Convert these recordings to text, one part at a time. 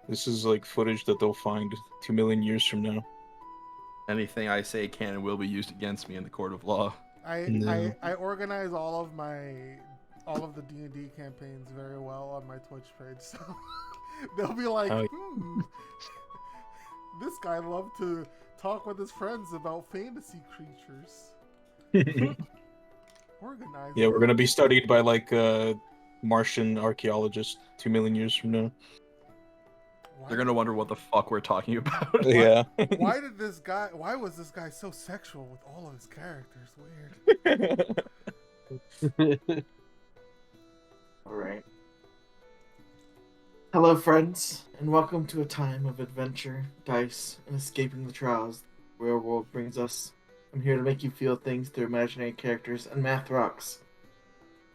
This is like footage that they'll find 2 million years from now. Anything I say can and will be used against me in the court of law. No. I organize all of the D&D campaigns very well on my Twitch page, so they'll be like, Oh, this guy loved to talk with his friends about fantasy creatures. Organize. yeah, we're gonna be studied by like Martian archaeologists 2 million years from now. They're gonna wonder what the fuck we're talking about. Yeah. Why was this guy so sexual with all of his characters? Weird. All right. Hello, friends, and welcome to a time of adventure, dice, and escaping the trials the real world brings us. I'm here to make you feel things through imaginary characters and math rocks.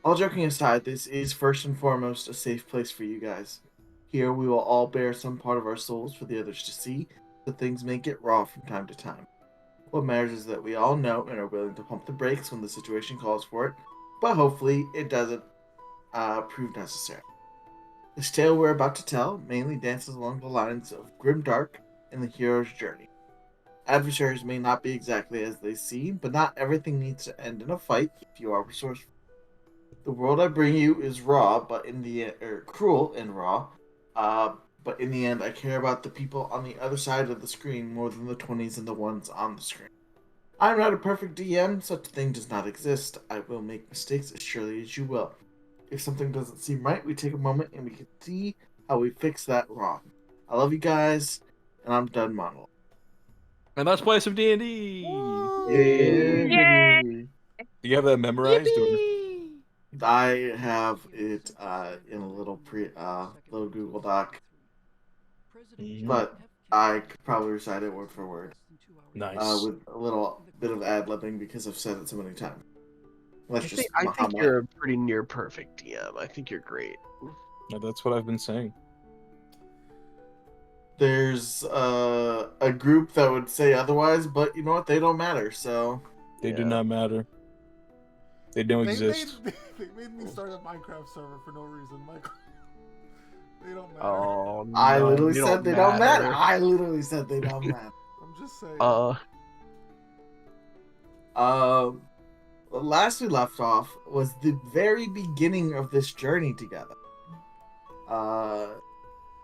All joking aside, this is first and foremost a safe place for you guys. Here we will all bear some part of our souls for the others to see, so things may get raw from time to time. What matters is that we all know and are willing to pump the brakes when the situation calls for it, but hopefully it doesn't prove necessary. This tale we're about to tell mainly dances along the lines of grimdark and the hero's journey. Adversaries may not be exactly as they seem, but not everything needs to end in a fight if you are resourceful. The world I bring you is raw, but cruel and raw. But in the end, I care about the people on the other side of the screen more than the 20s and the ones on the screen. I'm not a perfect DM, such a thing does not exist. I will make mistakes as surely as you will. If something doesn't seem right, we take a moment and we can see how we fix that wrong. I love you guys, and I'm done monologue. And let's play some D&D. Yeah. Do you have that memorized? Or... I have it in a little little Google Doc, but I could probably recite it word for word. Nice. With a little bit of ad-libbing because I've said it so many times. I think you're a pretty near perfect DM. I think you're great. Yeah, that's what I've been saying. There's a group that would say otherwise, but you know what? They don't matter, so... They do not matter. They don't exist. They made me start a Minecraft server for no reason, Michael. They don't matter. Oh, no, I literally said they don't matter. I literally said they don't matter. I'm just saying. Last we left off was the very beginning of this journey together.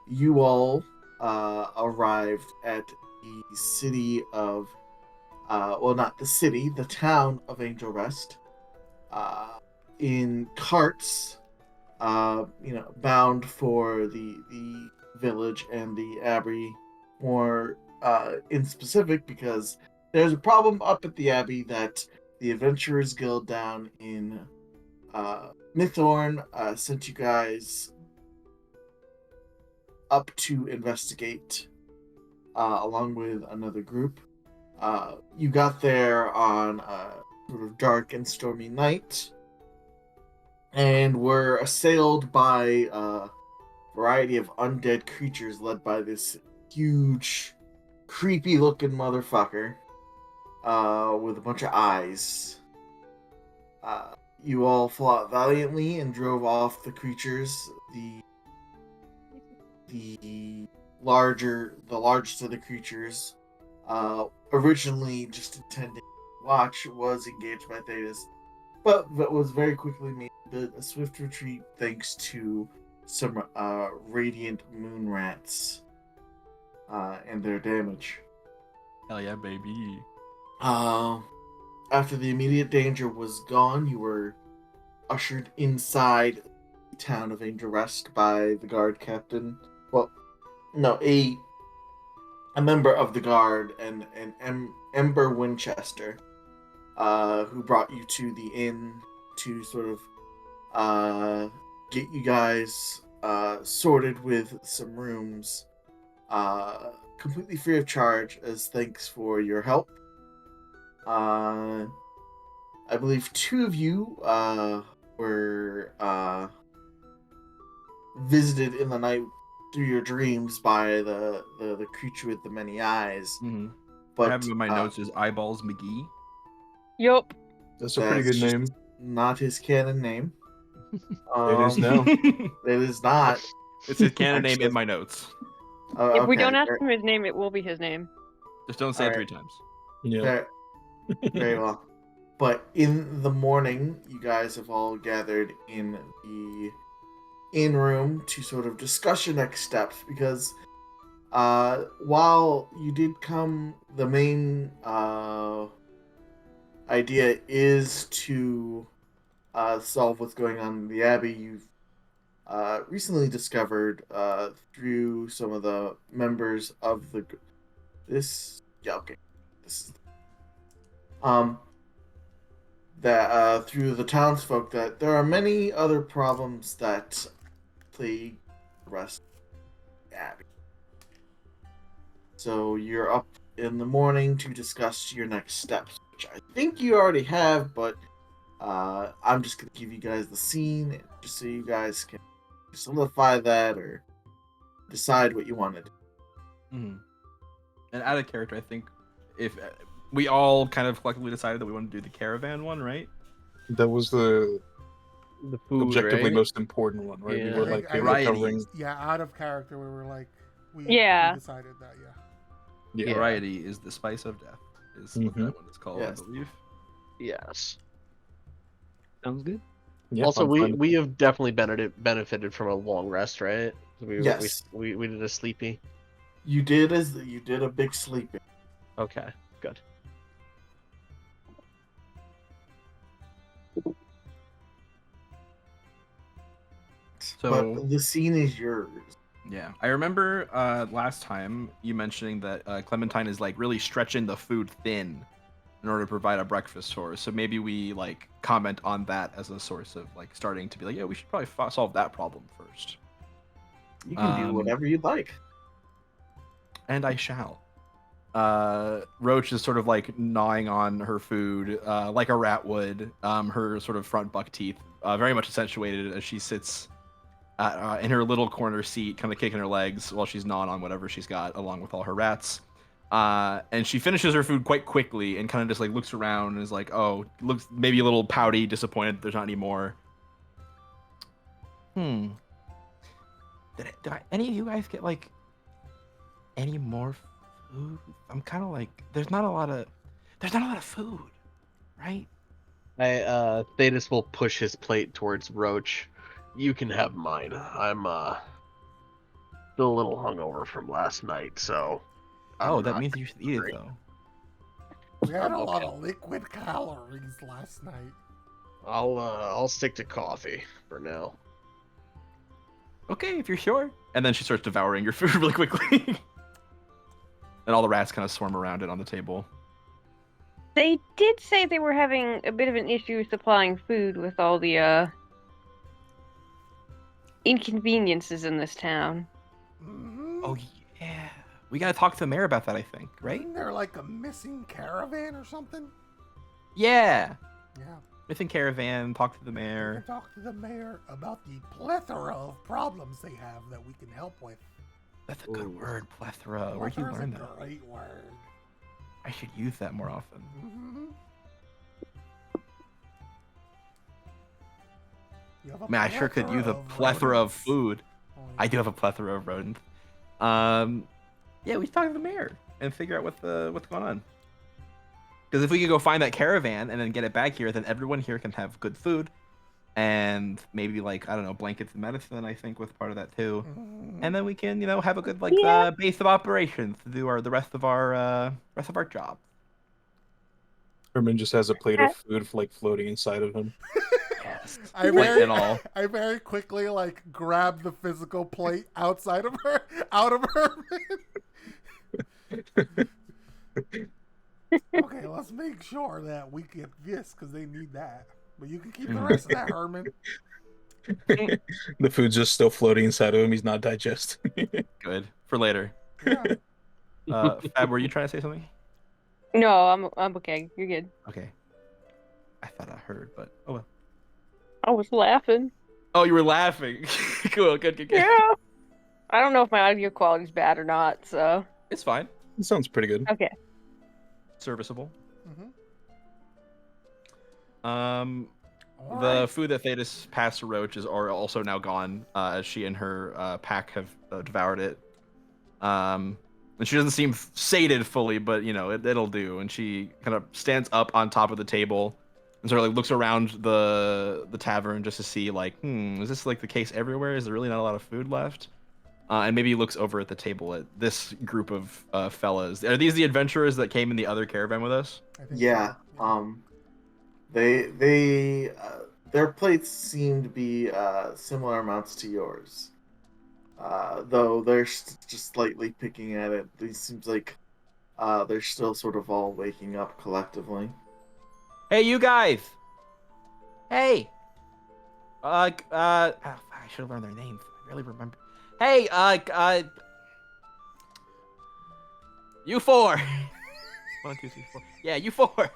You all arrived at the city of, well, not the city, the town of Angel Rest, in carts, bound for the village and the abbey, more in specific because there's a problem up at the abbey that the Adventurers Guild down in Mythorn sent you guys up to investigate, along with another group. You got there on a sort of dark and stormy night, and were assailed by a variety of undead creatures led by this huge, creepy-looking motherfucker with a bunch of eyes. You all fought valiantly and drove off the creatures. The largest of the creatures, originally just intending to watch, was engaged by Thetis, but was very quickly made a swift retreat thanks to some radiant moon rats and their damage. Hell yeah, baby. After the immediate danger was gone, you were ushered inside the town of Angel Rest by the guard captain. Well, no, a member of the guard, and Ember Winchester, who brought you to the inn to sort of get you guys sorted with some rooms, completely free of charge as thanks for your help. I believe two of you were visited in the night through your dreams by the creature with the many eyes. Mm-hmm. But I have in my notes is Eyeballs McGee. Yup. That's a pretty good name. Not his canon name. It is now. It is not. It's his canon name in my notes. Oh, If we okay, don't ask him his name, it will be his name. Just don't say it Alright. 3 times. Yeah. very well. But in the morning, you guys have all gathered in the inn room to sort of discuss your next steps because while you did come, the main idea is to solve what's going on in the Abbey. You've recently discovered through some of the members of this is that through the townsfolk that there are many other problems that plague the rest of the Abbey. So you're up in the morning to discuss your next steps, which I think you already have, but I'm just going to give you guys the scene just so you guys can solidify that or decide what you want to do. Mm-hmm. And out of character, I think if we all kind of collectively decided that we want to do the caravan one, right? That was the food, objectively right? most important one, right? Yeah. We were I like think- we were I think- covering. Yeah, out of character, we were like, we Yeah. decided that. Yeah. Yeah. Variety is the spice of death, is what Mhm. that one is called, Yes. I believe. Yes. Sounds good. Yeah, Also, I'm we fine. we have definitely benefited from a long rest, right? Yes. We did a sleepy. You did a big sleeping. Okay, good. So But the scene is yours. yeah, I remember last time you mentioning that Clementine is like really stretching the food thin in order to provide a breakfast for us. So maybe we like comment on that as a source of like starting to be like, yeah, we should probably solve that problem first. You can do whatever you'd like. And I shall. Roach is sort of like gnawing on her food like a rat would. Her sort of front buck teeth very much accentuated as she sits in her little corner seat, kind of kicking her legs while she's gnawing on whatever she's got, along with all her rats. And she finishes her food quite quickly and kind of just like looks around and is like, oh, looks maybe a little pouty, disappointed that there's not any more. Did any of you guys get like any more food? I'm kind of like, there's not a lot of food, right? Thetis will push his plate towards Roach. You can have mine. I'm still a little hungover from last night, so. Oh, I'm that not means you should eat it great. though. We had a lot Okay. of liquid calories last night. I'll stick to coffee for now. Okay, if you're sure. And then she starts devouring your food really quickly. And all the rats kind of swarm around it on the table. They did say they were having a bit of an issue supplying food with all the inconveniences in this town. Mm-hmm. Oh yeah, we gotta talk to the mayor about that, I think, right? Isn't there like a missing caravan or something? Yeah, Yeah. missing caravan. Talk to the We mayor. can talk to the mayor about the plethora of problems they have that we can help with. That's a good Ooh. word, plethora. Where'd you Plethora is learn a that? great word. I should use that more often. Mm-hmm. You have a Man, I sure could use a of plethora of rodents. food. Oh, I yeah. do have a plethora of rodents. Yeah, we should talk to the mayor and figure out what's going on. Because if we could go find that caravan and then get it back here, then everyone here can have good food, and maybe like I don't know, blankets and medicine. I think with part of that too, Mhm. and then we can have a good Yeah. base of operations to do the rest of our job. Herman just has a plate of food like floating inside of him. Yes, I plate very, and all. I very quickly like grab the physical plate outside of her, out of her. Okay, let's make sure that we get this because they need that. But you can keep the rest of that, Herman. The food's just still floating inside of him. He's not digesting. Good for later. Yeah. Fab, were you trying to say something? No, I'm okay. You're good. Okay. I thought I heard, but oh well. I was laughing. Oh, you were laughing. Cool. Good. Yeah. I don't know if my audio quality's bad or not, so It's fine. It sounds pretty good. okay. Serviceable. Mhm. The Alright. food that Thetis passed to Roach are also now gone, as she and her pack have devoured it. And she doesn't seem sated fully, but you know it'll do. And she kind of stands up on top of the table and sort of like looks around the tavern just to see like, is this like the case everywhere? Is there really not a lot of food left? And maybe looks over at the table at this group of fellas. Are these the adventurers that came in the other caravan with us? I think Yeah. so. They their plates seem to be similar amounts to yours. Though they're just slightly picking at it. It seems like they're still sort of all waking up collectively. Hey, you guys! Hey! I should have learned their names. I really remember. Hey, you four! 1, 2, 3, 4. Yeah, you four!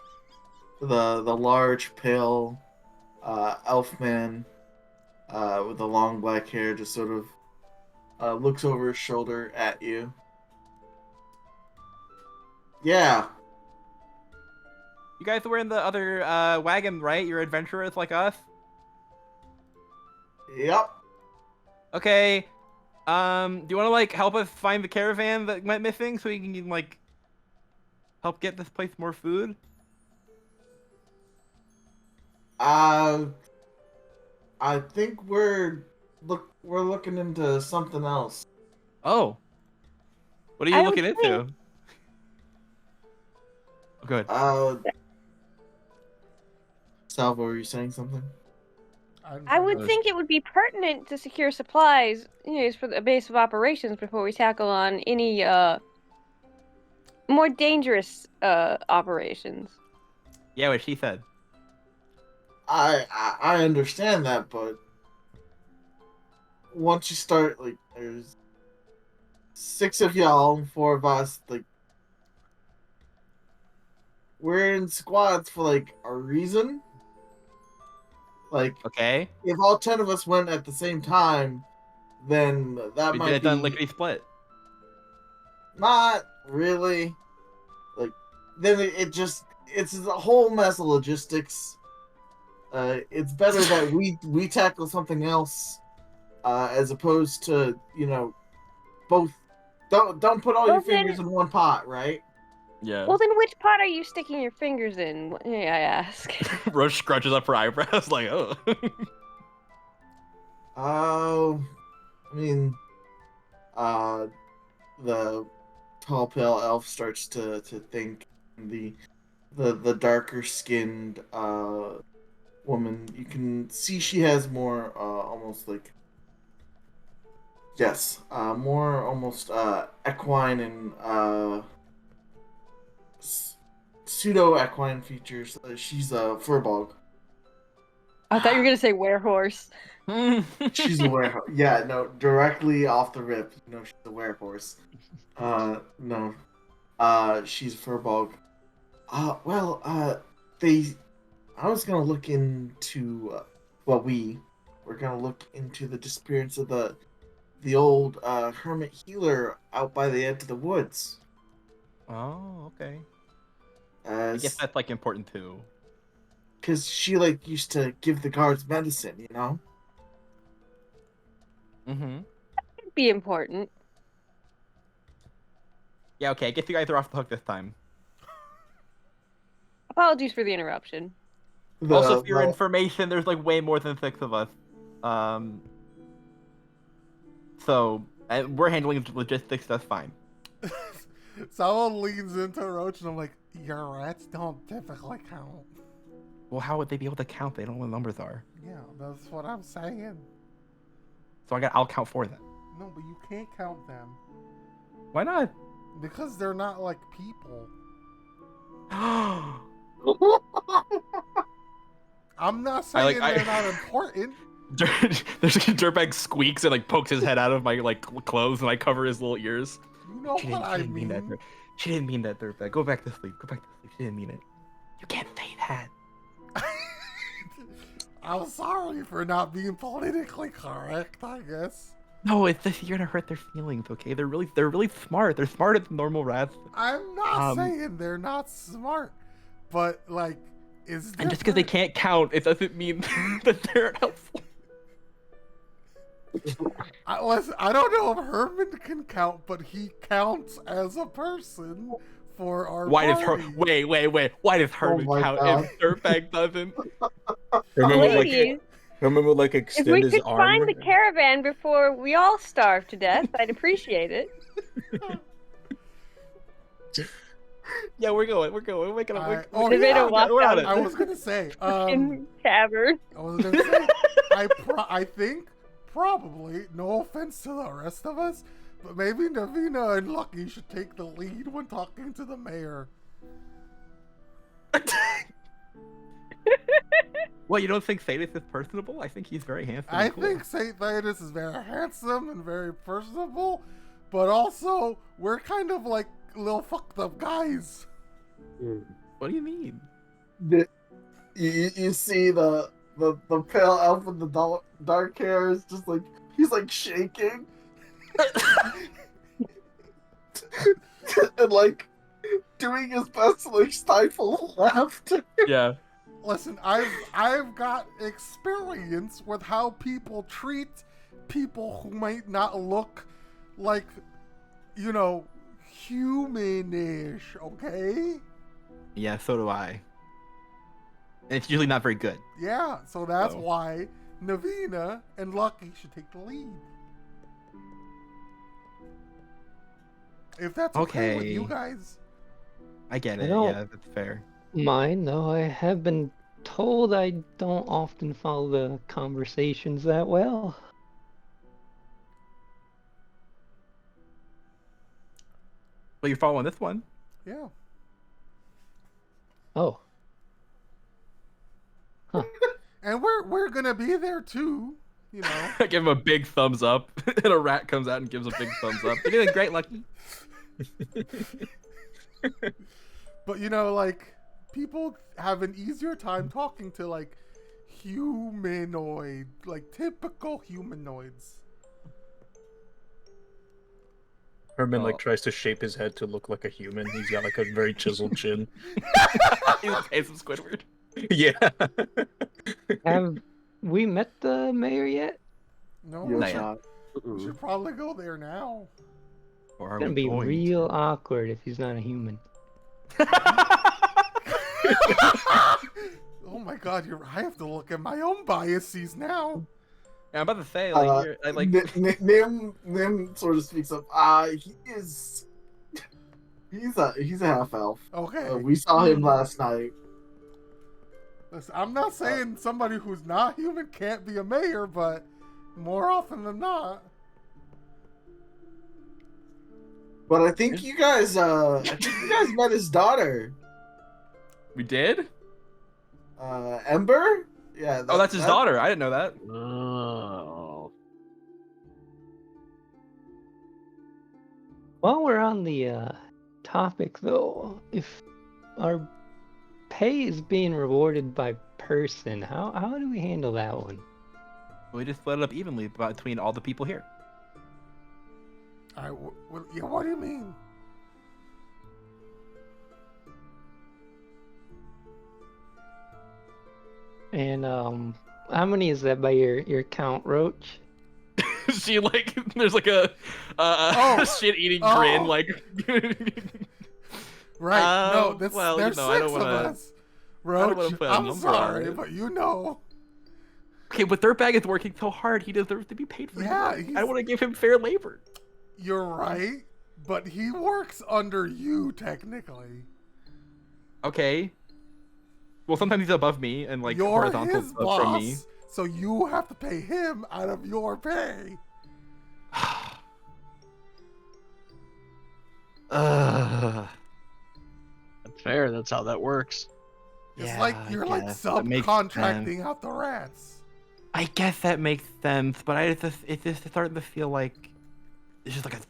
The large, pale elf man with the long black hair just sort of looks over his shoulder at you. Yeah. You guys were in the other wagon, right? You're adventurers like us? Yep. Okay. Do you want to like help us find the caravan that went missing so we can like help get this place more food? I think we're looking into something else. Oh. What are I you would looking into? Oh, good. Salvo, were you saying something? I would think it would be pertinent to secure supplies, for the base of operations before we tackle on any more dangerous operations. Yeah, what she said. I understand that, but once you start, like, there's 6 of y'all, 4 of us, like, we're in squads for like a reason. Like, Okay. if all 10 of us went at the same time, then that We might did it be done lickety split. not really. Like, then it's a whole mess of logistics. It's better that we tackle something else, as opposed to both. Don't put all your Well, then- fingers in one pot, right? Yeah. Well, then which pot are you sticking your fingers in? May I ask? Roche scrunches up her eyebrows like, oh. Oh, I mean, the tall pale elf starts to think. The darker skinned woman, you can see she has more almost like, yes, more almost equine and pseudo equine features. She's a furbog. I thought you were gonna say werehorse. She's a werehorse. Yeah, no, directly off the rip, she's a werehorse. No. She's a furbog. I was gonna look into, we're gonna look into the disappearance of the old hermit healer out by the edge of the woods. Oh, okay. I guess that's like important too. Because she like used to give the guards medicine, Mm-hmm. It'd be important. Yeah, okay, I guess you guys are off the hook this time. Apologies for the interruption. Also, for your information, there's like way more than 6 of us. So, and we're handling logistics, that's fine. Someone leans into Roach and I'm like, your rats don't typically count. Well, how would they be able to count? They don't know what numbers are. Yeah, that's what I'm saying. So I'll count for them. No, but you can't count them. Why not? Because they're not like people. I'm not saying they're not important. There's a dirtbag squeaks and like pokes his head out of my like clothes and I cover his little ears. You know what I mean. She didn't mean that, dirtbag. Go back to sleep. She didn't mean it. You can't say that. I'm sorry for not being politically correct, I guess. No, it's just you're gonna hurt their feelings, okay? They're really smart. They're smarter than normal rats. I'm not saying they're not smart, but like, it's different. And just because they can't count, it doesn't mean that they're helpful. Listen, I don't know if Herman can count, but he counts as a person for our Why does party. wait? Why does Herman my count God. if Dirtbag doesn't? Ladies, Herman would like if extend we his could arm. find the caravan before we all starve to death, I'd appreciate it. Yeah, we're going. We're making a. Oh, They made yeah, a walk we're on down it. I was gonna say, in tavern. I was gonna say, I think probably, no offense to the rest of us, but maybe Navina and Lucky should take the lead when talking to the mayor. Well, you don't think Sadis is personable? I think he's very handsome. I and cool. think Saint Thaddeus is very handsome and very personable, but also we're kind of like little fucked up guys. What do you mean? You see the pale elf with the dark hair is just like he's like shaking and like doing his best to like stifle laughter. Yeah. Listen, I've got experience with how people treat people who might not look like, you know, humanish, okay? Yeah, so do I. And it's usually not very good. Yeah, so that's Oh. why Navina and Lucky should take the lead. If that's okay with you Okay. guys. I get I it. don't- Yeah, that's fair. Mine, though, I have been told I don't often follow the conversations that well. Well, you're following this one. Yeah. Oh, And we're gonna be there too, you know. I give him a big thumbs up, and a rat comes out and gives a big thumbs up. You're doing great, Lucky. But you know, like, people have an easier time talking to like humanoid, like typical humanoids. Herman Oh. like tries to shape his head to look like a human. He's got like a very chiseled chin. He's a handsome Squidward. Yeah. have we met the mayor yet? No, You're Nah, we yeah. should probably go there now. Or are It's gonna we be going real awkward if he's not a human. Oh my god, I have to look at my own biases now. Yeah, I'm about to say, like, you're, I like. Nim sort of speaks up. He's a half elf. Okay. We saw him last night. Listen, I'm not saying somebody who's not human can't be a mayor, but more often than not. But I think you guys met his daughter. We did? Ember? Yeah. Oh, that's his daughter. I didn't know that. Oh. While we're on the topic, though, if our pay is being rewarded by person, how do we handle that one? We just split it up evenly between all the people here. Yeah, what do you mean? And how many is that by your count, Roach? She like, there's like a shit-eating Oh. grin, like. Right? No, there's well, there's I six don't wanna. of us. don't wanna Roach, put a I'm number sorry, on it. but you know. Okay, but Dirtbag is working so hard. He deserves to be paid for Yeah, his work. he's- I want to give him fair labor. You're right, but he works under you technically. Okay. Well, sometimes he's above me and like You're horizontal his from me. boss, so you have to pay him out of your pay. Ugh. That's fair. That's how that works. It's Yeah, like I you're like guess. That makes subcontracting out the rats. I guess that makes sense, but it's just starting to feel like it's just like a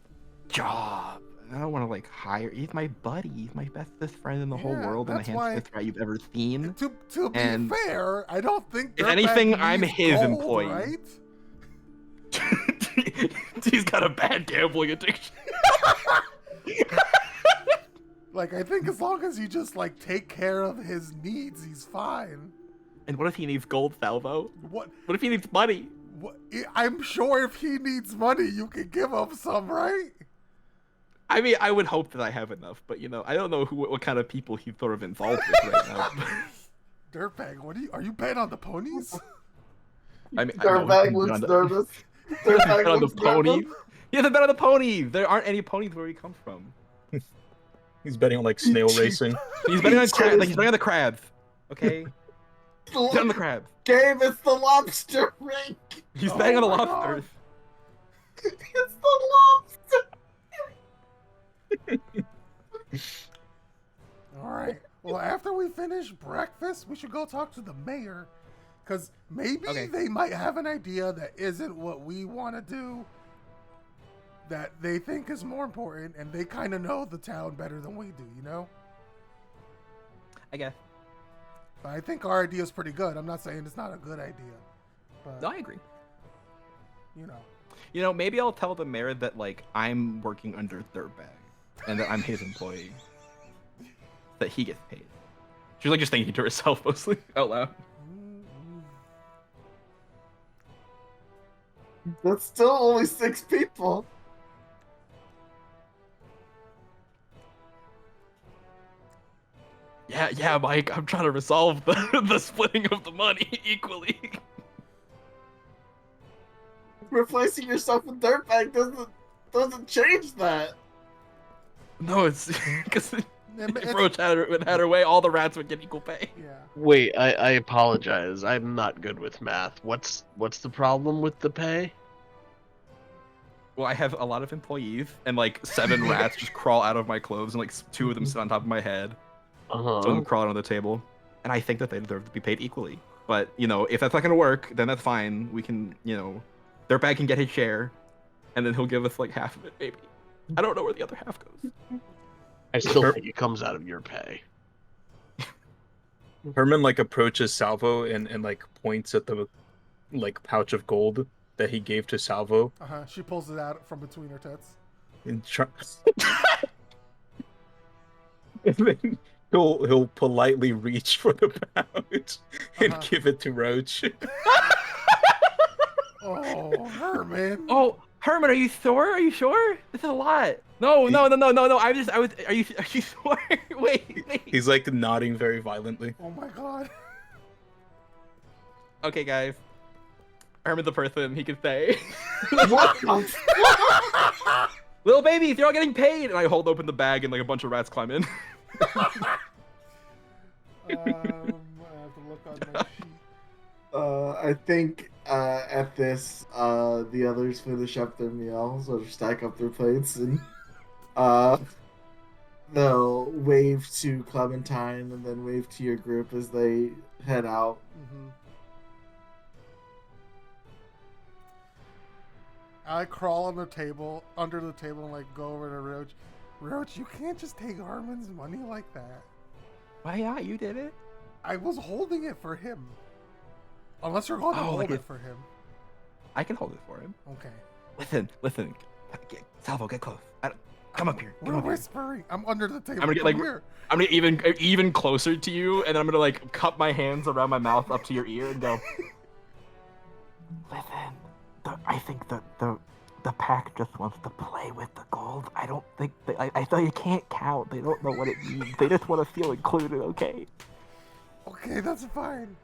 job. I don't want to like hire. He's my buddy. He's my bestest friend in the whole Yeah, world, and the that's why- handsomest rat you've ever seen. To be And fair, I don't think if Dirtbag anything, I'm needs his gold, employee. right? He's got a bad gambling addiction. Like, I think as long as you just like take care of his needs, he's fine. And what if he needs gold, Salvo? What What if he needs money? I'm sure if he needs money, you can give him some, right? I mean, I would hope that I have enough, but I don't know what kind of people he's sort of involved with right now. Dirtbag, are you betting on the ponies? I mean, Dirtbag looks nervous. Dirtbag on the looks pony. nervous. He has a bet on the pony. There aren't any ponies where he comes from. He's betting on like snail racing. He's betting on he's betting on the crabs. Okay. He's betting on the crabs. Gabe, it's the lobster rink. He's betting on the my lobsters. It's the lobster. All right. Well, after we finish breakfast, we should go talk to the mayor. Because maybe they might have an idea that isn't what we want to do, that they think is more important, and they kind of know the town better than we do, you know? I guess. But I think our idea is pretty good. I'm not saying it's not a good idea. But, No, I agree. you know. Maybe I'll tell the mayor that, I'm working under Dirtbag, and that I'm his employee. That he gets paid. She's, just thinking to herself, mostly, out loud. That's still only 6 people. Yeah, Mike, I'm trying to resolve the splitting of the money equally. Replacing yourself with Dirtbag doesn't change that. No, it's because if Roach had her way, all the rats would get equal pay. Yeah. Wait, I apologize. I'm not good with math. What's the problem with the pay? Well, I have a lot of employees, and 7 rats just crawl out of my clothes, and 2 of them sit on top of my head. Uh-huh. Some of them crawl on the table, and I think that they deserve to be paid equally. But if that's not gonna work, then that's fine. We can, Dirtbag can get his share, and then he'll give us half of it, maybe. I don't know where the other half goes. I still think it comes out of your pay. Herman approaches Salvo and points at the pouch of gold that he gave to Salvo. She pulls it out from between her tits. And then he'll politely reach for the pouch and give it to Roach. Oh, Herman. Oh, Herman, are you sure? Are you sure? This is a lot. No. Are you sure? Wait. He's nodding very violently. Oh my god. Okay, guys. Herman's a person. He can say. Little babies, you're all getting paid. And I hold open the bag and a bunch of rats climb in. I have to look on my sheet. I think at this, the others finish up their meal, sort of stack up their plates, and they'll wave to Clementine and then wave to your group as they head out. Mm-hmm. I crawl on the table, under the table, and go over to Roach. Roach, you can't just take Herman's money like that. Why not? You did it. I was holding it for him. Unless you're going to hold it for him. I can hold it for him. Okay. Listen. Salvo, get close. Come up here. We're whispering. I'm under the table. I'm gonna get I'm gonna even closer to you, and then I'm gonna cup my hands around my mouth up to your ear and go. Listen, I think the pack just wants to play with the gold. I don't think I thought you can't count. They don't know what it means. They just want to feel included. Okay. Okay, that's fine.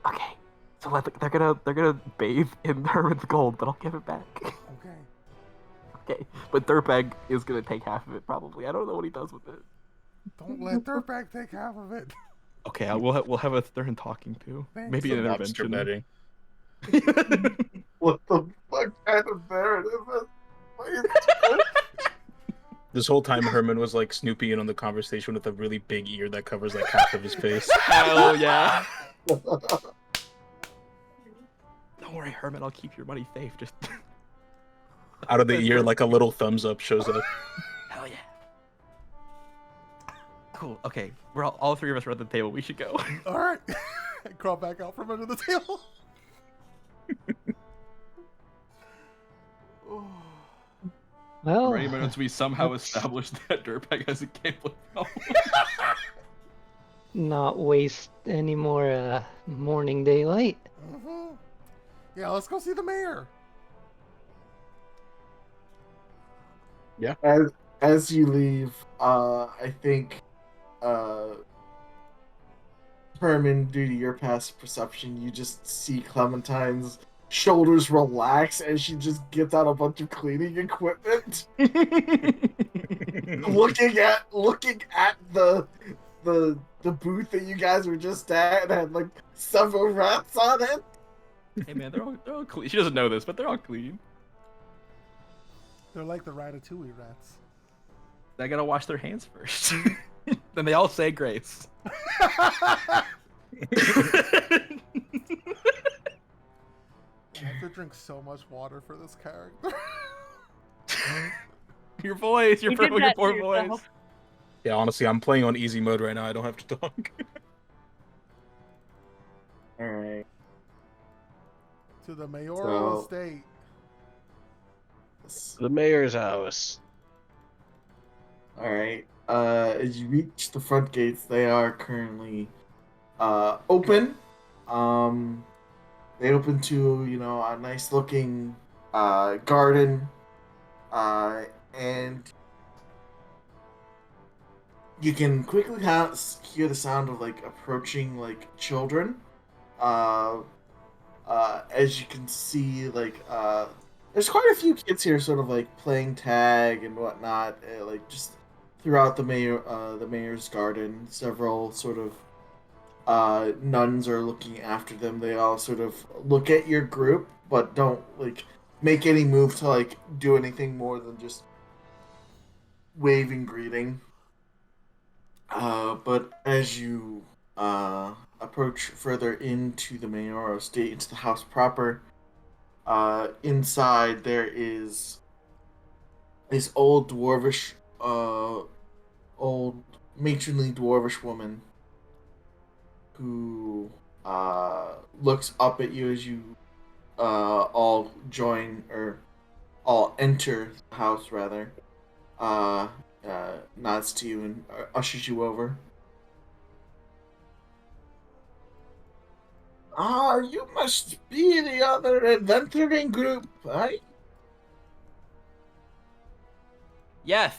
Okay. So they're gonna bathe in Herman's gold, but I'll give it back. Okay, but Dirtbag is gonna take half of it probably. I don't know what he does with it. Don't let Dirtbag take half of it. Okay, we'll have a stern talking to. Thanks. Maybe an Lobster intervention. betting. What the fuck kind of bear is this? This whole time Herman was snooping in on the conversation with a really big ear that covers half of his face. Hell yeah. Don't worry, Herman, I'll keep your money safe. Just Out of the ear, a little thumbs up shows up. hell yeah. Cool. Okay, we're all 3 of us are at the table. We should go. All right. I crawl back out from under the table. Well, Once we somehow establish that Dirtbag has a gambling problem. not waste any more morning daylight. Mm-hmm. Yeah, let's go see the mayor. Yeah. As you leave, I think, Herman, due to your past perception, you just see Clementine's shoulders relax as she just gets out a bunch of cleaning equipment, looking at the booth that you guys were just at and had like several rats on it. Hey man, they're all clean. She doesn't know this, but they're all clean. They're like the Ratatouille rats. They gotta wash their hands first. Then they all say grace. I have to drink so much water for this character. Your voice, your You did poor that to voice. yourself. Yeah, honestly, I'm playing on easy mode right now. I don't have to talk. All right. To the mayoral So- estate. The mayor's house. All right. As you reach the front gates, they are currently open. They open to a nice looking garden, and you can quickly hear the sound of like approaching like children. As you can see, like there's quite a few kids here, sort of like playing tag and whatnot, like just throughout the mayor's garden. Several sort of nuns are looking after them. They all sort of look at your group, but don't like make any move to like do anything more than just wave and greeting. But as you approach further into the mayoral estate, into the house proper, inside there is this old matronly dwarvish woman who looks up at you as you all enter the house, rather. Nods to you and ushers you over. You must be the other adventuring group, right? Yes.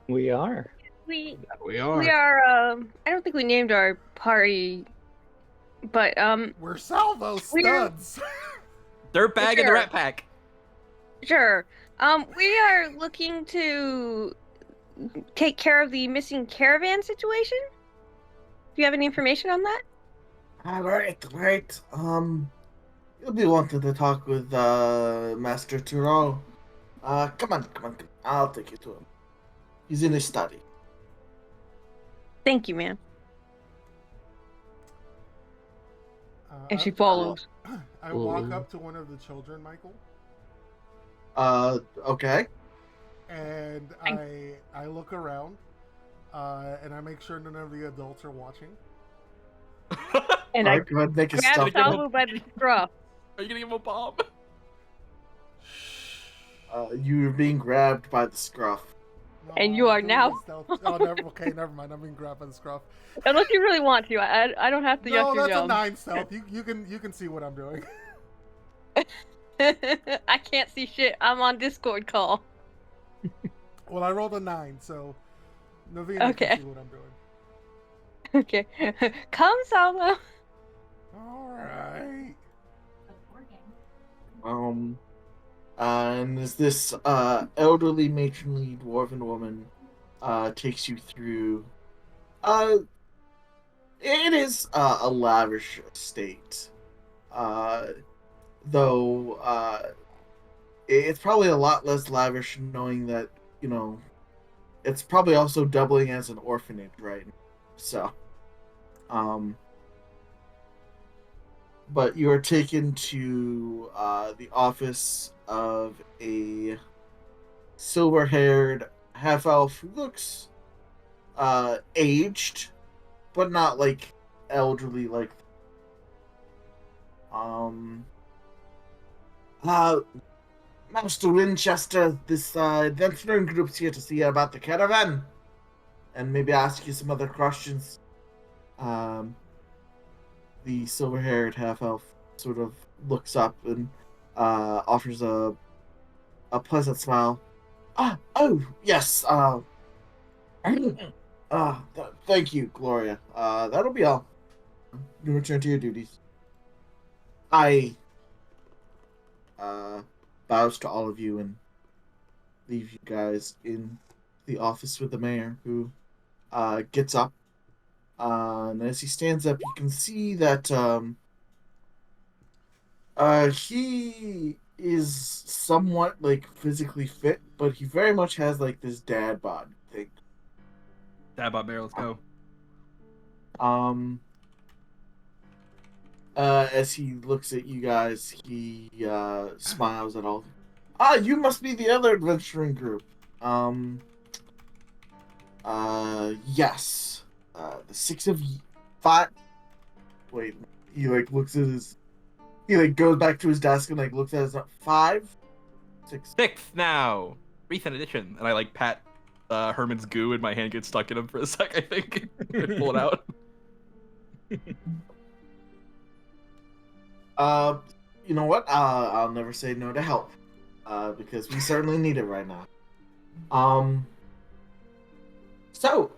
We are. We We are. are. I don't think we named our party, but We're Salvo We're- Studs. Dirtbag and the Sure. Rat Pack. sure. We are looking to take care of the missing caravan situation. Do you have any information on that? Right. You'll be wanting to talk with Master Turo. Come on. I'll take you to him. He's in his study. Thank you, man. And she I- follows. I walk up to one of the children, Michael, Okay. and I look around, and I make sure none of the adults are watching. And Alright, go ahead and make a grab stealth. Salvo by the scruff. Are you gonna give him a bomb? You're being grabbed by the scruff. No, And you I'm are doing now- the stealth. Oh, never mind. I'm being grabbed by the scruff. Unless you really want to. I don't have to No, yuck your that's a yum. 9 stealth. You can see what I'm doing. I can't see shit. I'm on Discord call. Well, I rolled a 9, so Navina Okay. can see what I'm doing. Okay. Come, Salvo. All right. And as this elderly matronly dwarven woman takes you through, it is a lavish estate, though it's probably a lot less lavish knowing that it's probably also doubling as an orphanage right now. So but you are taken to the office of a silver-haired half-elf who looks aged, but not like elderly. Like, Master Winchester, this adventuring group's here to see you about the caravan, and maybe ask you some other questions. The silver-haired half-elf sort of looks up and offers a pleasant smile. Oh, yes. Thank you, Gloria. That'll be all. You return to your duties. I bows to all of you and leave you guys in the office with the mayor, who gets up. And as he stands up, you can see that he is somewhat like physically fit, but he very much has like this dad bod thing. Dad bod bear, let's go. As he looks at you guys, he smiles at all. You must be the other adventuring group. Yes. The 6 of you. 5. Wait, he like looks at his. He like goes back to his desk and like looks at his 5, 6. 6 now. Recent edition, and I like pat Herman's goo, and my hand gets stuck in him for a sec. I think I pull it out. You know what? I'll never say no to help. Because we certainly need it right now. So,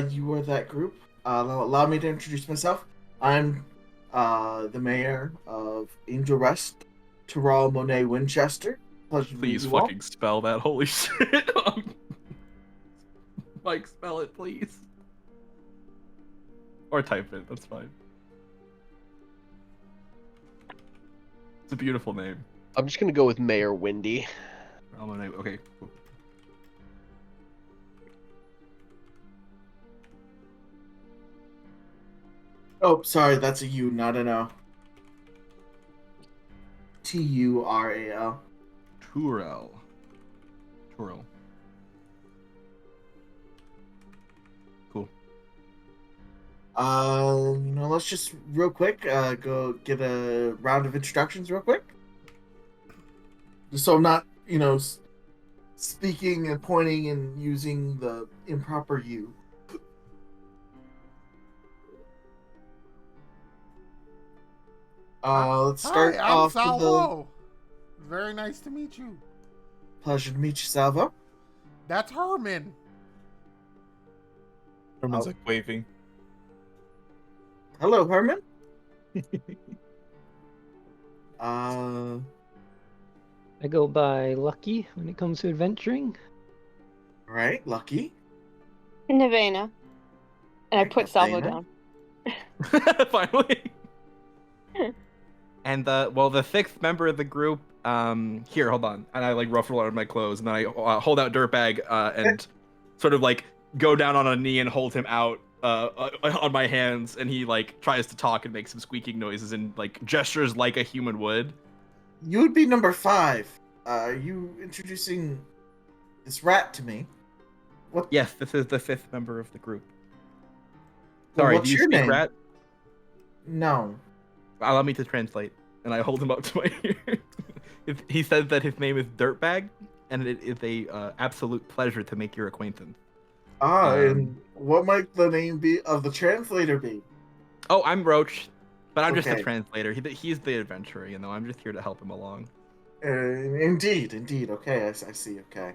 you were that group. Allow me to introduce myself. I'm the mayor of Angel Rest, Terrell Monet Winchester. Pleasure to meet Please you fucking all. spell that. Holy shit. Mike, spell it, please. Or type it. That's fine. It's a beautiful name. I'm just gonna go with Mayor Windy. Okay, cool. Oh, sorry, that's a U, not an O. Tural. Turel. Cool. Let's just real quick go get a round of introductions real quick. So I'm not, speaking and pointing and using the improper you. Let's start Hi, I'm off with the Salvo. Very nice to meet you. pleasure to meet you, Salvo. That's Herman. Herman's like waving. Hello, Herman. uh, I go by Lucky when it comes to adventuring. right, Lucky. Navena. And I put Salvo Navena. down. Finally. And the 6th member of the group, here, hold on. And I like ruffle out my clothes, and then I hold out Dirtbag and sort of like go down on a knee and hold him out on my hands, and he like tries to talk and make some squeaking noises and like gestures like a human would. You would be number 5. Are you introducing this rat to me? What? Yes, this is the 5th member of the group. Well, Sorry, what's do you your speak name? rat? No. Allow me to translate. And I hold him up to my ear. He says that his name is Dirtbag, and it is a absolute pleasure to make your acquaintance. And what might the name be of the translator be? Oh, I'm Roach, but I'm just a Okay. translator. He's the adventurer, I'm just here to help him along. Indeed. Okay, I see. Okay.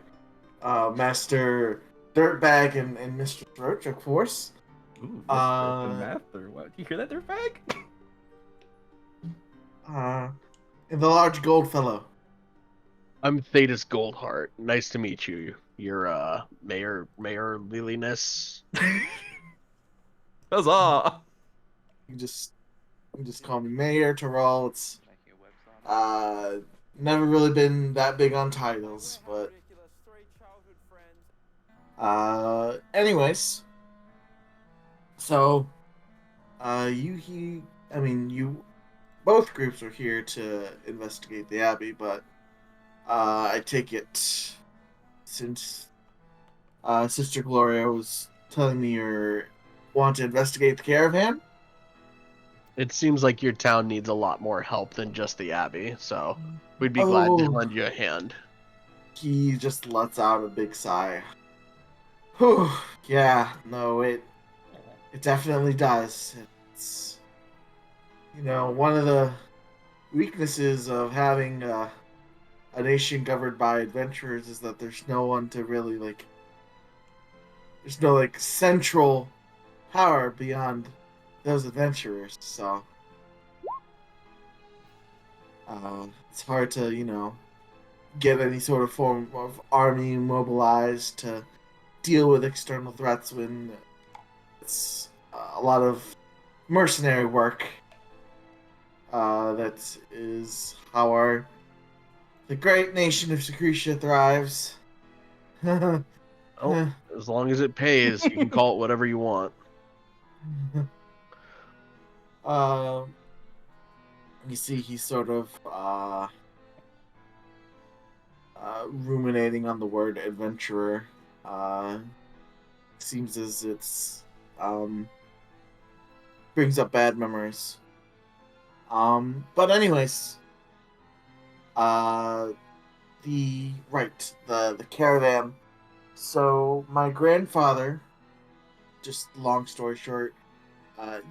Master Dirtbag and Mr. Roach, of course. Ooh, the master. What? You hear that, Dirtbag? And the large gold fellow. I'm Thetis Goldheart. Nice to meet you. You're Mayor Liliness. Huzzah! You just call me Mayor Terrell. It's never really been that big on titles, but anyways. So you both groups are here to investigate the Abbey, but I take it since Sister Gloria was telling me you want to investigate the caravan. It seems like your town needs a lot more help than just the Abbey, so we'd be glad to lend you a hand. He just lets out a big sigh. Whew, yeah, no, it definitely does. It's one of the weaknesses of having a nation governed by adventurers is that there's no one to really like. There's no like central power beyond those adventurers, so it's hard to get any sort of form of army mobilized to deal with external threats when it's a lot of mercenary work. That is how the great nation of Secretia thrives. Oh, as long as it pays, you can call it whatever you want. You see, he's sort of ruminating on the word adventurer. Seems as it's brings up bad memories. But anyways, the caravan. So my grandfather, just long story short,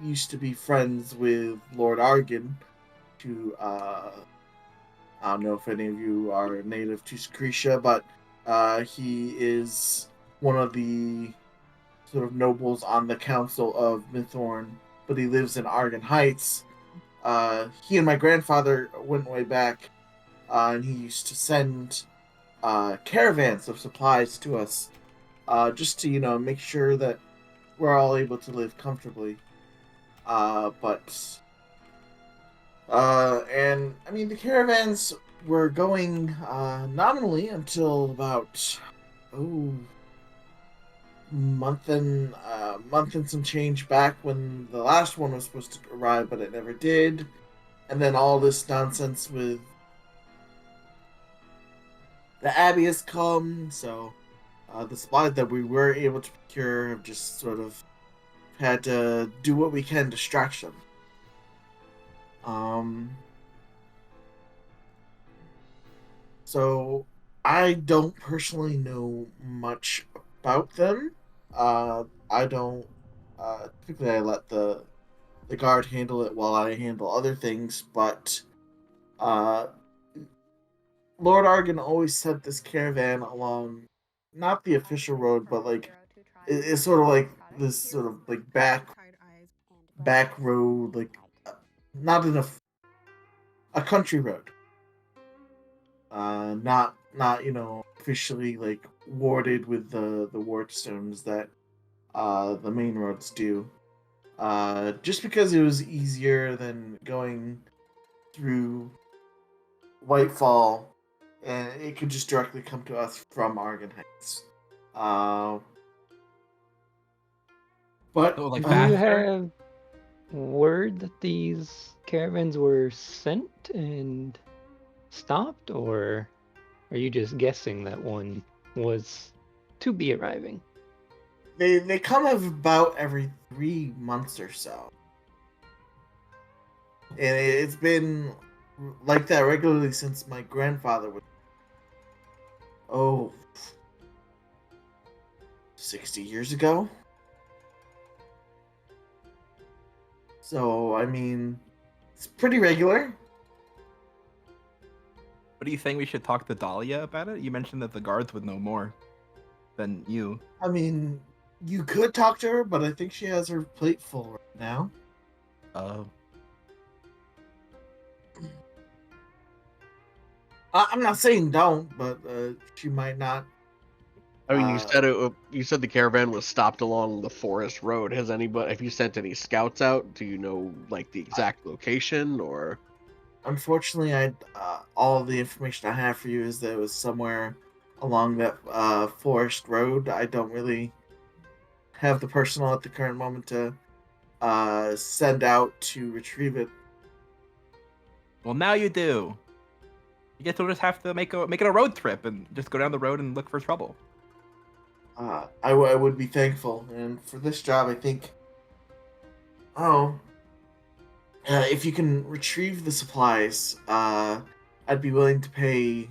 used to be friends with Lord Argan, who I don't know if any of you are native to Secretia, but he is one of the sort of nobles on the Council of Mithorn, but he lives in Argan Heights. He and my grandfather went way back, and he used to send caravans of supplies to us, just to make sure that we're all able to live comfortably. And I mean the caravans were going nominally until about month and some change back when the last one was supposed to arrive, but it never did. And then all this nonsense with the Abbey has come, so the supplies that we were able to procure have just sort of had to do what we can to stretch them. So I don't personally know much about them. I don't. Typically, I let the guard handle it while I handle other things. But Lord Argan always sent this caravan along, not the official road, but like it's sort of like this sort of like back road, like not in a country road. Not officially like warded with the wardstones that the main roads do. Just because it was easier than going through Whitefall, and it could just directly come to us from Argan Heights. But So, like, Do you faster? have word that these caravans were sent and stopped, or are you just guessing that one was to be arriving? they come about every 3 months or so, and it's been like that regularly since my grandfather was 60 years ago. So I mean, it's pretty regular. What do you think we should talk to Dahlia about it? You mentioned that the guards would know more than you. I mean, you could talk to her, but I think she has her plate full right now. I'm not saying don't, but she might not. I mean, you said the caravan was stopped along the forest road. Have you sent any scouts out? Do you know like the exact location or? Unfortunately, all the information I have for you is that it was somewhere along that forest road. I don't really have the personnel at the current moment to send out to retrieve it. Well, now you do. You guess we'll just have to make it a road trip and just go down the road and look for trouble. I would be thankful, and for this job, I think. If you can retrieve the supplies, I'd be willing to pay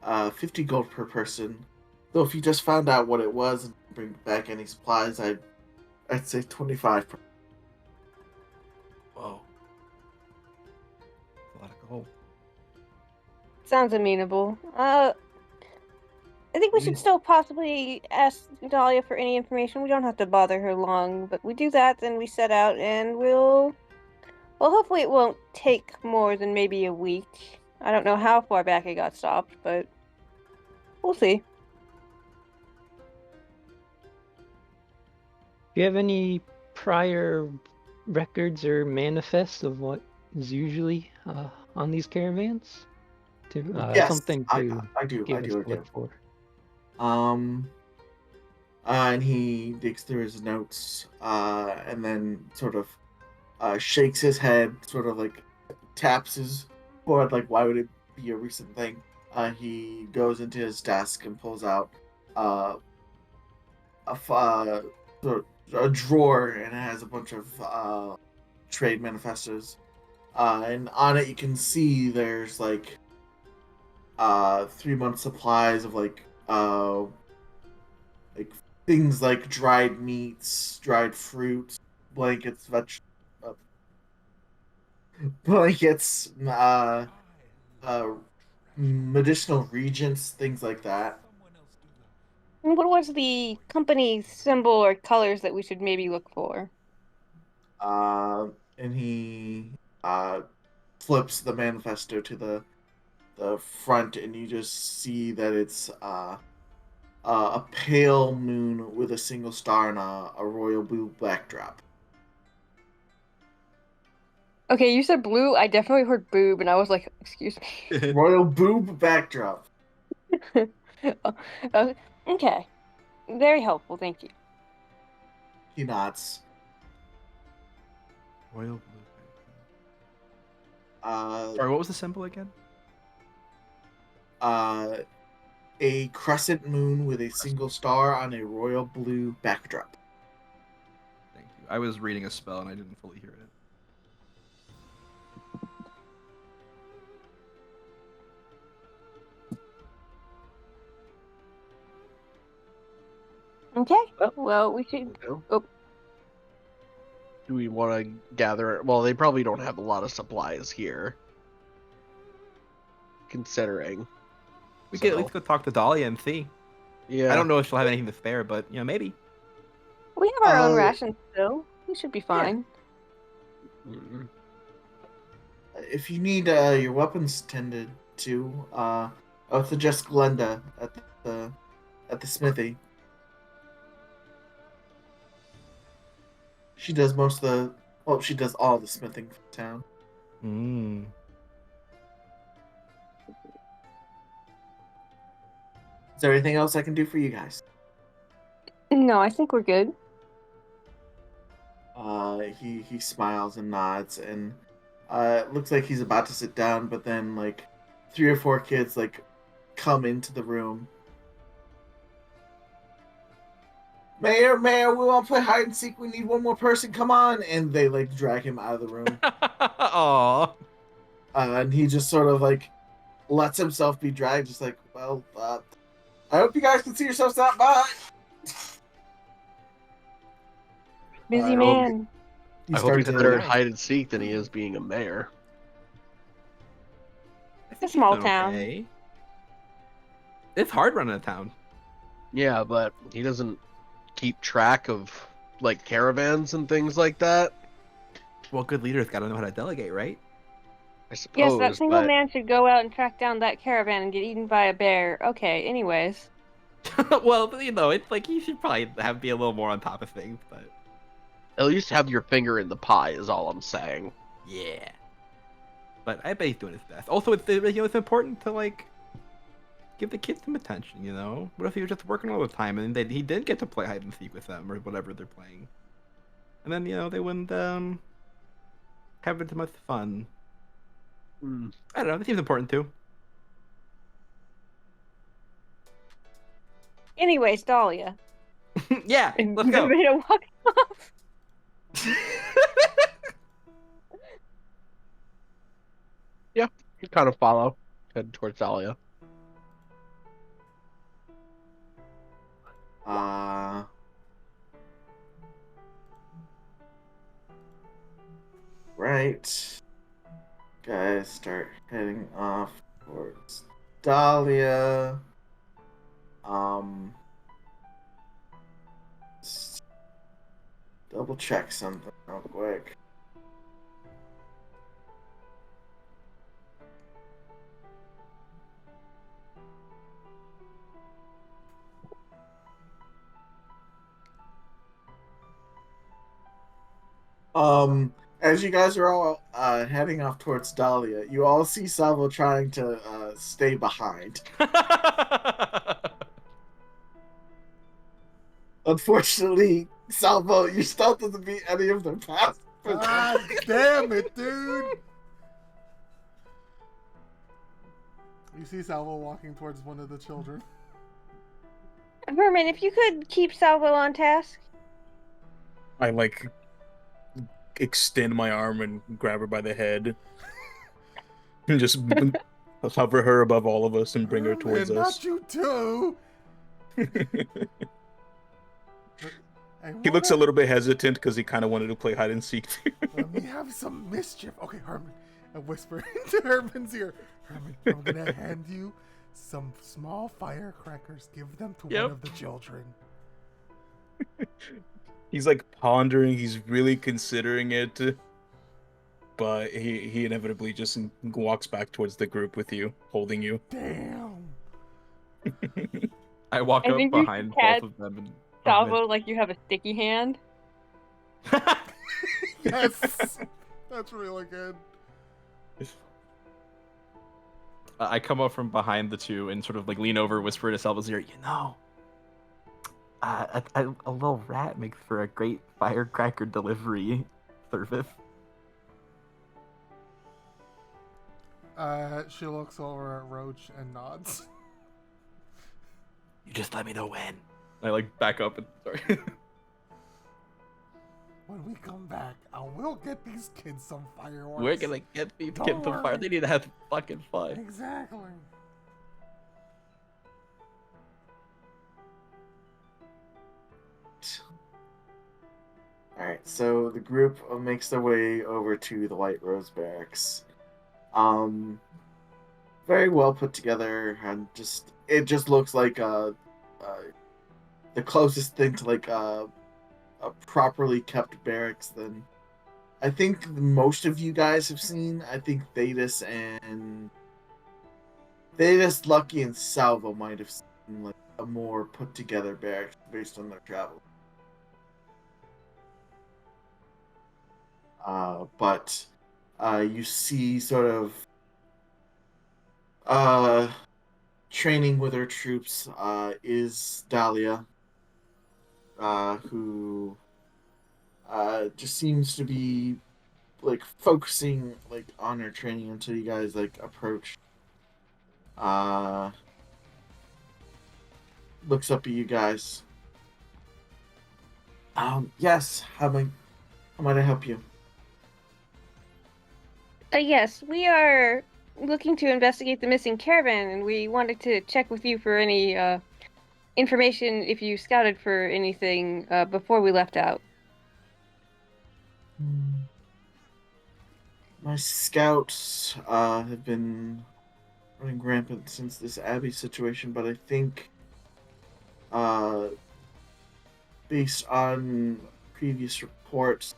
50 gold per person. Though if you just found out what it was and bring back any supplies, I'd say 25 per. Whoa. A lot sounds amenable. I think we should still possibly ask Dahlia for any information. We don't have to bother her long, but we do that, then we set out, and well, hopefully it won't take more than maybe a week. I don't know how far back it got stopped, but we'll see. Do you have any prior records or manifests of what is usually on these caravans? Yes, Something to I do. give us to I do. look for. And he digs through his notes, and then sort of shakes his head, sort of like taps his forehead, like, why would it be a recent thing? He goes into his desk and pulls out sort of a drawer, and it has a bunch of trade manifestos. And on it, you can see there's like 3 month supplies of like things like dried meats, dried fruit, blankets, blankets, medicinal reagents, things like that. What was the company symbol or colors that we should maybe look for? And he flips the manifesto to the front, and you just see that it's a pale moon with a single star and a royal blue backdrop. Okay, you said blue. I definitely heard boob, and I was like, excuse me. Royal boob backdrop. Okay. Very helpful, thank you. He nods. Royal blue. Uh, Sorry, what was the symbol again? a crescent moon with a single star on a royal blue backdrop. Thank you. I was reading a spell and I didn't fully hear it. Okay. Well, we should. Oh, Do we want to gather? Well, they probably don't have a lot of supplies here, considering. We could at least go talk to Dahlia and see. Yeah. I don't know if she'll have anything to spare, but maybe. we have our own rations still. We should be fine. Mm. If you need your weapons tended to, I would suggest Glenda at the smithy. She does she does all the smithing for town. Mm. Is there anything else I can do for you guys? No, I think we're good. He smiles and nods, and it looks like he's about to sit down, but then like 3 or 4 kids like come into the room. Mayor, we want to play hide and seek. We need one more person. Come on, and they like drag him out of the room. Aww. And he just sort of like lets himself be dragged, just like, well, I hope you guys can see yourselves out by. Busy man. I hope he's better at hide and seek than he is being a mayor. It's a small town. It's hard running a town. Yeah, but he doesn't keep track of like caravans and things like that. Well, good leaders got to know how to delegate, right? I suppose. Yes, that single man should go out and track down that caravan and get eaten by a bear. Okay, anyways. Well, it's like you should probably be a little more on top of things, but at least have your finger in the pie is all I'm saying. Yeah. But I bet he's doing his best. Also, it's important to like give the kids some attention. What if he was just working all the time and he did get to play hide and seek with them or whatever they're playing, and then they wouldn't have as much fun. I don't know. It seems important too. Anyways, Dahlia. Yeah, let's go. Ready to walk off? Yeah, you kind of follow, head towards Dahlia. Right. Guys start heading off towards Dahlia. Just double check something real quick. As you guys are all heading off towards Dahlia, you all see Salvo trying to stay behind. Unfortunately, Salvo, you still doesn't beat any of their paths. God damn it, dude! You see Salvo walking towards one of the children. Herman, if you could keep Salvo on task. I like extend my arm and grab her by the head. And just hover her above all of us and bring her towards us. Not you too! He looks a little bit hesitant because he kind of wanted to play hide and seek too. Let me have some mischief. Okay, Herman. I whisper into Herman's ear. Herman, I'm gonna hand you some small firecrackers. Give them to one of the children. He's like pondering. He's really considering it. But he inevitably just walks back towards the group with you, holding you. Damn. I walk up behind both of them and Salvo, like you have a sticky hand. Yes, that's really good. I come up from behind the two and sort of like lean over, whisper to Salvo's ear, a little rat makes for a great firecracker delivery service. She looks over at Roach and nods. You just let me know when. I like back up and sorry. When we come back, I will get these kids some fireworks. We're gonna get these kids some fire. They need to have fucking fun. Exactly. Alright, so the group makes their way over to the White Rose Barracks. Very well put together, and it just looks like the closest thing to like a properly kept barracks than I think most of you guys have seen. I think Thetis, Lucky, and Salvo might have seen like a more put together barracks based on their travel. But you see sort of training with her troops is Dahlia, who just seems to be like focusing like on her training until you guys like approach. Looks up at you guys. Yes, how might I help you? Yes, we are looking to investigate the missing caravan, and we wanted to check with you for any information if you scouted for anything before we left out. My scouts have been running rampant since this Abbey situation, but I think based on previous reports,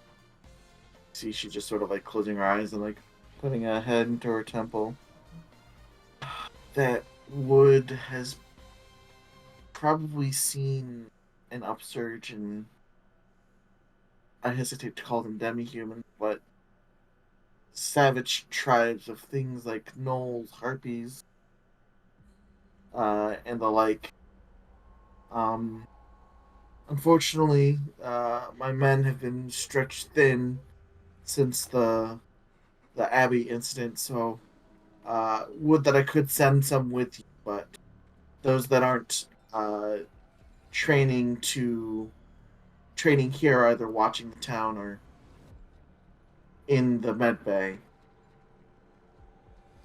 see she just sort of like closing her eyes and like putting her head into her temple, that Wood has probably seen an upsurge in, I hesitate to call them demi-human, but savage tribes of things like gnolls, harpies, and the like. Unfortunately, my men have been stretched thin since the Abbey incident, so would that I could send some with you, but those that aren't training here are either watching the town or in the med bay.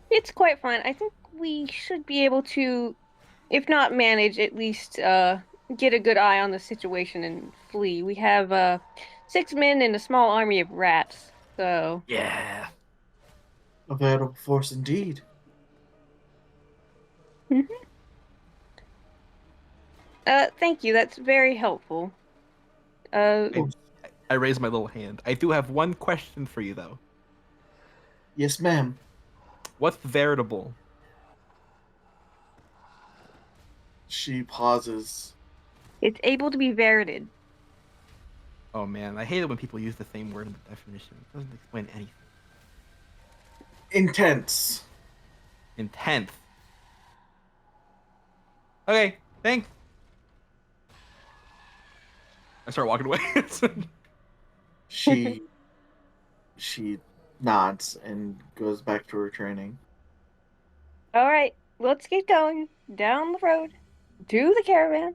It's quite fine. I think we should be able to, if not manage, at least get a good eye on the situation and flee. We have 6 men and a small army of rats, so... Yeah. A veritable force indeed. Mhm. Thank you. That's very helpful. I raise my little hand. I do have one question for you though. Yes, ma'am. What's veritable? She pauses. It's able to be verited. Oh man, I hate it when people use the same word in the definition. It doesn't explain anything. Intense. Intense. Okay, thanks. I start walking away. She nods and goes back to her training. All right, let's get going down the road to the caravan.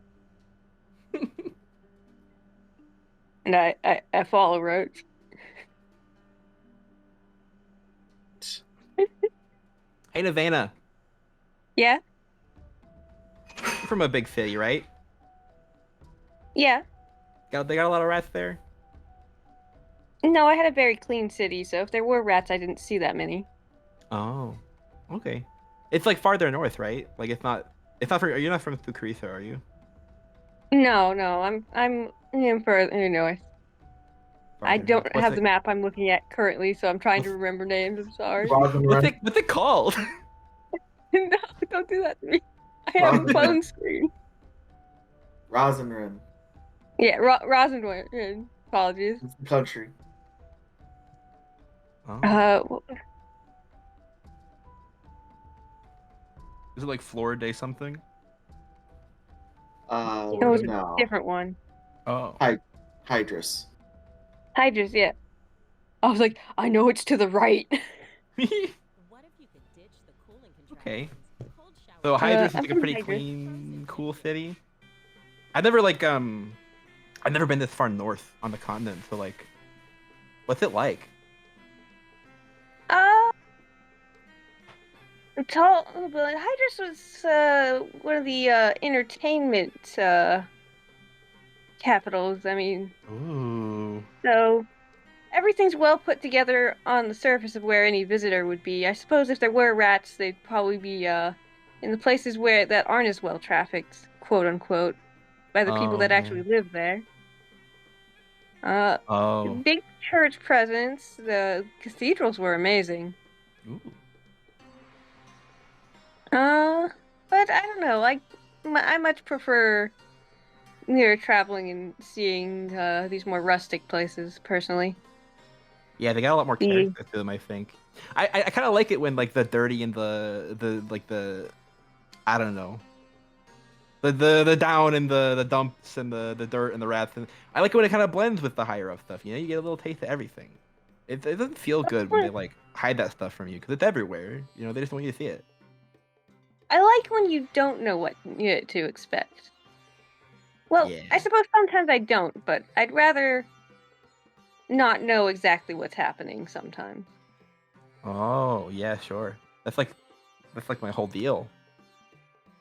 And I follow Roach. Hey, Navana. Yeah, You're from a big city, right? yeah. They got a lot of rats there. No, I had a very clean city, so if there were rats, I didn't see that many. Oh, okay. It's like farther north, right? Like it's not. It's not for. You're not from Thucaritha, are you? No, I'm further north. I Farther north. don't have the map I'm looking at currently, so I'm trying to remember names. I'm sorry. What's it called? No, don't do that to me. I have a phone screen. Rosenrun. Yeah, Rosenwood. Apologies. It's the country. Oh. Is it like Florida Day something? It was a No. different one. Oh. Hydrus. Hydrus, yeah. I was like, I know it's to the right. Okay. So Hydrus is like a from pretty Hydrus. clean, cool city. I've never I've never been this far north on the continent. So like, what's it like? Hydrus was one of the entertainment capitals. I mean, Ooh. so everything's well put together on the surface of where any visitor would be. I suppose if there were rats, they'd probably be in the places where that aren't as well trafficked, quote unquote, by the people that actually live there. Big church presence. The cathedrals were amazing. Ooh. But I don't know. I much prefer traveling and seeing these more rustic places personally. Yeah, they got a lot more character to them, I think. I kind of like it when like the dirty and the I don't know. The down and the dumps and the dirt and the rats, and I like it when it kind of blends with the higher up stuff. You know, you get a little taste of everything. It doesn't feel good when they like hide that stuff from you because it's everywhere. You know, they just want you to see it. I like when you don't know what to expect. Well, Yeah. I suppose sometimes I don't, but I'd rather not know exactly what's happening sometimes. Oh yeah, sure. That's like my whole deal.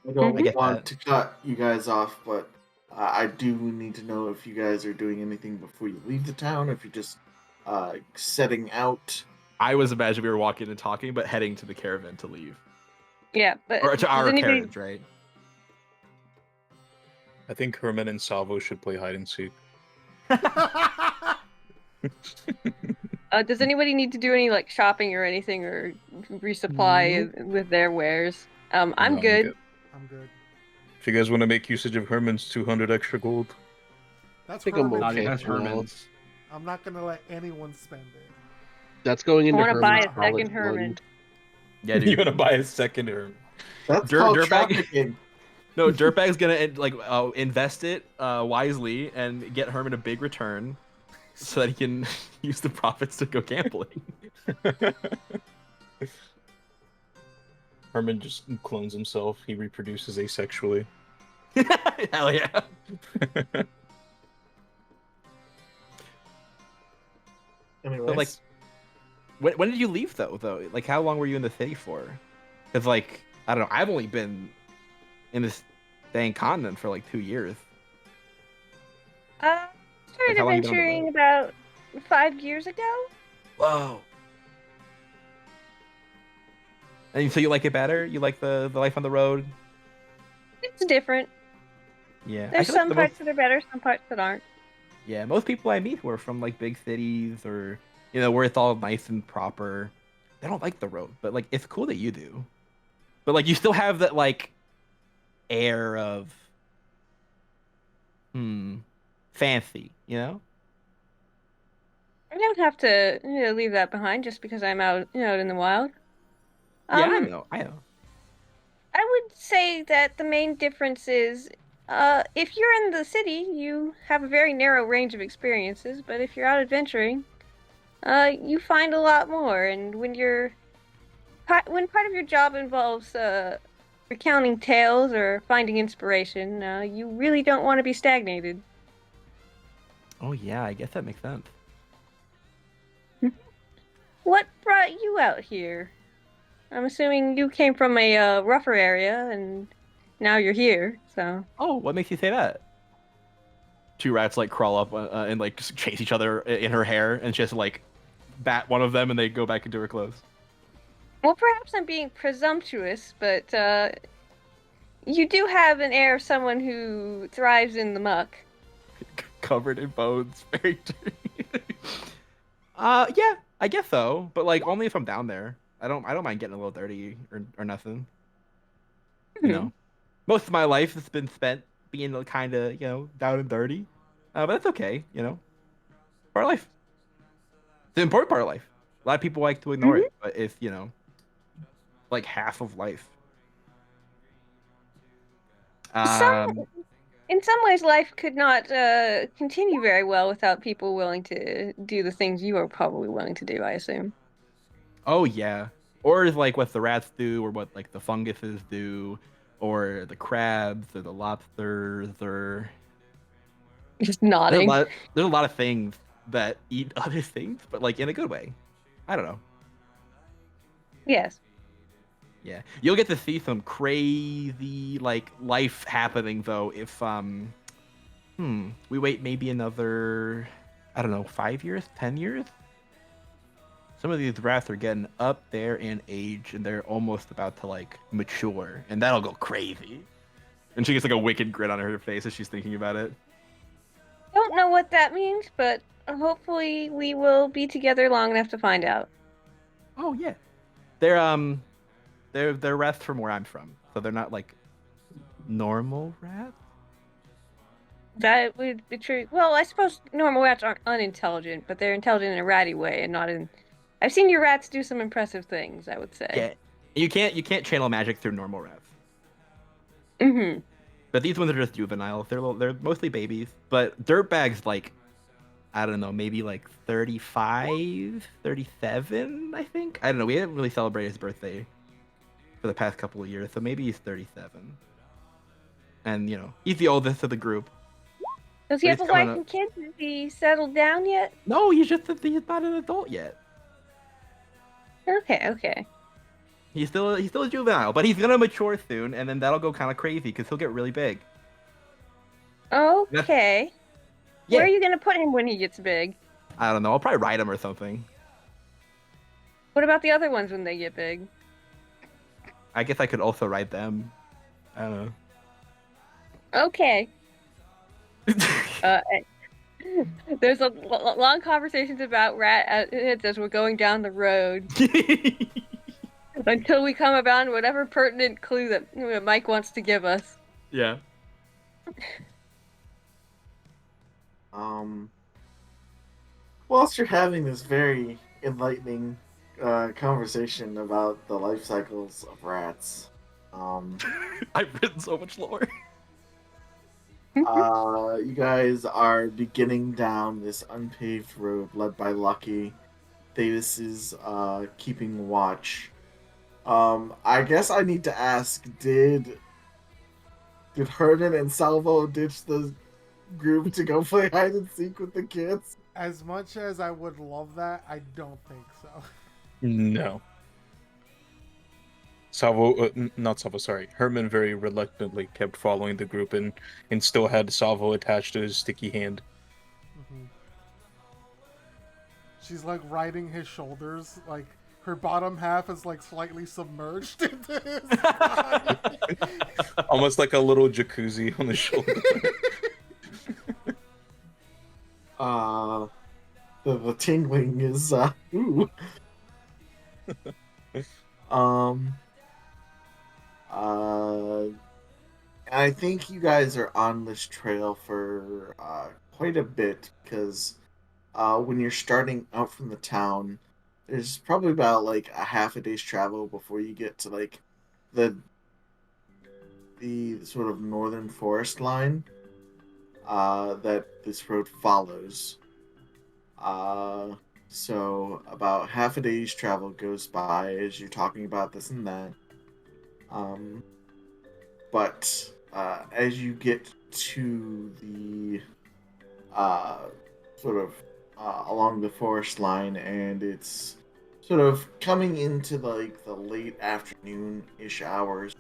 I don't I get want that. to cut you guys off, but I do need to know if you guys are doing anything before you leave the town, if you're just setting out. I was imagining we were walking and talking, but heading to the caravan to leave. Yeah, but Or to our caravans, right? I think Herman and Salvo should play hide and seek. Does anybody need to do any like shopping or anything or resupply with their wares? I'm No, good. I'm good. If you guys want to make usage of Herman's 200 extra gold, That's think I'm Herman's. okay. That's for now. Herman's. I'm not gonna let anyone spend it. That's going I into want to buy Herman's a college second Herman. fund. Yeah, you dude. want to buy a second Herman. That's called Dirtbag. trafficking. No, Dirtbag's gonna like invest it wisely and get Herman a big return, so that he can use the profits to go gambling. Herman just clones himself. He reproduces asexually. Hell yeah! Anyways, But like, when did you leave though? Like, how long were you in the city for? Because like, I don't know. I've only been in this dang continent for like 2 years. Started how long you been on the adventuring road? about 5 years ago. Whoa. And so you like it better? You like the life on the road? It's different. Yeah, There's some parts that are better, some parts that aren't. Yeah, most people I meet who are from like big cities or where it's all nice and proper, they don't like the road. But like it's cool that you do. But like you still have that like air of fancy, I don't have to leave that behind just because I'm out in the wild. Yeah, I know. I would say that the main difference is if you're in the city, you have a very narrow range of experiences, but if you're out adventuring, you find a lot more. And when part of your job involves recounting tales or finding inspiration, you really don't want to be stagnated. Oh yeah, I guess that makes sense. What brought you out here? I'm assuming you came from a rougher area and now you're here, so. Oh, what makes you say that? Two rats like crawl up and like just chase each other in her hair, and she has to like bat one of them, and they go back into her clothes. Well, perhaps I'm being presumptuous, but you do have an air of someone who thrives in the muck. Covered in bones, very dirty. Yeah, I guess so, but like only if I'm down there. I don't mind getting a little dirty or nothing. Most of my life has been spent being kind of down and dirty, but that's okay. Part of life. It's an important part of life. A lot of people like to ignore it, but it's like half of life. In some ways, life could not continue very well without people willing to do the things you are probably willing to do, I assume. Oh yeah, or like what the rats do, or what like the funguses do, or the crabs, or the lobsters, or Just nodding. There's a lot of things that eat other things, but like in a good way. I don't know. Yes. Yeah, you'll get to see some crazy like life happening though if we wait maybe another, I don't know, 5 years, 10 years. Some of these rats are getting up there in age, and they're almost about to like mature, and that'll go crazy. And she gets like a wicked grin on her face as she's thinking about it. Don't know what that means, but hopefully we will be together long enough to find out. Oh yeah, they're rats from where I'm from, so they're not like normal rats. That would be true. Well, I suppose normal rats aren't unintelligent, but they're intelligent in a ratty way and not in. I've seen your rats do some impressive things, I would say. Yeah, you can't channel magic through normal rats. Mm-hmm. But these ones are just juveniles. They're mostly babies. But Dirtbag's like, I don't know, maybe like 35, 37, I think. I don't know. We haven't really celebrated his birthday for the past couple of years, so maybe he's 37. And he's the oldest of the group. Does he have a wife and kids? Is he settled down yet? No, he's not an adult yet. Okay. He's still a juvenile, but he's gonna mature soon, and then that'll go kind of crazy because he'll get really big. Okay. Yeah. Where are you gonna put him when he gets big? I don't know. I'll probably ride him or something. What about the other ones when they get big? I guess I could also ride them. I don't know. Okay. There's a long conversations about rat as we're going down the road until we come about whatever pertinent clue that Mike wants to give us. Yeah. Whilst you're having this very enlightening conversation about the life cycles of rats, I've written so much lore. You guys are beginning down this unpaved road led by Lucky. Davis is keeping watch. I guess I need to ask, did Herman and Salvo ditch the group to go play hide and seek with the kids? As much as I would love that, I don't think so. No. Not Salvo, sorry. Herman very reluctantly kept following the group and still had Salvo attached to his sticky hand. Mm-hmm. She's like riding his shoulders, like her bottom half is like slightly submerged into his body. Almost like a little jacuzzi on the shoulder. The tingling is ooh. I think you guys are on this trail for quite a bit because when you're starting out from the town, there's probably about like a half a day's travel before you get to like the sort of northern forest line that this road follows. So about half a day's travel goes by as you're talking about this and that. But as you get to the sort of along the forest line, and it's sort of coming into like the late afternoon-ish hours,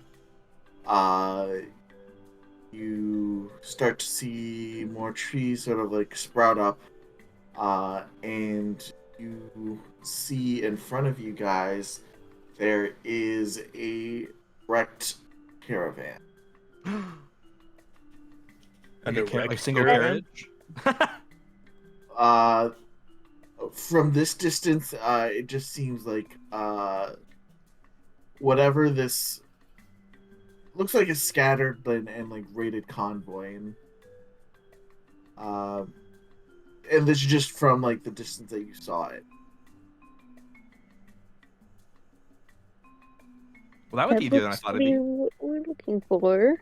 you start to see more trees sort of like sprout up, and you see in front of you guys there is a wrecked caravan. And like single carriage. From this distance, it just seems like whatever this looks like a scattered and like raided convoy, and this is just from like the distance that you saw it. Well, that would be easier than I thought it'd be. What we're looking for.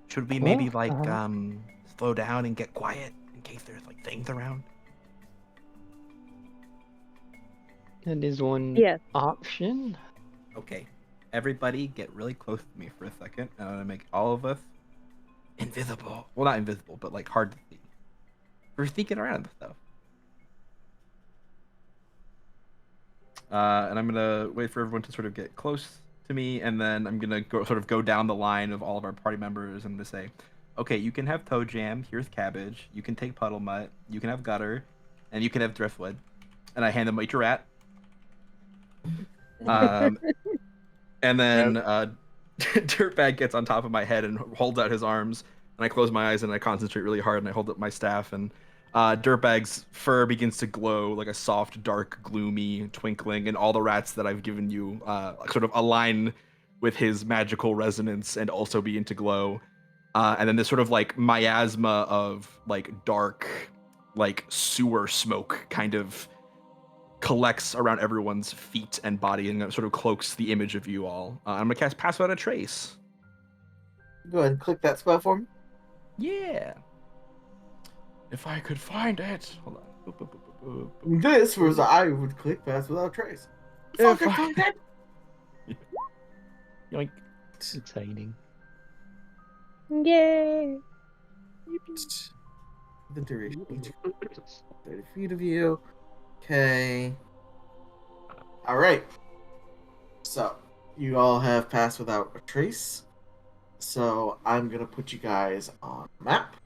Should we maybe like slow down and get quiet in case there's like things around? That is one option. Okay, everybody get really close to me for a second. I'm gonna make all of us invisible. Well, not invisible, but like hard to see. We're sneaking around stuff. And I'm gonna wait for everyone to sort of get close to me, and then I'm gonna go down the line of all of our party members and to say, okay, you can have Toe Jam, here's Cabbage, you can take Puddle Mutt, you can have Gutter, and you can have Driftwood. And I hand them each a rat. And then Dirtbag gets on top of my head and holds out his arms, and I close my eyes and I concentrate really hard and I hold up my staff, and Dirtbag's fur begins to glow like a soft, dark, gloomy twinkling, and all the rats that I've given you sort of align with his magical resonance and also begin to glow. And then this sort of like miasma of like dark, like sewer smoke kind of collects around everyone's feet and body and sort of cloaks the image of you all. I'm gonna cast Pass Without a Trace. Go ahead and click that spell for me. Yeah. If I could find it. Hold on. Boop, boop, boop, boop, boop. This was I would click Pass Without Trace. If I could find it. Yoink. Exciting. Yay! The duration. 30 feet of you. Okay. Alright. So, you all have Pass Without a Trace. So, I'm going to put you guys on the map.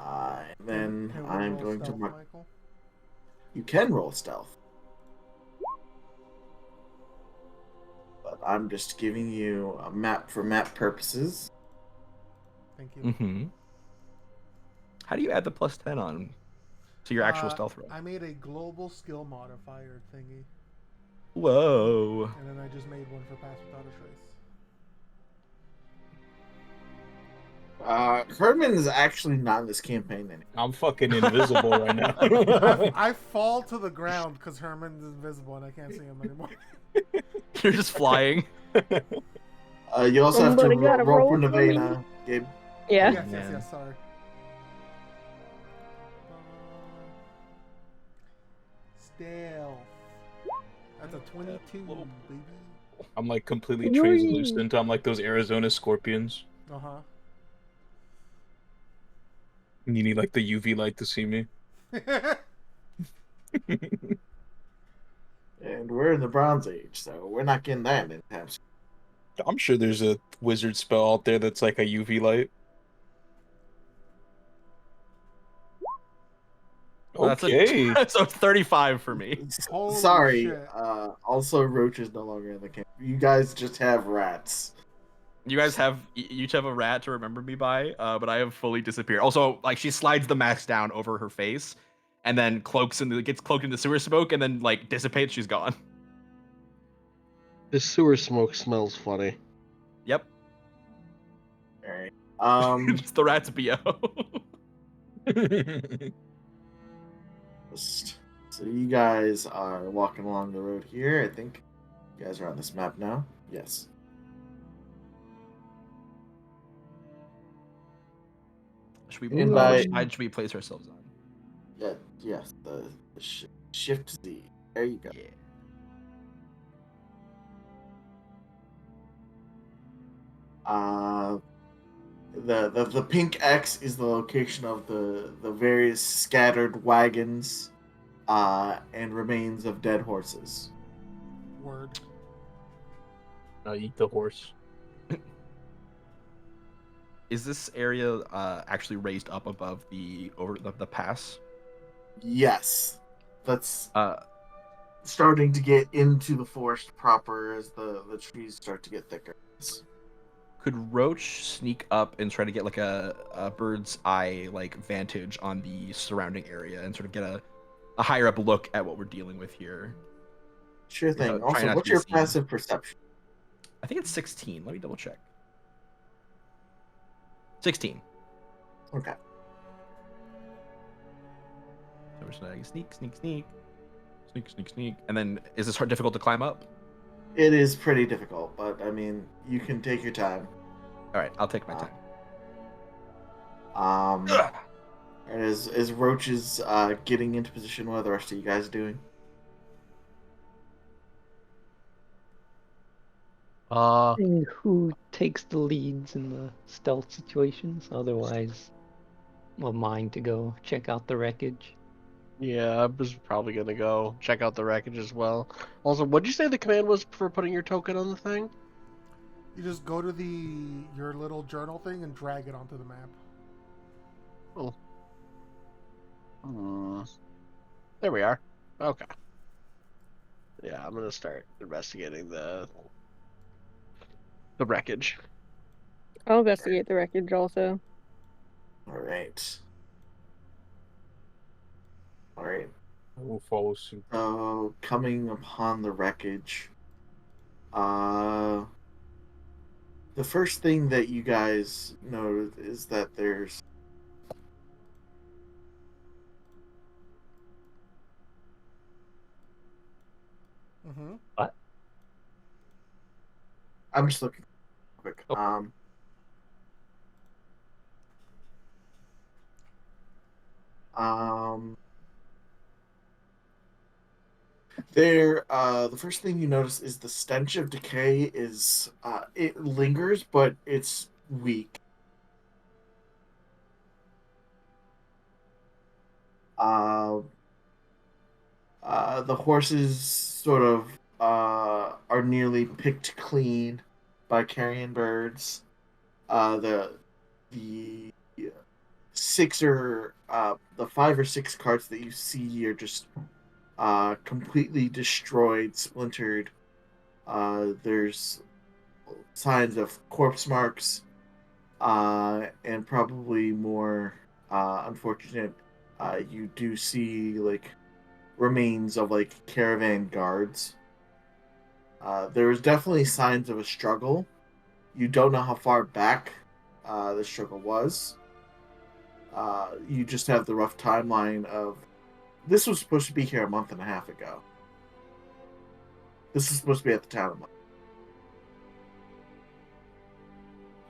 And then I'm going to mark. Michael? You can roll stealth. But I'm just giving you a map for map purposes. Thank you. Mm-hmm. How do you add the +10 on to your actual stealth roll? I made a global skill modifier thingy. Whoa. And then I just made one for Pass Without a Trace. Herman is actually not in this campaign anymore. I'm fucking invisible right now. I fall to the ground because Herman's invisible and I can't see him anymore. You're just flying. You also have to Somebody gotta roll for roll for me. Nevada, Gabe. Yeah. Yes, sorry. Stealth. That's a 22, baby. I'm like completely Yay. translucent. I'm like those Arizona scorpions. Uh-huh. You need like the UV light to see me. And we're in the Bronze Age, so we're not getting that anytime soon. I'm sure there's a wizard spell out there that's like a UV light. Okay. So 35 for me. Holy Sorry. shit. Also, Roach is no longer in the camp. You guys just have rats. You guys each have a rat to remember me by, but I have fully disappeared. Also, like she slides the mask down over her face, and then gets cloaked in the sewer smoke, and then like dissipates. She's gone. This sewer smoke smells funny. Yep. All right. It's the rat's bo. So you guys are walking along the road here. I think you guys are on this map now. Yes. Which Invite- side should we place ourselves on? Yeah. Yes. The Shift Z. There you go. Yeah. The pink X is the location of the various scattered wagons, and remains of dead horses. Word. Eat the horse. Is this area actually raised up above the pass? Yes, that's Uh, starting to get into the forest proper as the trees start to get thicker. could Roach sneak up and try to get like a bird's eye like vantage on the surrounding area and sort of get a higher up look at what we're dealing with here? Sure thing. Without trying Also, not to what's be your seen. passive perception? I think it's 16. Let me double check. 16. Okay. So we're just like sneak. And then is this difficult to climb up? It is pretty difficult, but I mean, you can take your time. All right, I'll take my time. As Roach is getting into position, what are the rest of you guys doing? And who takes the leads in the stealth situations? Otherwise, well, mine to go check out the wreckage. Yeah, I was probably gonna go check out the wreckage as well. Also, what'd you say the command was for putting your token on the thing? You just go to your little journal thing and drag it onto the map. Oh. There we are. Okay. Yeah, I'm gonna start investigating the wreckage. I'll investigate the wreckage also. All right. I will follow suit. So, coming upon the wreckage, the first thing that you guys notice is that there's Mm-hmm. What? I'm just looking quick. Oh. The first thing you notice is the stench of decay is it lingers, but it's weak. The horses sort of are nearly picked clean by carrion birds. The 5 or 6 carts that you see are just completely destroyed, splintered. There's signs of corpse marks, and probably more unfortunate. You do see like remains of like caravan guards. There was definitely signs of a struggle. You don't know how far back the struggle was. You just have the rough timeline of this was supposed to be here a month and a half ago. This is supposed to be at the town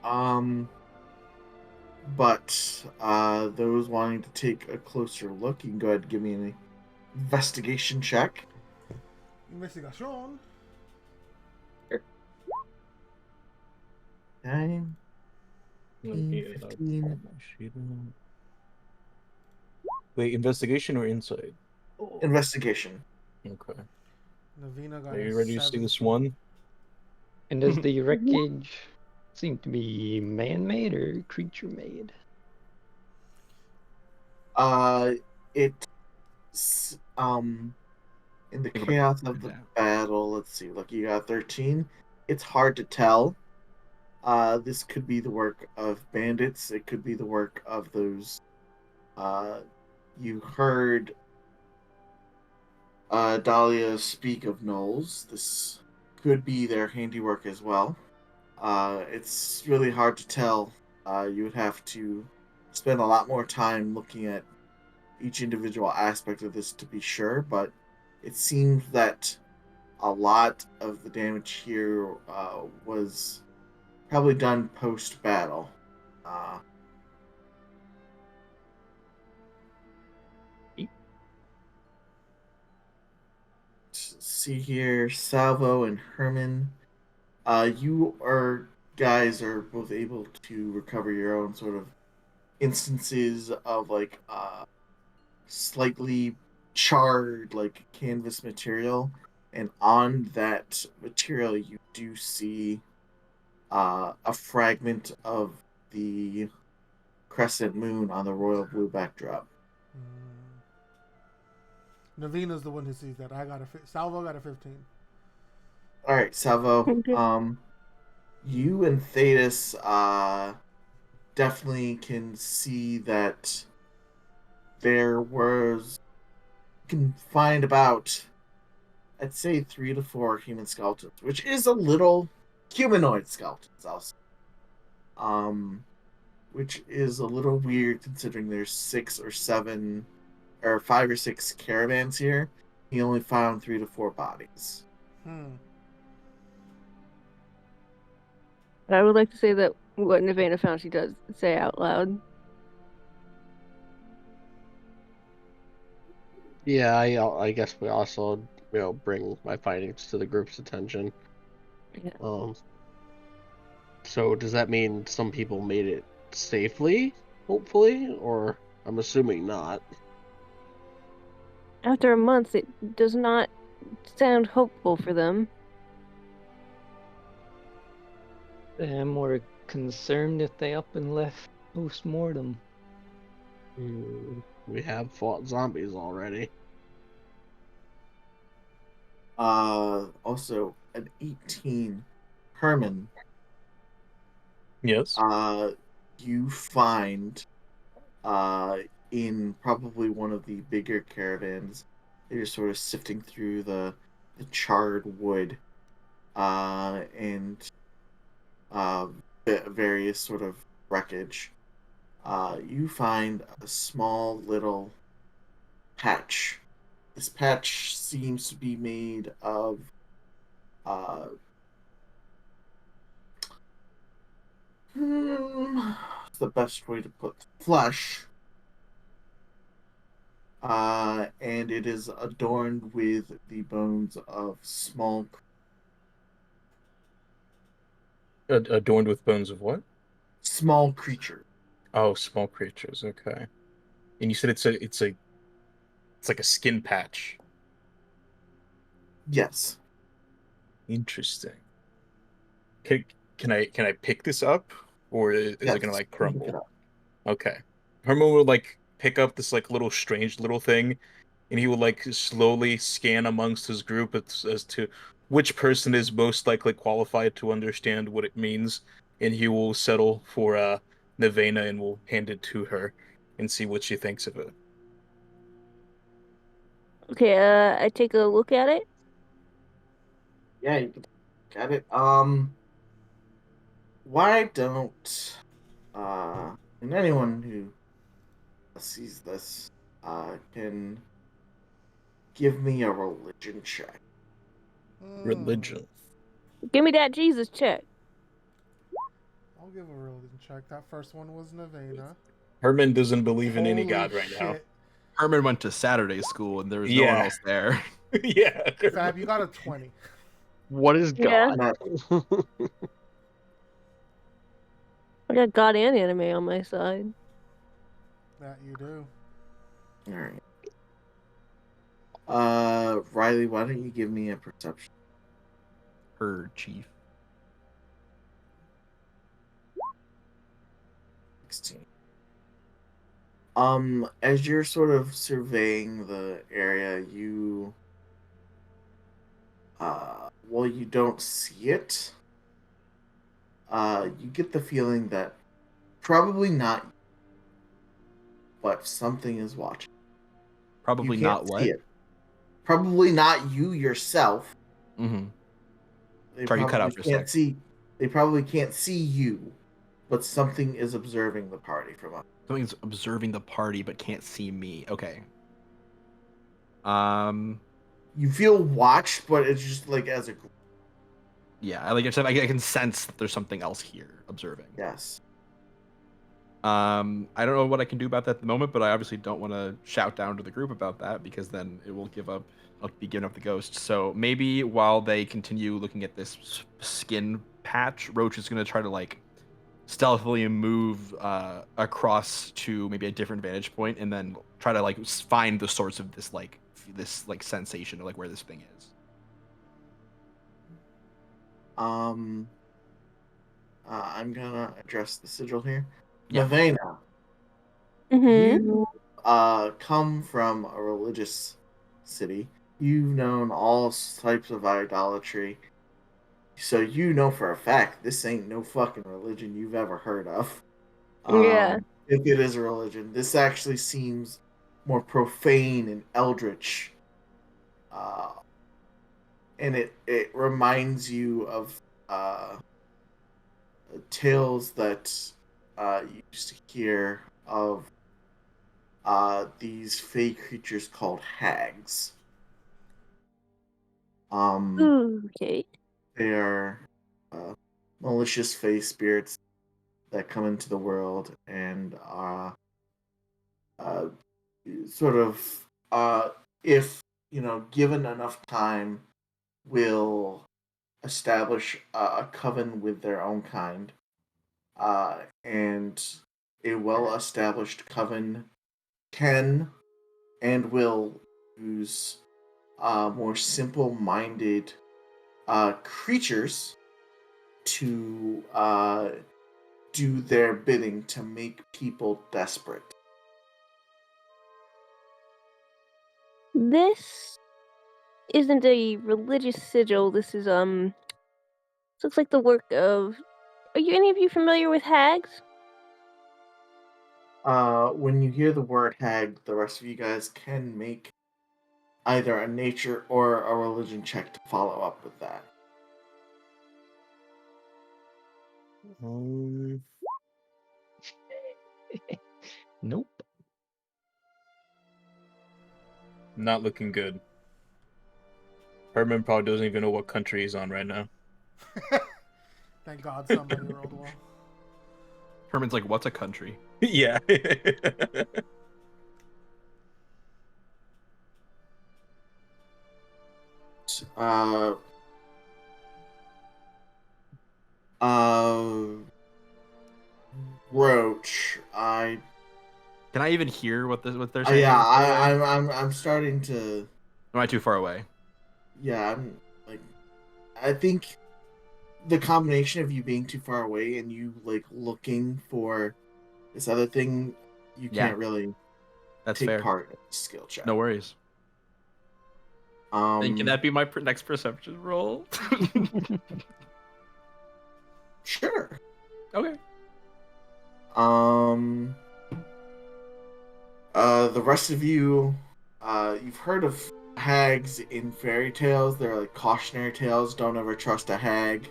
line. But those wanting to take a closer look, you can go ahead and give me an investigation check. Investigation. Okay. Okay, 15. Wait, investigation or insight? Investigation. Okay. Navina got Are you ready to see this one? And does the wreckage seem to be man-made or creature-made? It in the Think about chaos of the battle, let's see, look, you got 13. It's hard to tell. This could be the work of bandits. It could be the work of those. You heard Dahlia speak of gnolls. This could be their handiwork as well. It's really hard to tell. You would have to spend a lot more time looking at each individual aspect of this to be sure, but it seems that a lot of the damage here was probably done post battle. See here, Salvo and Herman. You are guys are both able to recover your own sort of instances of like slightly charred like canvas material, and on that material you do see a fragment of the crescent moon on the royal blue backdrop. Navina's the one who sees that. Salvo got a 15. All right, Salvo. You and Thetis definitely can see that there was. You can find about, I'd say, 3 to 4 human skeletons, which is a little humanoid skeletons, also. Which is a little weird considering there's 6 or 7 or 5 or 6 caravans here. He only found 3 to 4 bodies. I would like to say that what Navina found, she does say out loud. Yeah, I guess we also bring my findings to the group's attention. Yeah. So does that mean some people made it safely, hopefully, or I'm assuming not? After a month, it does not sound hopeful for them. I'm more concerned if they up and left post-mortem. We have fought zombies already. Also an 18. Herman. Yes. You find in probably one of the bigger caravans, they're sort of sifting through the charred wood and various sort of wreckage. You find a small little patch. This patch seems to be made of what's the best way to put flesh? And it is adorned with the bones of Adorned with bones of what? small creature. Oh, small creatures. Okay. And you said it's like a skin patch. Yes. Interesting. Can can I pick this up, or is Yes. it gonna like Pick it crumble? up. Okay. Herman will like pick up this like little strange little thing, and he will like slowly scan amongst his group as to which person is most likely qualified to understand what it means, and he will settle for Nevena and will hand it to her and see what she thinks of it. Okay, I take a look at it. Yeah, you can get it. Why don't and anyone who sees this can give me a religion check. Religion. Give me that Jesus check. I'll give a religion check. That first one was Navina. Herman doesn't believe in any Holy god right now. shit. Herman went to Saturday school and there was no one Yeah. else there. Yeah. Fab, you got a 20. What is Yeah. God? I got God and anime on my side. That you do. All right. Riley, why don't you give me a perception? Her chief. 16. As you're sort of surveying the area, well, you don't see it. You get the feeling that probably not, but something is watching. Probably You can't not what? see it. Probably not you yourself. Mm-hmm. They Sorry, you cut probably out for a can't sec. see. They probably can't see you, but something is observing the party from up. Something's observing the party but can't see me. Okay. You feel watched, but it's just like as a group. Yeah, like I said, I can sense that there's something else here observing. Yes. I don't know what I can do about that at the moment, but I obviously don't want to shout down to the group about that because then it will I'll be giving up the ghost. So maybe while they continue looking at this skin patch, Roach is gonna try to like stealthily move across to maybe a different vantage point, and then try to like find the source of this sensation of like where this thing is. I'm gonna address the sigil here. Yeah. Navena, Mm-hmm. you come from a religious city. You've known all types of idolatry. So you know for a fact this ain't no fucking religion you've ever heard of. Yeah. If it is a religion, this actually seems more profane and eldritch. And it reminds you of tales that you used to hear of these fey creatures called hags. Okay. They are malicious fey spirits that come into the world and uh, sort of, if given enough time, will establish a coven with their own kind, and a well-established coven can and will use more simple-minded creatures to do their bidding to make people desperate. This isn't a religious sigil. This is looks like the work of. Are you any of you familiar with hags? When you hear the word hag, the rest of you guys can make either a nature or a religion check to follow up with that. Nope. Not looking good. Herman probably doesn't even know what country he's on right now. Thank God somebody rolled well. Herman's like, what's a country? Yeah. Uh, Roach, Can I even hear what they're saying? yeah, by the way? I'm starting to. Am I too far away? Yeah, I'm like, I think the combination of you being too far away and you like looking for this other thing, you Yeah. can't really That's take fair. part in the skill check. No worries. And can that be my next perception roll? Sure. Okay. The rest of you, you've heard of hags in fairy tales. They're like cautionary tales. Don't ever trust a hag.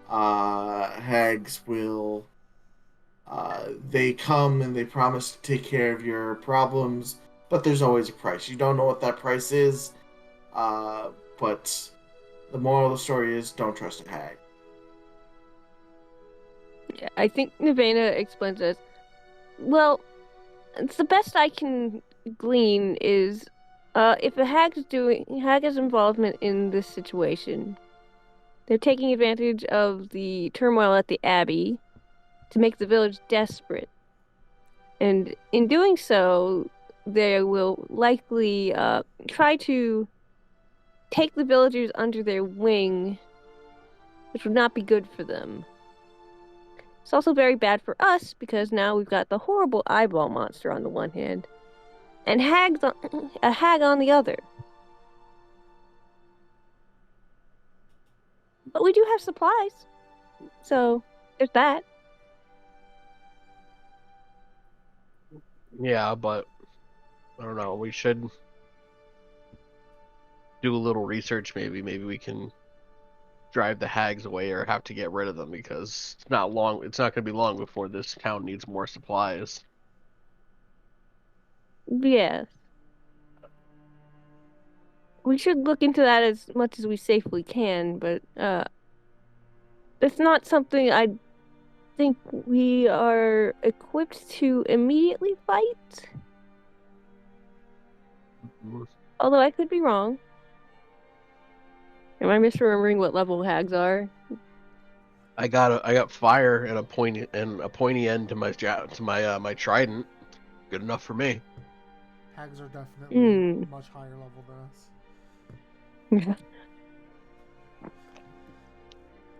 Hags will, they come and they promise to take care of your problems, but there's always a price. You don't know what that price is, but the moral of the story is don't trust a hag. Yeah, I think Navena explains this. Well, it's the best I can glean is, if a hag has involvement in this situation, they're taking advantage of the turmoil at the Abbey to make the village desperate. And in doing so, they will likely try to take the villagers under their wing, which would not be good for them. It's also very bad for us because now we've got the horrible eyeball monster on the one hand, and a hag on the other. But we do have supplies, so there's that. Yeah, but I don't know. We should do a little research. Maybe we can drive the hags away or have to get rid of them because it's not long. It's not going to be long before this town needs more supplies. Yes. We should look into that as much as we safely can, but it's not something I think we are equipped to immediately fight. Although I could be wrong. Am I misremembering what level hags are? I got fire and a pointy end to my trident. Good enough for me. Hags are definitely much higher level than us. Yeah.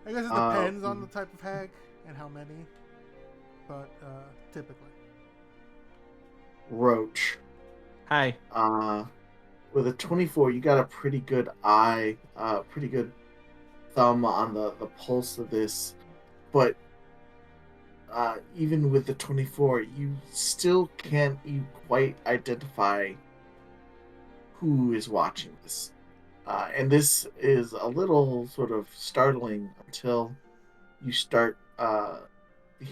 I guess it depends on the type of hag and how many, but typically. Roach. Hi. With a 24, you got a pretty good pretty good thumb on the pulse of this, but even with the 24, you still can't quite identify who is watching this. And this is a little sort of startling until you start, the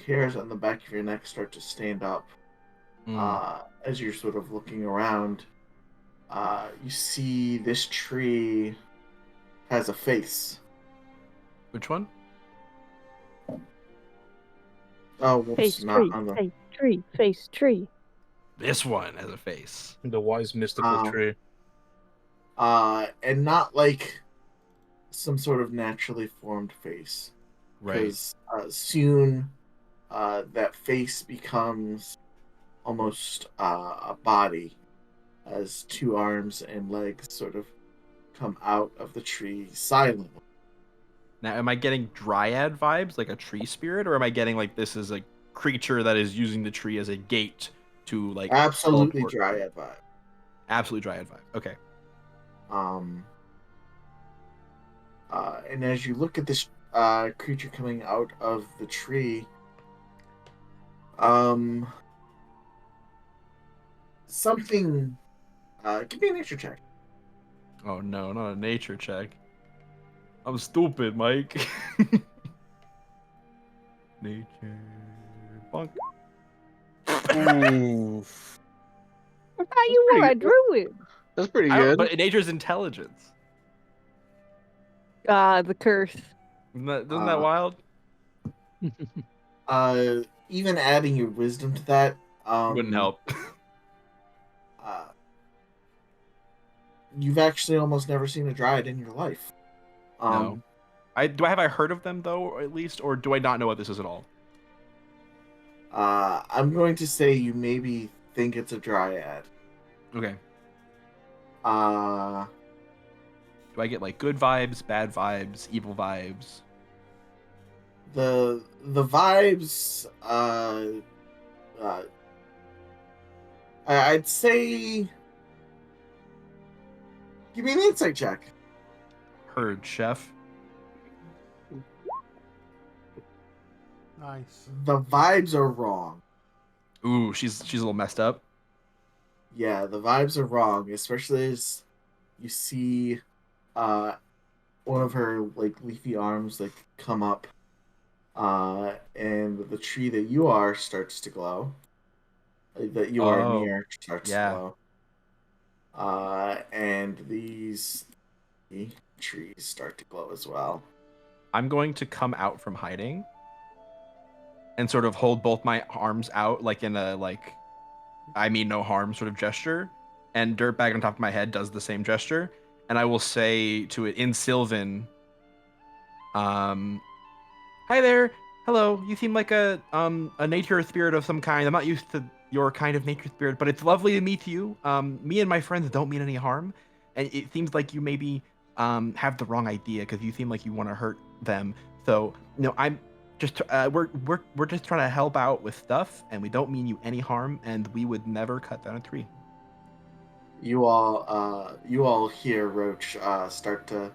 hairs on the back of your neck start to stand up. As you're sort of looking around, you see this tree has a face. Which one? Oh, whoops, face not tree, on the... face tree, face tree. This one has a face. The wise mystical tree. And not like some sort of naturally formed face. Right. Because soon that face becomes almost a body, as two arms and legs sort of come out of the tree silently. Now, am I getting dryad vibes, like a tree spirit, or am I getting like this is a creature that is using the tree as a gate to like Absolutely teleport? dryad vibe. Absolutely dryad vibe. Okay. And as you look at this creature coming out of the tree, something. Give me a nature check. Oh no, not a nature check. I'm stupid, Mike. Nature. Bonk. Oof. I thought you were a druid. That's pretty good. But nature's intelligence. The curse. Isn't that wild? Even adding your wisdom to that Wouldn't help. You've actually almost never seen a dryad in your life. No. Have I heard of them though, or at least, or do I not know what this is at all? I'm going to say you maybe think it's a dryad. Okay. Do I get like good vibes, bad vibes, evil vibes? The vibes, I'd say, give me an insight check. Heard, chef. Nice. The vibes are wrong. Ooh, she's a little messed up. Yeah, the vibes are wrong, especially as you see one of her like leafy arms like come up, and the tree that you are starts to glow. That you are near starts to glow. And these trees start to glow as well. I'm going to come out from hiding and sort of hold both my arms out like in a like I mean no harm sort of gesture, and Dirtbag on top of my head does the same gesture, and I will say to it in Sylvan, hi there, hello, you seem like a nature spirit of some kind. I'm not used to your kind of nature spirit, but it's lovely to meet you. Me and my friends don't mean any harm, and it seems like you maybe have the wrong idea because you seem like you want to hurt them. So, I'm Just we're just trying to help out with stuff, and we don't mean you any harm, and we would never cut down a tree. You all hear Roach start to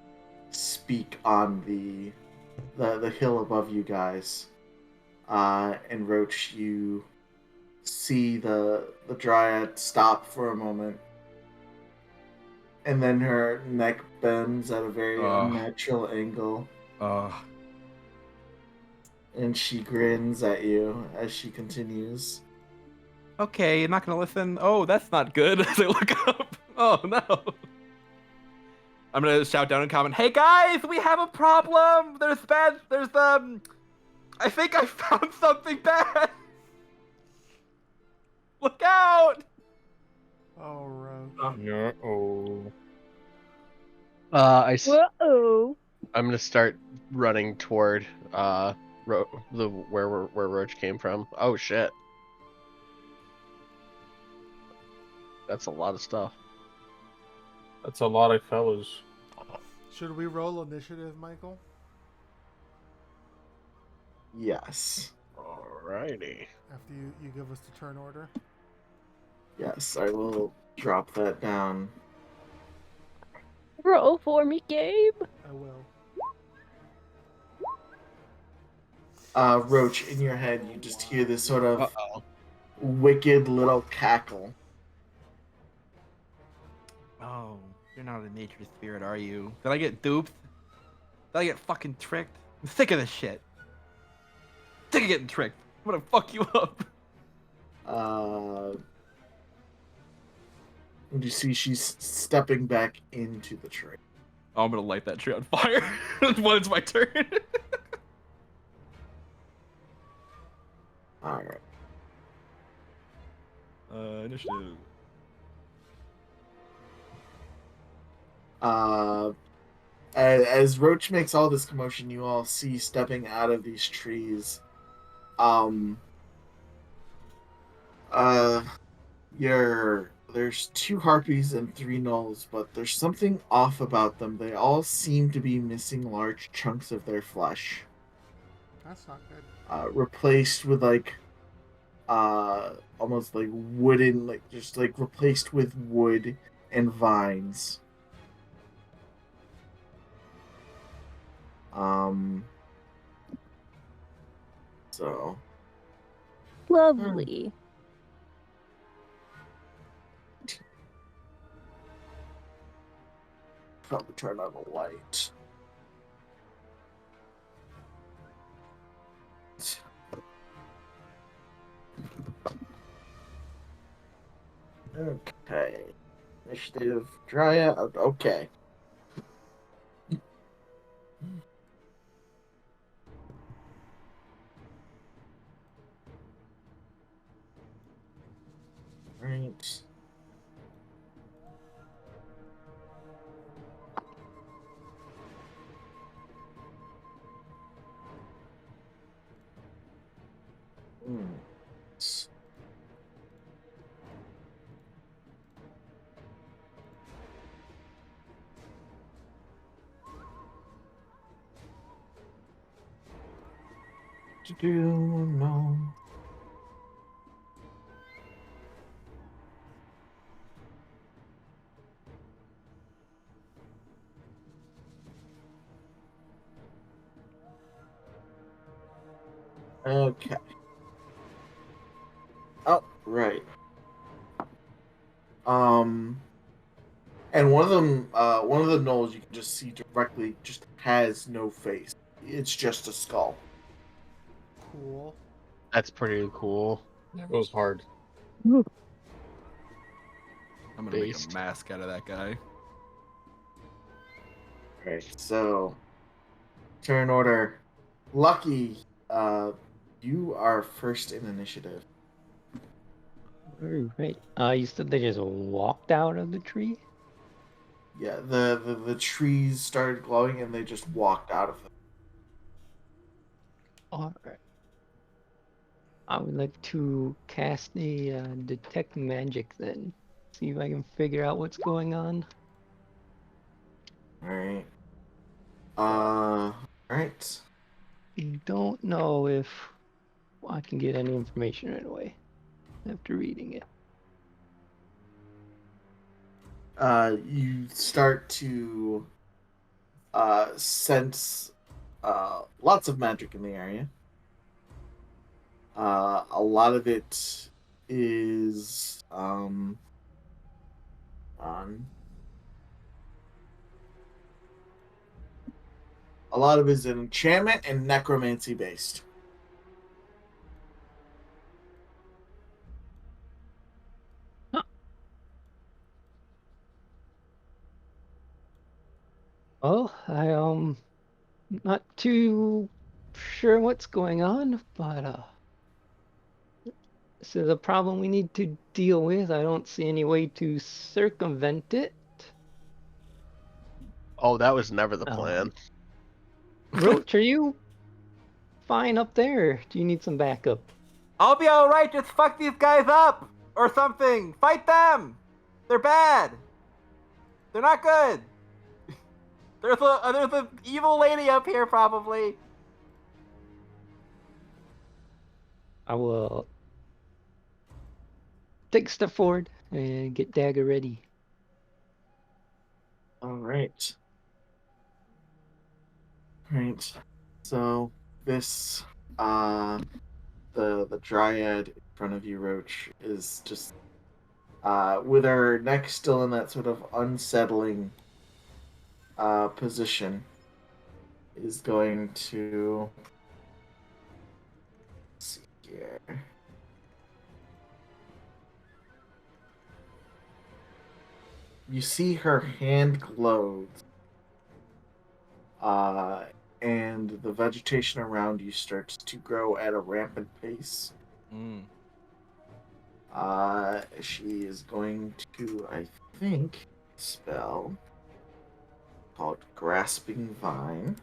speak on the hill above you guys. And Roach, you see the dryad stop for a moment, and then her neck bends at a very unnatural angle, and she grins at you as she continues. Okay, you're not gonna listen. Oh, that's not good. As I look up. Oh no. I'm gonna shout down and comment, "Hey guys, we have a problem. There's I think I found something bad. Look out!" Oh, Roach. No. Whoa. I'm gonna start running toward where Roach came from. Oh shit. That's a lot of stuff. That's a lot of fellas. Should we roll initiative, Michael? Yes. Alrighty. After you give us the turn order? Yes, I will drop that down. Roll for me, Gabe. I will. Roach, in your head, you just hear this sort of Uh-oh. wicked little cackle. Oh, you're not a nature spirit, are you? Did I get duped? Did I get fucking tricked? I'm sick of this shit. Sick of getting tricked. I'm gonna fuck you up. And you see she's stepping back into the tree. Oh, I'm gonna light that tree on fire when it's my turn. Alright. Initiative. As Roach makes all this commotion, you all see stepping out of these trees. There's 2 harpies and 3 gnolls, but there's something off about them. They all seem to be missing large chunks of their flesh. That's not good. Replaced with almost like wooden, just replaced with wood and vines. So Lovely. probably turn on the light. Okay. Initiative Dryad. Okay. Right. No. Okay. Oh, right. And one of the gnolls you can just see directly just has no face. It's just a skull. Cool. That's pretty cool. That was hard. I'm gonna make Based. a mask out of that guy. Right. So, turn order. Lucky, you are first in initiative. Alright. You said they just walked out of the tree? Yeah, the trees started glowing and they just walked out of them. Alright. I would like to cast a detect magic then. See if I can figure out what's going on. Alright. Alright. I don't know if I can get any information right away after reading it. You start to sense lots of magic in the area. A lot of it is on. A lot of it is enchantment and necromancy based. Huh. Well, I not too sure what's going on, but this is a problem we need to deal with. I don't see any way to circumvent it. Oh, that was never the Um, plan. Roach, are you fine up there? Do you need some backup? I'll be alright, just fuck these guys up! Or something! Fight them! They're bad! They're not good! There's a evil lady up here, probably! I will take a step forward and get dagger ready. Alright. Right. So this the dryad in front of you, Roach, is just with her neck still in that sort of unsettling position, is going to let's see here. You see her hand glows, and the vegetation around you starts to grow at a rampant pace. She is going to, I think, spell called Grasping Vine.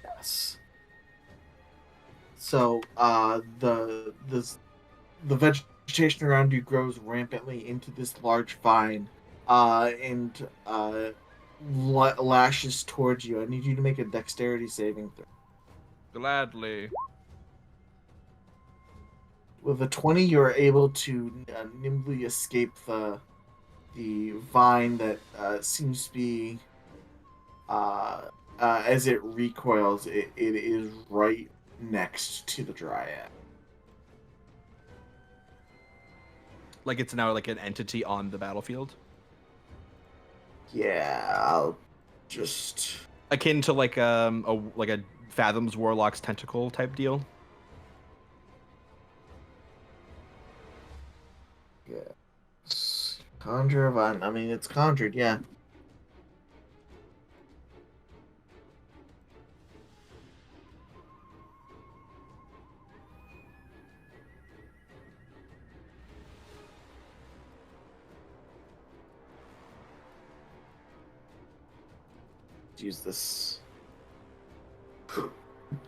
Yes. So, the vegetation around you grows rampantly into this large vine, and lashes towards you. I need you to make a dexterity saving throw. Gladly. With a 20, you are able to nimbly escape the vine that seems to be, as it recoils, it is right next to the dryad. Like it's now like an entity on the battlefield? Yeah, I'll just... Akin to like a Fathom's Warlock's tentacle type deal? Yeah. Conjure a vine. I mean, it's conjured, yeah. Use this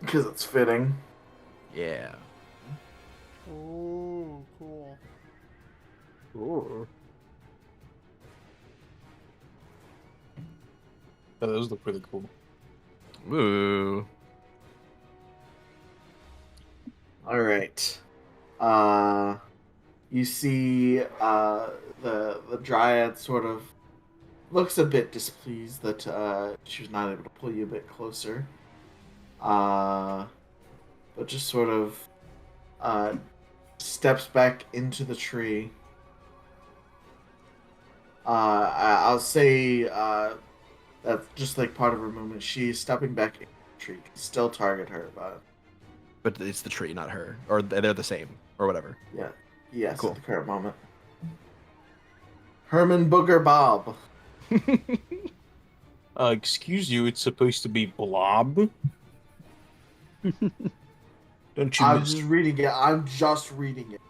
because it's fitting. Yeah. Ooh, cool. Ooh. Oh, those look really cool. Ooh. All right. You see the dryad sort of looks a bit displeased that she was not able to pull you a bit closer. But just sort of steps back into the tree. I'll say that's just like part of her movement. She's stepping back into the tree. Can still target her, But it's the tree, not her. Or they're the same, or whatever. yeah. Yes, Cool. at the current moment. Herman Booger Bob. Excuse you, it's supposed to be Blob? Don't you I'm miss... just reading it. I'm just reading it.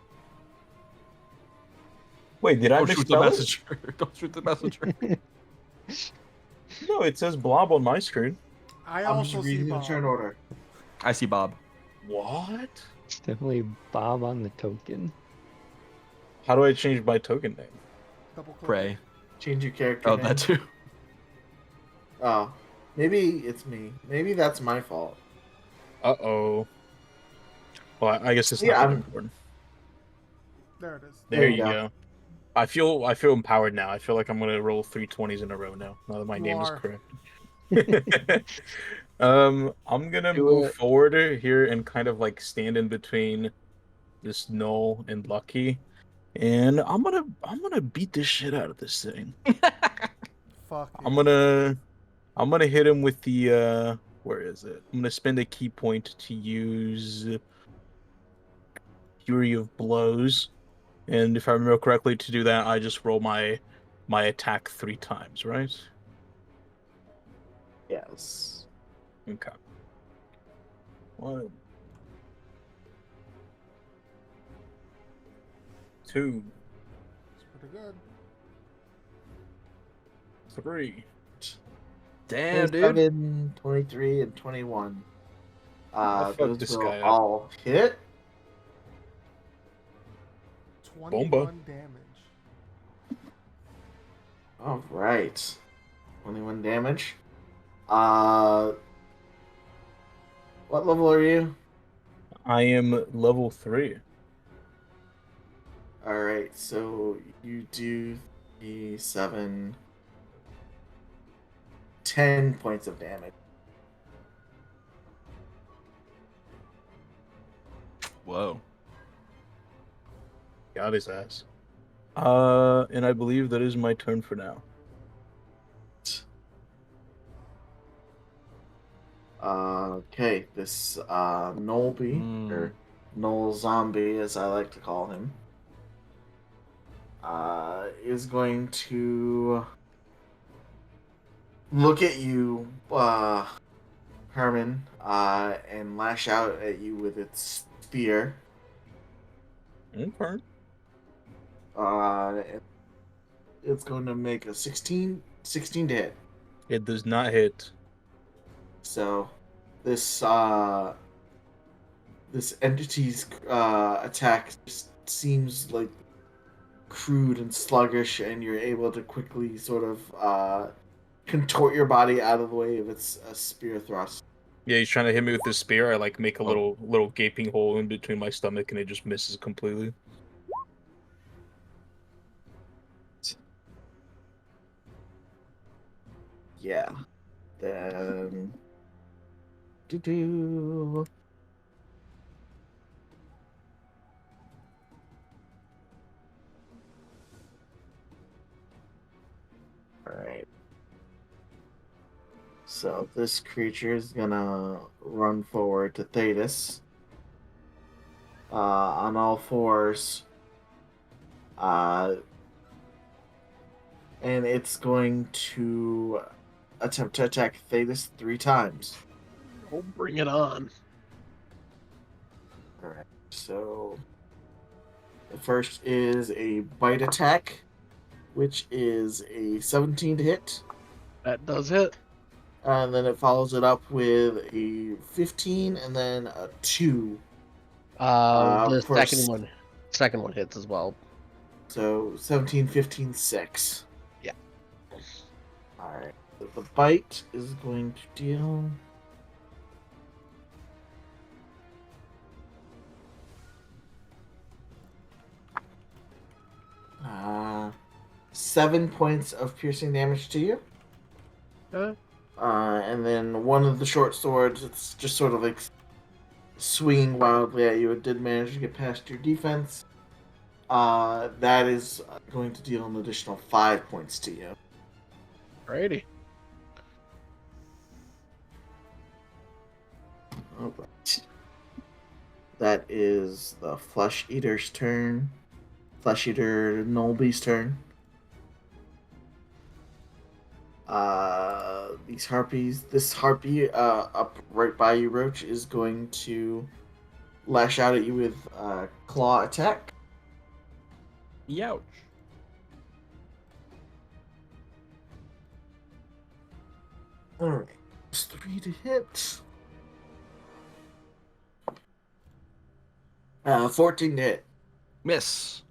Wait, did I Don't shoot the misspell it? messenger. Don't shoot the messenger. No, it says Blob on my screen. I I'm also just see reading the Bob. turn order. I see Bob. What? It's definitely Bob on the token. How do I change my token name? Double click. Pray. Change your character Oh, name. that too. Oh, maybe it's me. Maybe that's my fault. Uh-oh. Well, I guess it's not Yeah, that I'm. important. There it is. There There you you go. go. I feel empowered now. I feel like I'm gonna roll 3 20s in a row now that my You name is are. correct. I'm gonna Do move it. forward here and kind of like stand in between this Null and Lucky, and I'm gonna beat the shit out of this thing. Fuck I'm you. gonna I'm gonna hit him with the where is it? I'm gonna spend a key point to use Fury of Blows. And if I remember correctly, to do that, I just roll my attack 3 times, right? Yes. Okay. 1, 2, It's pretty good. 3. Damn, dude. 27, 23, and 21. I fucked Those this will guy up. all hit. 21 damage. All right. 21 damage. Uh, what level are you? I am level 3. All right, so you do the 7, 10 points of damage. Whoa. Got his ass. And I believe that is my turn for now. Okay, this Nolby, or Null Zombie, as I like to call him, is going to look at you, Herman, and lash out at you with its spear. Okay. And it's going to make a 16 to hit. It does not hit. So this this entity's attack just seems like crude and sluggish, and you're able to quickly sort of contort your body out of the way of its spear thrust. Yeah, he's trying to hit me with his spear. I like make a Oh. little gaping hole in between my stomach, and it just misses completely. Yeah. Then. Do. Alright. So this creature is gonna run forward to Thetis. On all fours. And it's going to attempt to attack Thetis 3 times. Oh, bring it on. Alright, so the first is a bite attack, which is a 17 to hit. That does hit. And then it follows it up with a 15 and then a 2. The for second one hits as well. So 17, 15, 6. Yeah. Alright. So the bite is going to deal. Uh, 7 points of piercing damage to you. Okay. And then one of the short swords, it's just sort of like swinging wildly at you. It did manage to get past your defense. That is going to deal an additional 5 points to you. Alrighty. Alright. That is the Flesh Eater's turn. Flesh Eater Nolby's turn. These harpies, this harpy up right by you, Roach, is going to lash out at you with claw attack. Youch. Alright. It's 3 to hit. 14 to hit. Miss.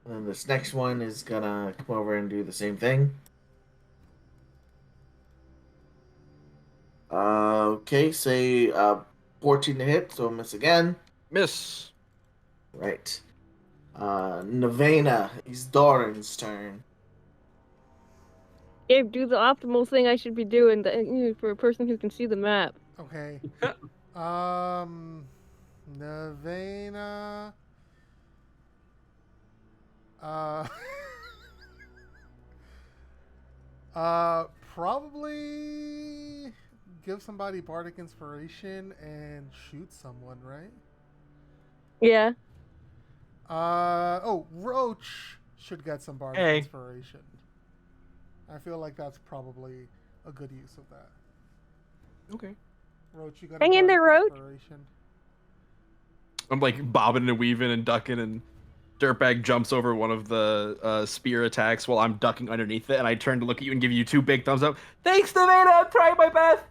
And then this next one is gonna come over and do the same thing. Okay, say 14 to hit, so miss again. Miss. Right. Nevena, it's Doran's turn. Gabe, do the optimal thing I should be doing for a person who can see the map. Okay. Nevena. Uh, probably give somebody bardic inspiration and shoot someone, right? Yeah. Roach should get some bardic Hey. inspiration. I feel like that's probably a good use of that. Okay. Roach, you got Hang a in bardic there, Roach. inspiration. I'm like bobbing and weaving and ducking, and Dirtbag jumps over one of the spear attacks while I'm ducking underneath it, and I turn to look at you and give you 2 big thumbs up. Thanks, Nevada. I'm trying my best.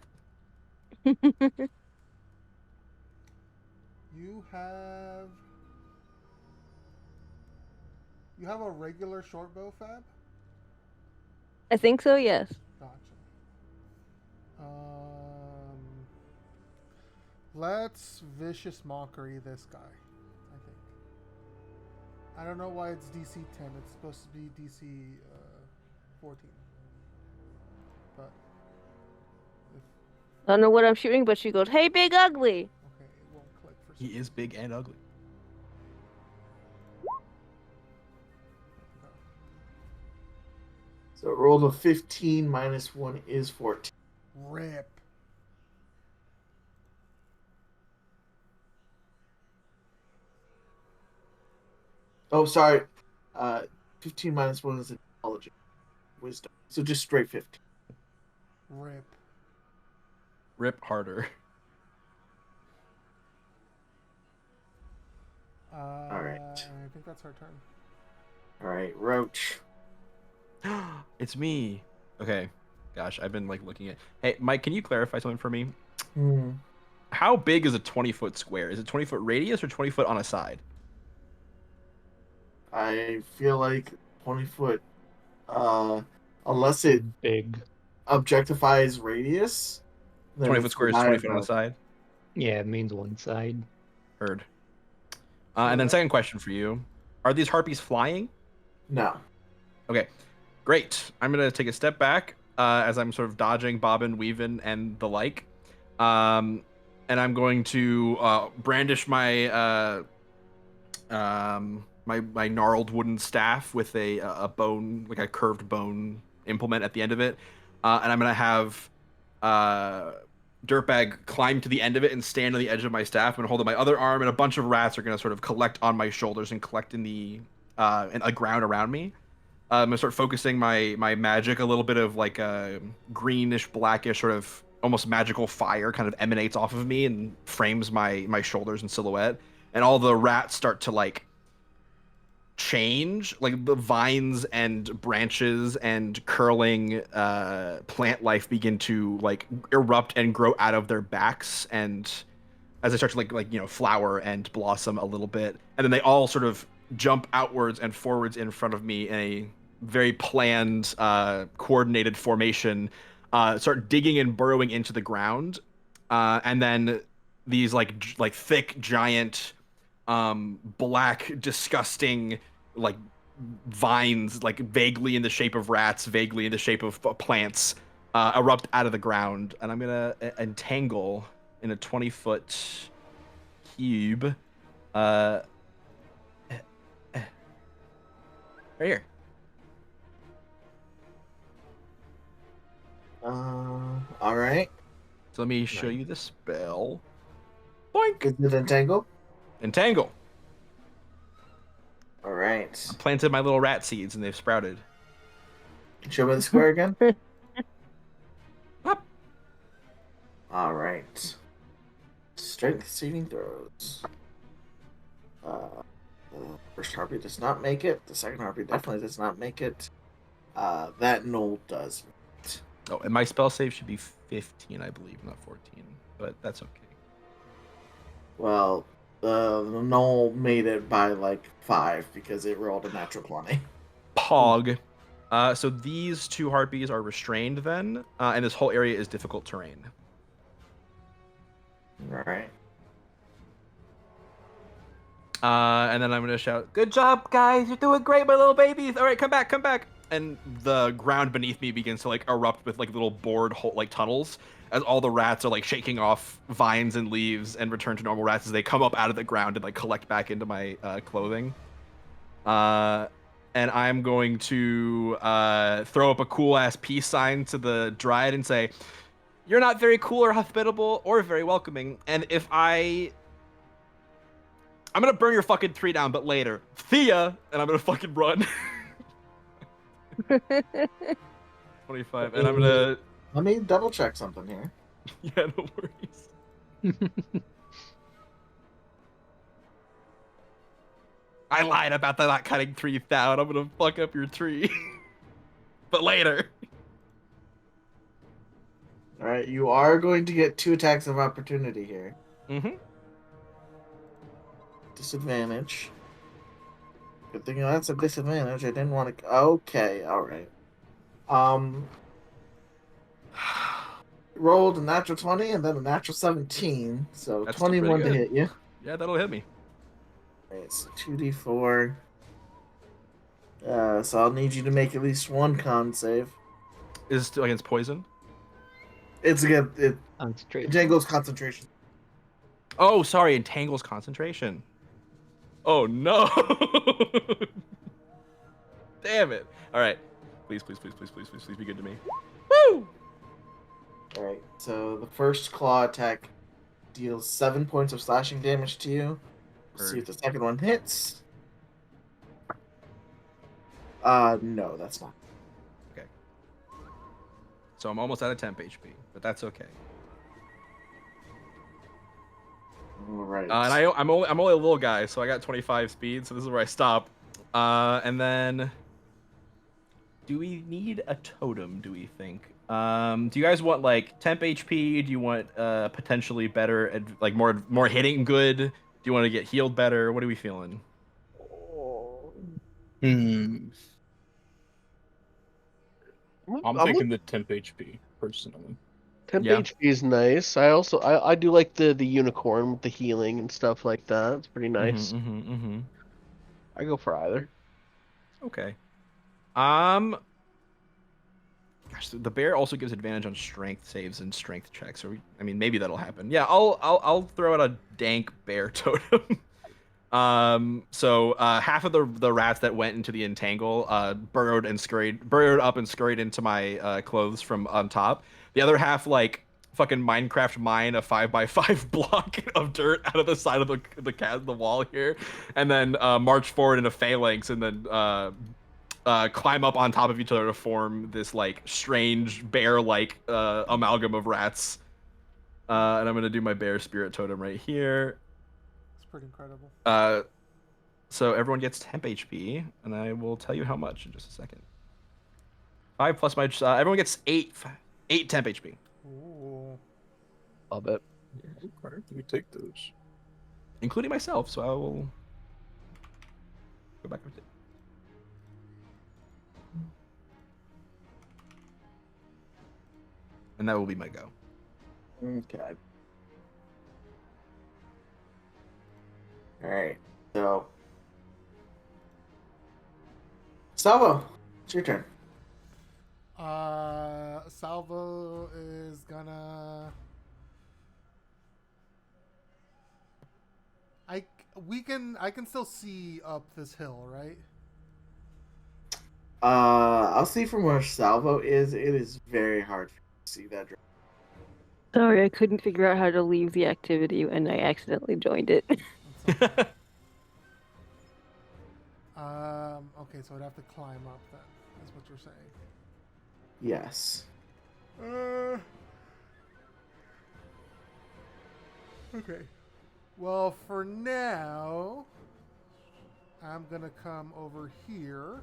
You have a regular short bow, Fab? I think so, yes. Gotcha. Let's vicious mockery this guy, I think. I don't know why it's DC 10. It's supposed to be DC 14. But I don't know what I'm shooting, but she goes, "Hey, big ugly." Okay, it won't click for some He is big and ugly. So roll a 15 minus 1 is 14. Rip. Oh, sorry. 15 minus 1 is intelligence. Wisdom. So just straight 15. Rip. Rip harder. Alright. I think that's our turn. Alright, Roach. It's me. Okay. Gosh, I've been like looking at. Hey, Mike, can you clarify something for me? How big is a 20-foot square? Is it 20-foot radius or 20-foot on a side? I feel like 20-foot, unless it Big. objectifies radius. 20-foot square is 20 foot on a side. Yeah, it means one side. Heard. And then second question for you: are these harpies flying? No. Okay, great. I'm gonna take a step back as I'm sort of dodging, bobbing, weaving, and the like. And I'm going to brandish my my gnarled wooden staff with a bone, like a curved bone implement at the end of it, and I'm gonna have Dirtbag climb to the end of it and stand on the edge of my staff and hold up my other arm, and a bunch of rats are gonna sort of collect on my shoulders and collect in the ground around me. I'm gonna start focusing my magic. A little bit of like a greenish, blackish, sort of almost magical fire kind of emanates off of me and frames my shoulders in silhouette. And all the rats start to like change, like the vines and branches and curling plant life begin to like erupt and grow out of their backs, and as they start to like flower and blossom a little bit, and then they all sort of jump outwards and forwards in front of me in a very planned coordinated formation, start digging and burrowing into the ground, and then these like thick giant black disgusting like vines, like vaguely in the shape of rats, vaguely in the shape of plants, erupt out of the ground, and I'm gonna entangle in a 20-foot cube right here. All right. So let me show you the spell. Boink. Is it entangle? Entangle. All right. I planted my little rat seeds and they've sprouted. Show me the square again. Up. All right. Strength saving throws. The first harpy does not make it. The second harpy definitely does not make it. That knoll does. Oh, and my spell save should be 15, I believe, not 14, but that's okay. Well, the knoll made it by like 5 because it rolled a natural 20. Pog. So these 2 harpies are restrained then, and this whole area is difficult terrain. All right. And then I'm gonna shout, "Good job, guys! You're doing great, my little babies! All right, come back, come back!" And the ground beneath me begins to like erupt with like little bored like tunnels as all the rats are like shaking off vines and leaves and return to normal rats as they come up out of the ground and like collect back into my clothing. And I'm going to throw up a cool ass peace sign to the dryad and say, "You're not very cool or hospitable or very welcoming. And if I'm gonna burn your fucking tree down, but later. Thea!" And I'm gonna fucking run. 25, and I'm gonna... Let me double check something here. Yeah, no worries. I lied about the not cutting trees down. I'm gonna fuck up your tree. But later. All right, you are going to get 2 attacks of opportunity here. Mm-hmm. Disadvantage. Good thing that's a disadvantage. I didn't want to. Okay, all right. Rolled a natural 20 and then a natural 17, so That's still pretty 21 to good. hit you. Yeah, that'll hit me. Alright, so 2d4. So I'll need you to make at least 1 con save. Is it still against poison? It's again. It Concentration. Django's concentration. Oh, sorry, entangles concentration. Oh no! Damn it! All right, please, please, please, please, please, please, please be good to me. Woo! All right. So the first claw attack deals 7 points of slashing damage to you. We'll see if the second one hits. No, that's not. Okay. So I'm almost out of temp HP, but that's okay. All right. And I'm only a little guy, so I got 25 speed, so this is where I stop. And then, do we need a totem? Do we think? Do you guys want like temp HP? Do you want potentially better, like more hitting good? Do you want to get healed better? What are we feeling? I'm I'm taking the temp HP personally. Temp Yeah. HP is nice. I do like the unicorn with the healing and stuff like that. It's pretty nice. I go for either. Okay. Gosh, the bear also gives advantage on strength saves and strength checks. So I mean, maybe that'll happen. Yeah, I'll throw out a dank bear totem. So half of the rats that went into the entangle burrowed up and scurried into my clothes from on top. The other half like fucking Minecraft mine a 5x5 block of dirt out of the side of the wall here, and then march forward in a phalanx, and then climb up on top of each other to form this like strange bear-like amalgam of rats. And I'm gonna do my bear spirit totem right here. It's pretty incredible. So everyone gets temp HP, and I will tell you how much in just a second. 5 plus my everyone gets 8 temp HP, Ooh. Love it. Okay, we take those. including myself. So I will go back and and that will be my go. Okay. All right. So, Salvo, it's your turn. Salvo is gonna. I can still see up this hill, right? I'll see from where Salvo is. It is very hard for you to see that. Sorry, I couldn't figure out how to leave the activity and I accidentally joined it. Okay, so I'd have to climb up then. That's what you're saying. Yes. Okay. Well, for now, I'm gonna come over here.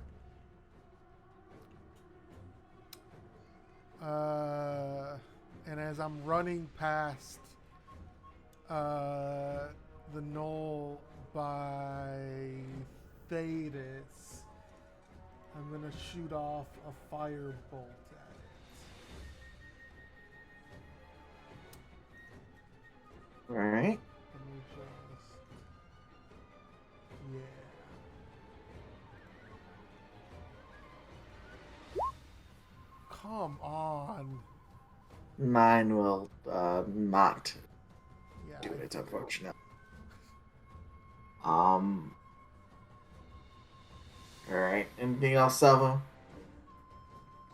And as I'm running past the knoll by Thetis, I'm gonna shoot off a firebolt at All right. Let me just. Yeah. Come on. Mine will not Yeah. do I it, figured. unfortunately. All right. Anything else, Salvo?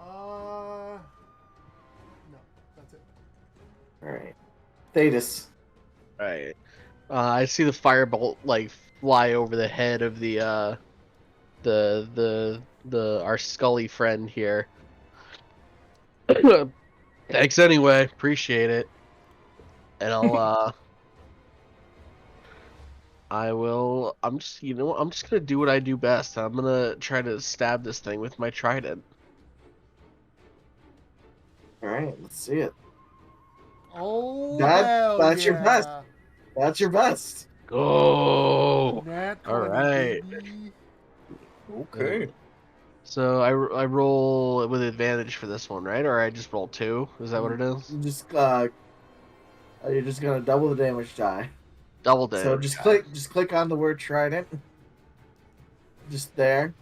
No, that's it. All right. Thetis. Right. I see the firebolt like fly over the head of the our Scully friend here. Thanks anyway, appreciate it. And I'm just I'm just gonna do what I do best. I'm gonna try to stab this thing with my trident. All right. Let's see it. Oh That hell that's your best. yeah! That's your best. Go. Nat All 20, right. baby. Okay. So I roll with advantage for this one, right? Or I just roll 2? Is that what it is? You just you're just gonna double the damage die. Double So damage. just click on the word trident. Just there.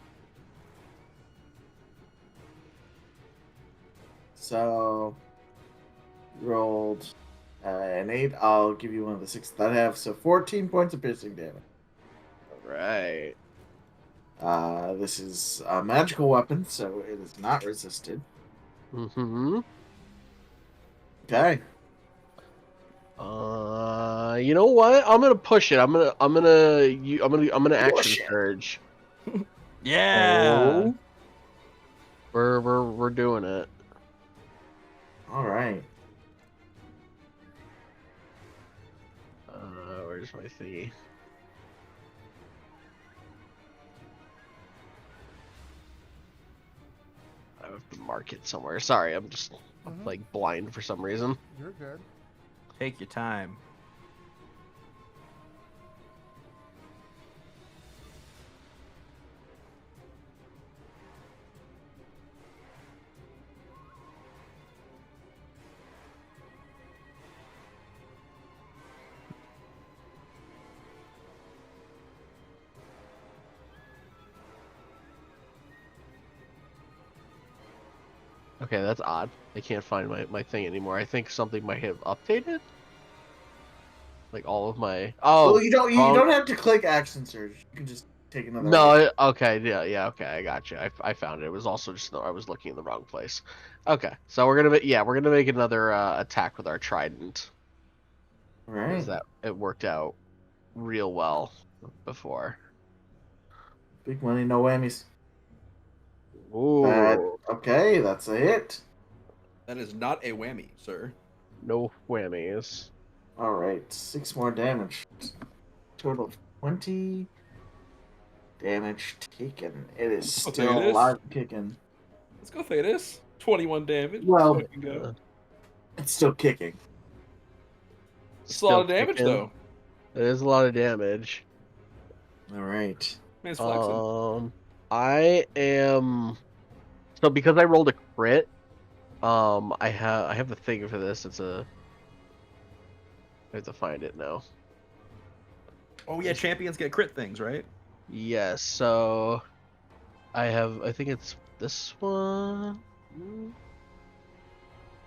So rolled an 8. I'll give you one of the 6 that I have. So 14 points of piercing damage. All right. This is a magical weapon, so it is not resisted. Mm-hmm. Okay. You know what? I'm gonna push it. I'm gonna action Push it. surge. Yeah. Oh. We're doing it. All right. Where's my thingy? I have to mark it somewhere. Sorry, I'm just like blind for some reason. You're good. Take your time. Okay, that's odd. I can't find my thing anymore. I think something might have updated. Like all of my Well, you wrong. don't have to click action surge. You can just take another. No, okay, yeah, okay, I got you. I found it. It was also just I was looking in the wrong place. Okay, so we're gonna make another attack with our trident. All right. Because that it worked out real well before. Big money, no whammies. Ooh, Okay, that's a hit. That is not a whammy, sir. no whammies. All right, 6 more damage. Total of 20 damage taken. It is Let's go, still Thetis. alive and kicking. Let's go, Thetis. 21 damage. Well, Let's fucking go. It's still kicking. It's a lot of damage, though. It is a lot of damage. All right. Man's flexing. I am so because I rolled a crit. I have the thing for this. I have to find it now. Oh yeah, champions get crit things, right? Yes, so I think it's this one.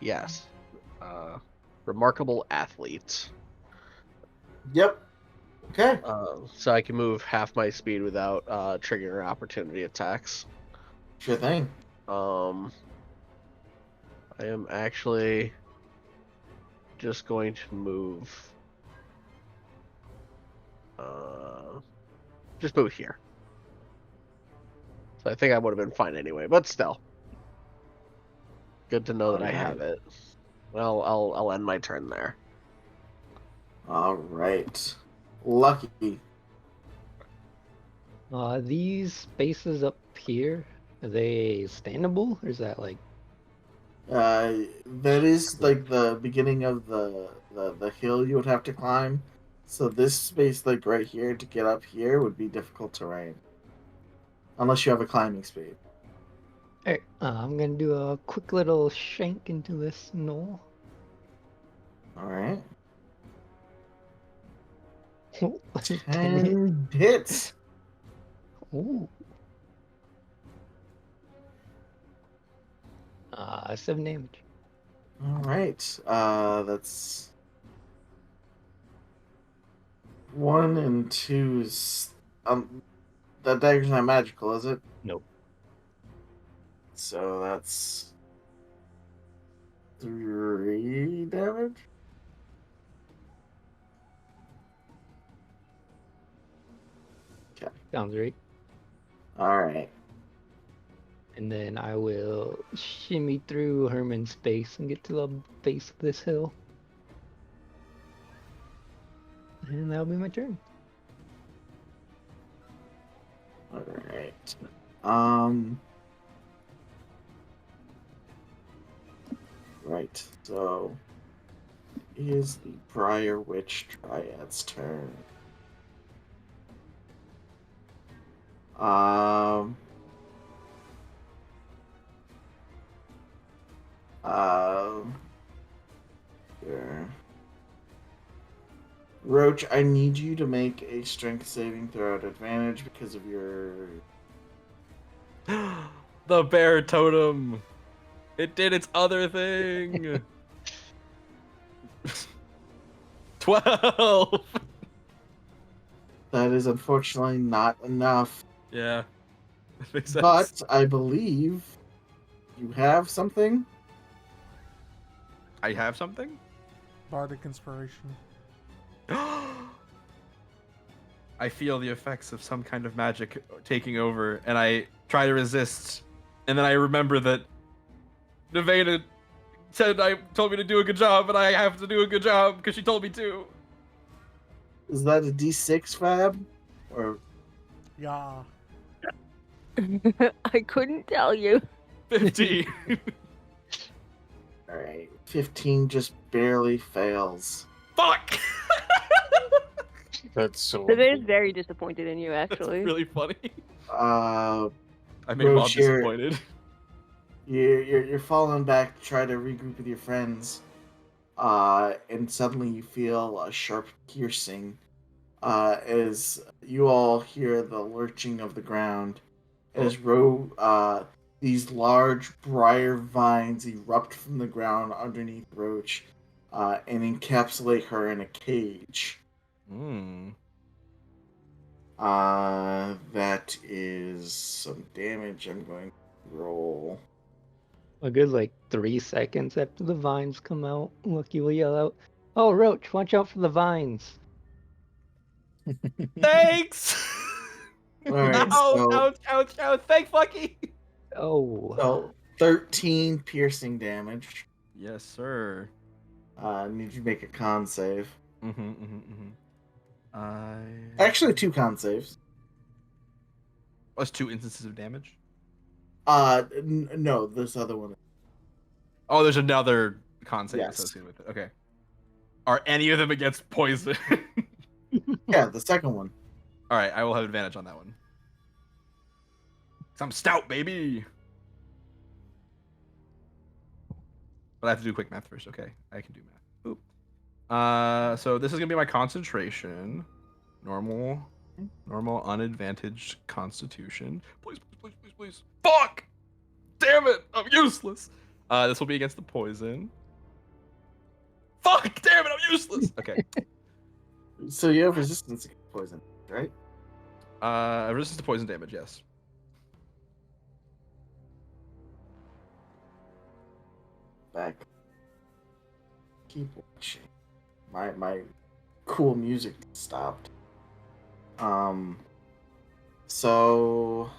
Yes. Remarkable athlete. Yep. Okay. So I can move half my speed without triggering opportunity attacks. Sure thing. I am actually just going to move. Just move here. So I think I would have been fine anyway, but still. Good to know that I have it. Well, I'll end my turn there. All right. Lucky. These spaces up here, are they standable, or is that like? That is like the beginning of the hill you would have to climb. So this space, like right here, to get up here would be difficult terrain. Unless you have a climbing speed. Alright, I'm gonna do a quick little shank into this knoll. All right. 10. 10 hits. Ooh. 7 damage. All right. That's 1 and 2 is that dagger's not magical, is it? Nope. So that's 3 damage. Sounds right. All right. And then I will shimmy through Herman's space and get to the base of this hill. And that'll be my turn. All right. Right. So is the Briar Witch Triad's turn. Um. Here. Roach, I need you to make a strength saving throw at advantage because of your. The bear totem. It did its other thing. 12. That is unfortunately not enough. Yeah. That makes sense. But I believe you have something. I have something? Bardic Inspiration. I feel the effects of some kind of magic taking over, and I try to resist. And then I remember that Nevada told me to do a good job, and I have to do a good job because she told me to. Is that a D6, Fab? Or Yeah. I couldn't tell you. 15. all right, 15 just barely fails. Fuck! That's so. The bear's very disappointed in you, That's actually. really funny. Uh, I made Mom Roach, you're- disappointed. you're falling back to try to regroup with your friends. And suddenly you feel a sharp piercing. As you all hear the lurching of the ground, as these large briar vines erupt from the ground underneath Roach, and encapsulate her in a cage. That is some damage I'm going to roll. A good 3 seconds after the vines come out, Lucky will yell out, "Oh, Roach, watch out for the vines." Thanks! All right, ouch. Thanks, Lucky! Oh. so 13 piercing damage. Yes, sir. Need you to make a con save. I... Actually, 2 con saves. That's 2 instances of damage? No, this other one. Oh, there's another con save Yes. associated with it. Okay. Are any of them against poison? Yeah, the second one. Alright, I will have advantage on that one. 'Cause I'm stout, baby! But I have to do quick math first. Okay, I can do math. Oop. So this is gonna be my concentration. Normal, unadvantaged constitution. Please. Fuck! Damn it! I'm useless! This will be against the poison. Fuck! Damn it! I'm useless! Okay. So you have resistance against poison, right? Resistance to poison damage, yes. Back. Keep watching. My cool music stopped. So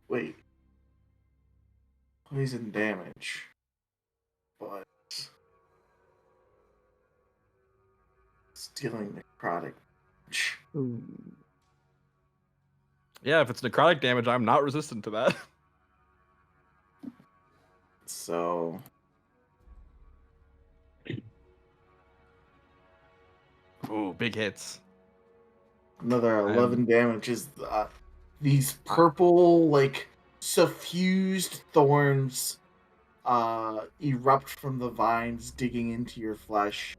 wait. Poison damage. But stealing necrotic. Ooh. Yeah, if it's necrotic damage, I'm not resistant to that. So Ooh, big hits. another 11 damage is these purple, suffused thorns erupt from the vines, digging into your flesh.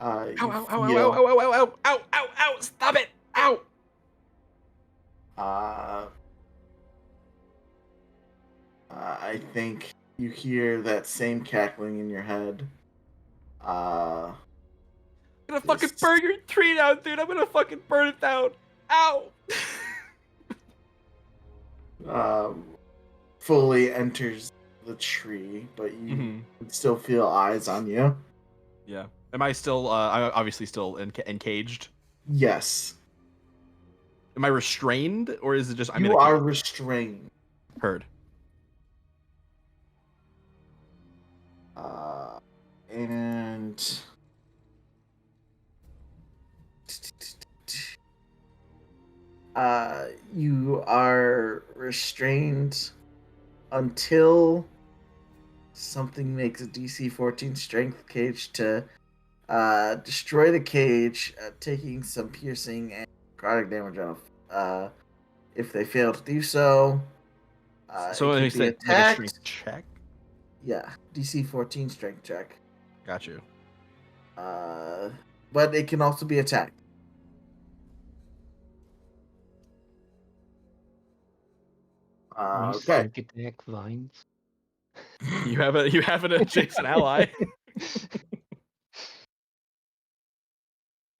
Ow, You ow, ow, ow, feel, ow, ow, ow, ow, ow, ow, ow, stop it! Ow! I think you hear that same cackling in your head. I'm gonna fucking burn your tree down, dude! I'm gonna fucking burn it down! Ow! Fully enters the tree, but you can still feel eyes on you. Yeah. Am I still, I'm obviously still encaged? Yes. Am I restrained, or is it just, I'm in You a are cage? restrained. Heard. And you are restrained until something makes a DC 14 strength cage to destroy the cage, taking some piercing and necrotic damage off. If they fail to do so, So it when you can be say, like a attacked. strength check? Yeah, DC 14 strength check. Got you. But it can also be attacked. You Okay. sneak attack vines. You have an adjacent ally.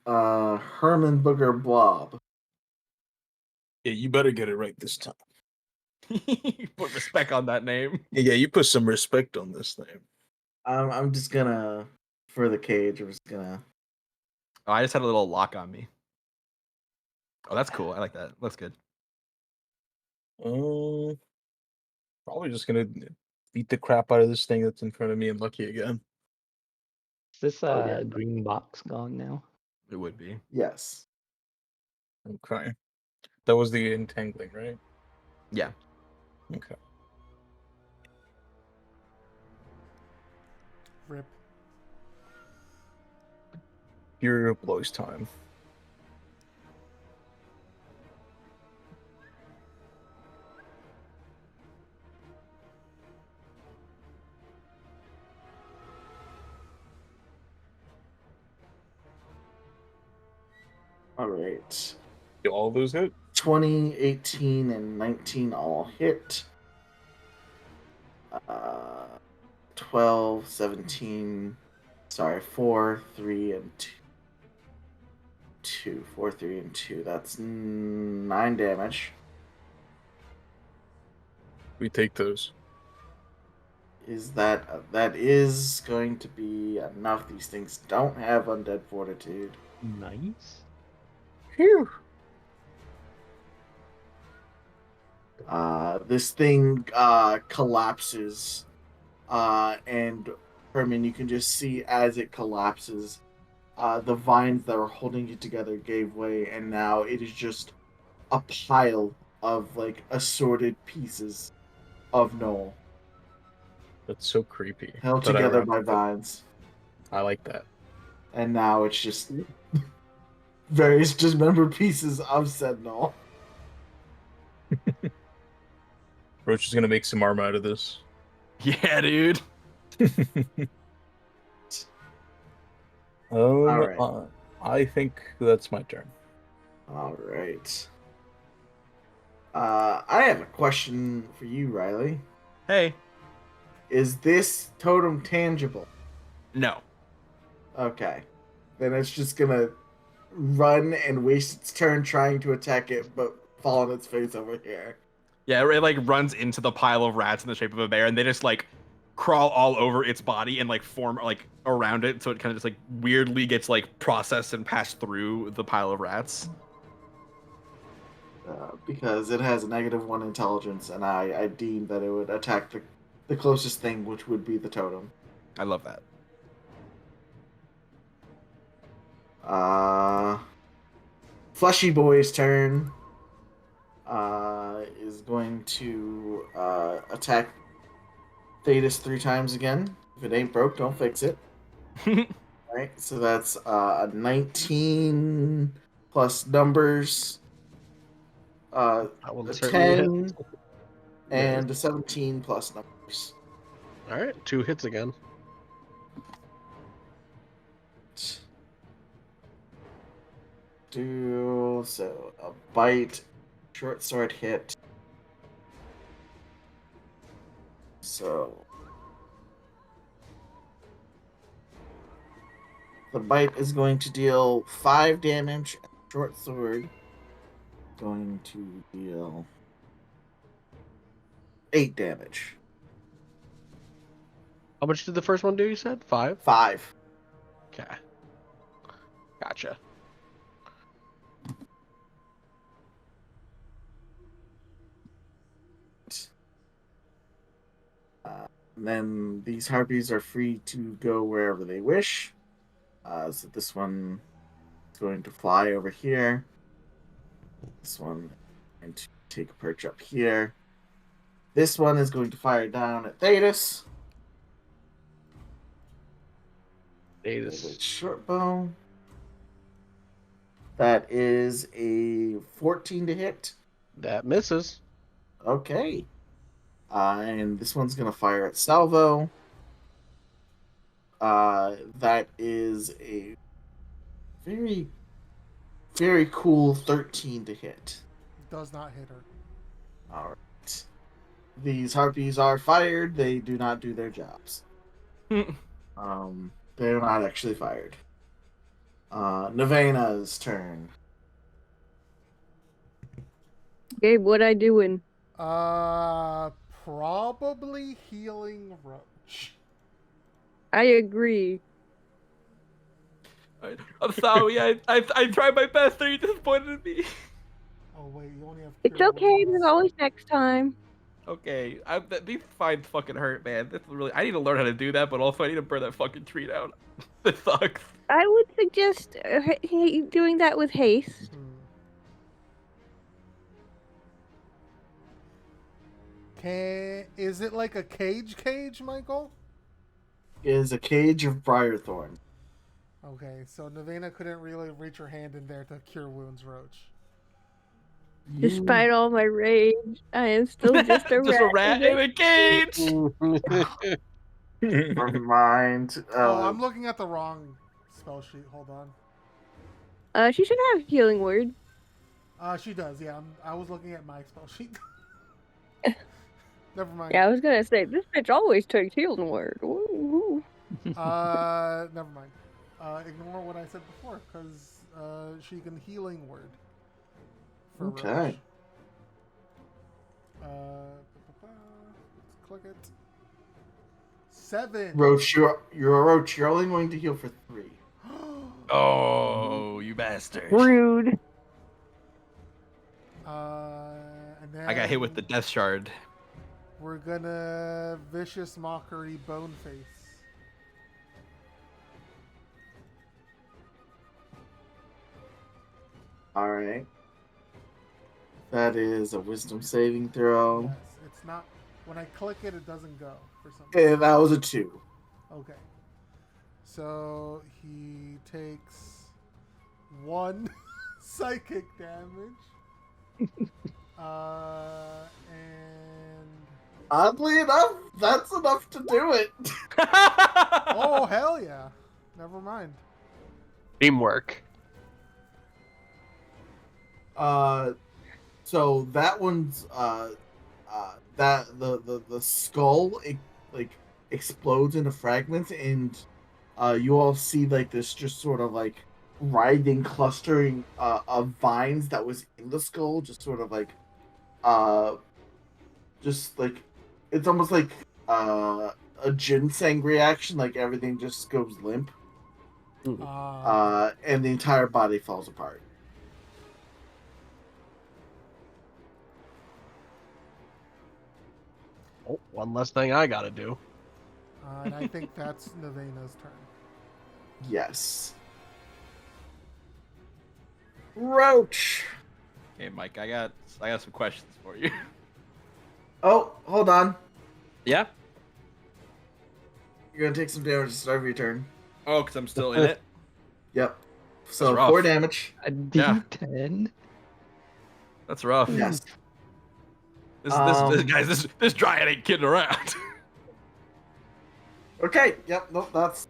Herman Booger Blob. Yeah, you better get it right this time. Put respect on that name. Yeah, you put some respect on this name. I'm just gonna, for the cage, I'm just gonna. Oh, I just had a little lock on me. Oh, that's cool. I like that. Looks good. Probably just gonna beat the crap out of this thing that's in front of me and Lucky again. Is this Okay. green box gone now? It would be. Yes. Okay. That was the entangling, right? Yeah. Okay. Rip. Fury of Blows time. All right. Do all those hit? 20, 18, and 19 all hit. 12, 17. Sorry, 4, 3, and 2. 4, 3, and 2. That's 9 damage. We take those. That is going to be enough. These things don't have undead fortitude. Nice. Phew. This thing collapses, and Herman, you can just see as it collapses, the vines that were holding it together gave way, and now it is just a pile of like assorted pieces of Noel That's so creepy. held But together by ironic. vines, I like that. and now it's just various dismembered pieces of said Noel. Roach is gonna make some armor out of this. Yeah, dude. Alright. I think that's my turn. All right. I have a question for you, Riley. Hey. Is this totem tangible? No. Okay. Then it's just gonna run and waste its turn trying to attack it, but fall on its face over here. Yeah, it like runs into the pile of rats in the shape of a bear, and they just like crawl all over its body and like form like around it, so it kind of just like weirdly gets like processed and passed through the pile of rats. Because it has a -1 intelligence, and I deemed that it would attack the closest thing, which would be the totem. I love that. Fleshy Boy's turn. Is going to attack Thetis 3 times again. If it ain't broke, don't fix it. Alright, so that's a 19 plus numbers, a 10, and a 17 plus numbers. All right, 2 hits again. So a bite, short sword hit. So the bite is going to deal 5 damage. And short sword going to deal 8 damage. How much did the first one do, you said? 5? 5. Okay. Gotcha. And then these harpies are free to go wherever they wish. So this one is going to fly over here. This one is going to take a perch up here. This one is going to fire down at Thetis. Thetis. Short bow. That is a 14 to hit. That misses. Okay. And this one's going to fire at Salvo. That is a very, very cool 13 to hit. Does not hit her. All right. These harpies are fired. They do not do their jobs. They're not actually fired. Nevena's turn. Gabe, what I doing? Probably healing Roach. I agree. I'm sorry. I tried my best. Are you disappointed in me? Oh wait, you only have. It's cure okay. wounds. There's always next time. Okay, these fines fucking hurt, man. This is really. I need to learn how to do that, but also I need to burn that fucking tree down. This sucks. I would suggest doing that with haste. Is it like a cage, Michael? It is a cage of briarthorn. Okay, so Nevena couldn't really reach her hand in there to cure wounds, Roach. Despite all my rage, I am still just a Just a rat in a cage. Never mind. Oh, I'm looking at the wrong spell sheet. Hold on. She should have healing word. She does. Yeah, I was looking at my spell sheet. Never mind. Yeah, I was gonna say this bitch always takes healing word. Ooh. Never mind. Ignore what I said before, because she can healing word. For Okay. Roach. Let's click it. 7. Roach, you're a roach. You're only going to heal for 3. Oh, you bastard! Rude. And then I got hit with the death shard. We're gonna vicious mockery bone face. All right. That is a wisdom saving throw. Yes, it's not. When I click it, it doesn't go for some reason. And that was a 2. Okay. So he takes 1 psychic damage. And Oddly enough, that's enough to do it. oh hell yeah! Never mind. Teamwork. So that one's that the skull like explodes into fragments, and you all see like this just sort of like writhing clustering of vines that was in the skull, just sort of like just like it's almost like a ginseng reaction, like everything just goes limp, and the entire body falls apart. Oh, one less thing I gotta do. And I think that's Nevena's turn. Yes. Roach. Okay, Mike, I got some questions for you. Oh, hold on. Yeah? You're gonna take some damage to start your turn. Oh, because I'm still in it? Yep. So rough. 4 damage. A Yeah. D10? That's rough. Yes. This dryad ain't kidding around. Okay. Yep. Nope. That's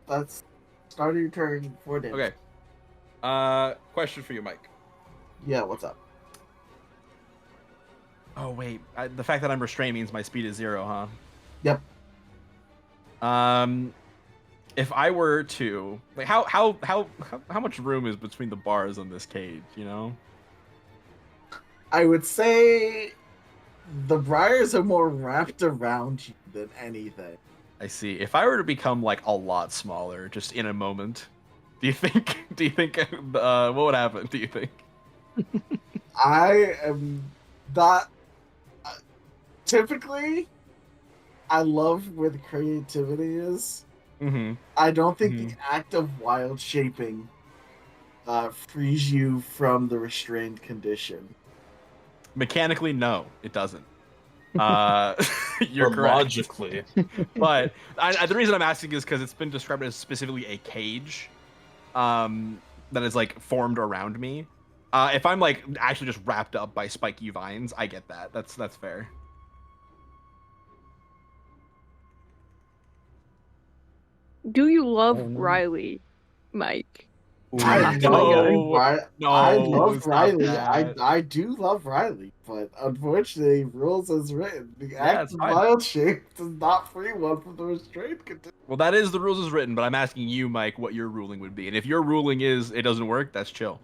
start of your turn. 4 damage. Okay. Question for you, Mike. Yeah. What's up? Oh wait, the fact that I'm restrained means my speed is 0, huh? Yep. If I were to like, how much room is between the bars on this cage? You know. I would say the briars are more wrapped around you than anything. I see. If I were to become like a lot smaller, just in a moment, do you think? What would happen? Do you think? I am not. Typically, I love where the creativity is. Mm-hmm. I don't think the act of wild shaping frees you from the restrained condition. Mechanically, no, it doesn't. You're But correct. logically. But the reason I'm asking is because it's been described as specifically a cage that is like formed around me. If I'm like actually just wrapped up by spiky vines, I get that. That's fair. Do you love Oh, no. Riley, Mike? I Oh my God. I love stop Riley. that. I do love Riley, but unfortunately, rules as written, the Yeah, act it's of fine. wild shape does not free one from the restraint condition. Well, that is the rules as written, but I'm asking you, Mike, what your ruling would be. And if your ruling is it doesn't work, that's chill.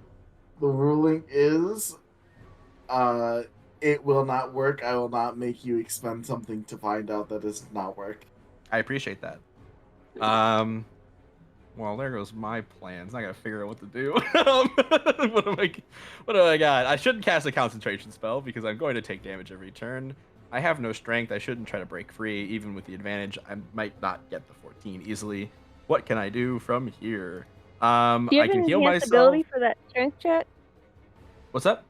The ruling is, it will not work. I will not make you expend something to find out that it does not work. I appreciate that. Well, there goes my plans. I gotta figure out what to do. What do I got? I shouldn't cast a concentration spell because I'm going to take damage every turn. I have no strength. I shouldn't try to break free. Even with the advantage, I might not get the 14 easily. What can I do from here? Do you I have can heal enhance myself. ability for that strength check? What's up?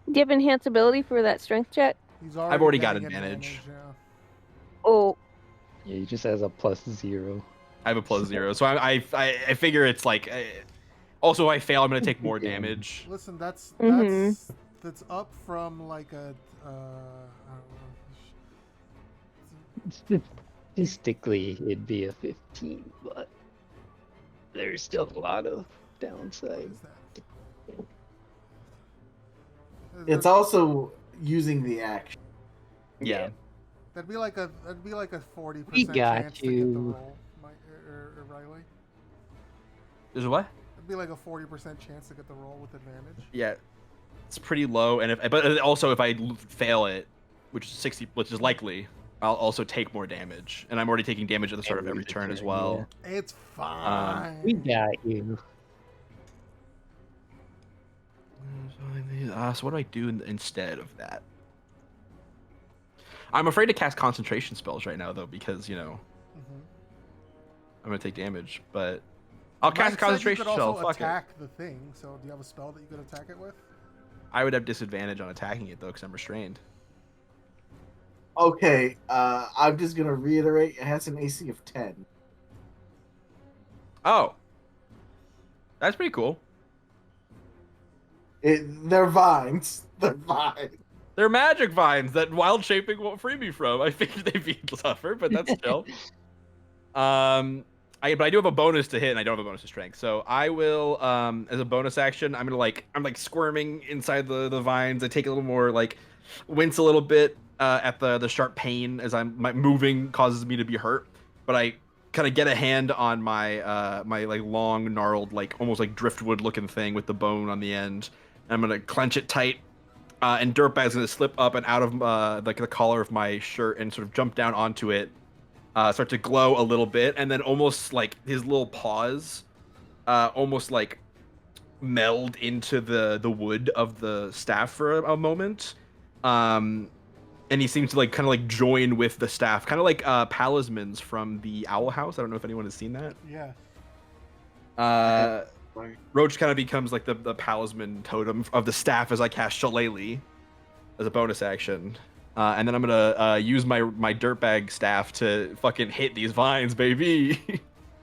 Do you have enhance ability for that strength check? He's I've already got getting advantage. Yeah. Oh, Yeah, he just has a +0. I have a +0, so I figure it's like. Also, if I fail, I'm gonna take more Yeah. damage. Listen, that's Mhm. that's up from like a I don't know. Statistically, it'd be a 15, but there's still a lot of What downside. is that? It's also using the action. Yeah. That'd be like a 40% We got chance to get the you. roll, Riley. There's a what? It'd be like a 40% chance to get the roll with advantage. Yeah, it's pretty low, and but also if I fail it, which is 60, which is likely, I'll also take more damage, and I'm already taking damage at the start of every turn as well. It's fine. We got you. So what do I do instead of that? I'm afraid to cast concentration spells right now, though, because I'm gonna take damage. But I'll cast a concentration spell. You could also spell. Fuck attack the thing. So do you have a spell that you could attack it with? I would have disadvantage on attacking it though, because I'm restrained. Okay, I'm just gonna reiterate. It has an AC of 10. Oh, that's pretty cool. They're vines. They're vines. They're magic vines that wild shaping won't free me from. I figured they'd be tougher, but that's chill. But I do have a bonus to hit, and I don't have a bonus to strength. So I will, as a bonus action, I'm like squirming inside the vines. I take a little more, like, wince a little bit at the sharp pain as my moving causes me to be hurt. But I kind of get a hand on my my like long gnarled, like almost like driftwood looking thing with the bone on the end. And I'm gonna clench it tight. And Dirtbag's gonna slip up and out of the collar of my shirt and sort of jump down onto it, start to glow a little bit, and then almost like his little paws, almost like meld into the wood of the staff for a moment, and he seems to like kind of like join with the staff, kind of like Palismans from the Owl House. I don't know if anyone has seen that. Yeah. Roach kind of becomes like the Palisman totem of the staff as I cast Shillelagh as a bonus action. And then I'm gonna use my dirtbag staff to fucking hit these vines, baby.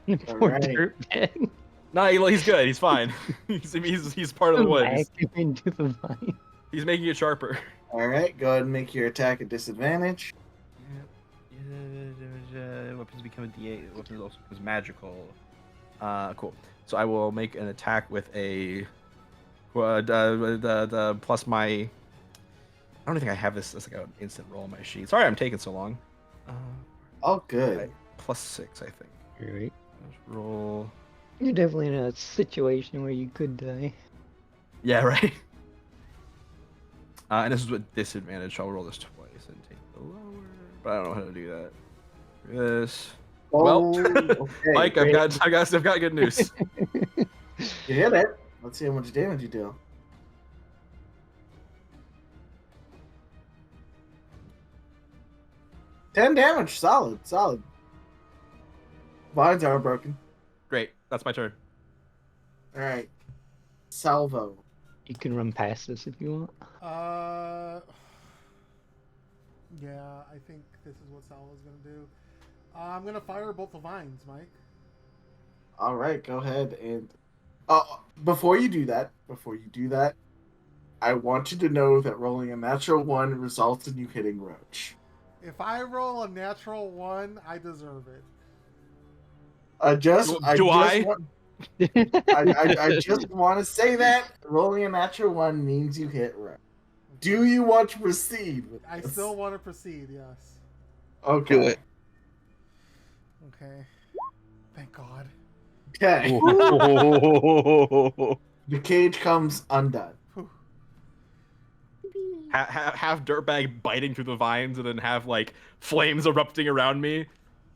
Poor Alright. dirtbag. Nah, he's good. He's fine. he's part of the woods. Back into the vine. He's making it sharper. All right, go ahead and make your attack a disadvantage. Weapons become a D8. Weapons also becomes magical. Cool. So I will make an attack with a the plus my. I don't think I have this as like an instant roll on my sheet. Sorry, I'm taking so long. Oh, good. Right, +6, I think. Right. Let's roll. You're definitely in a situation where you could die. Yeah, right. And this is with disadvantage, so I'll roll this twice and take the lower. But I don't know how to do that. This. Well, okay, Mike, I've got good news. You hit it. Let's see how much damage you do. $10 damage. Solid. Vines aren't broken. Great, that's my turn. All right. Salvo. You can run past this if you want. Yeah, I think this is what Salvo's gonna do. I'm gonna fire both the vines, Mike. All right, go ahead and. Before you do that, I want you to know that rolling a natural 1 results in you hitting Roach. If I roll a natural 1, I deserve it. I just want to say that rolling a natural 1 means you hit Roach. Do you want to proceed with I this? still want to proceed, yes. Okay. Do it. Okay. Thank God. Okay. The cage comes undone. Have Dirtbag biting through the vines, and then have like flames erupting around me.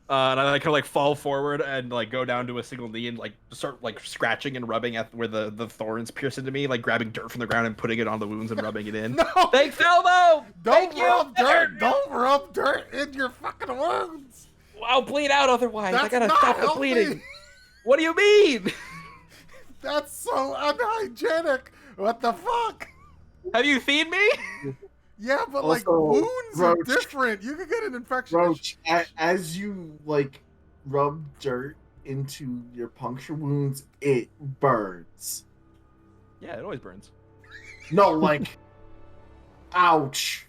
And I kind of like fall forward and like go down to a single knee and like start like scratching and rubbing at where the thorns pierce into me, like grabbing dirt from the ground and putting it on the wounds and rubbing it in. No! Thanks, Elmo! Don't rub dirt! Don't rub dirt in your fucking wounds! I'll bleed out otherwise. That's I gotta not stop the healthy. bleeding. What do you mean? That's so unhygienic! What the fuck? Have you seen me? Yeah, but Also, like wounds are Roach. different. You could get an infection. Roach, as you like rub dirt into your puncture wounds, it burns. Yeah, it always burns. No, like, ouch.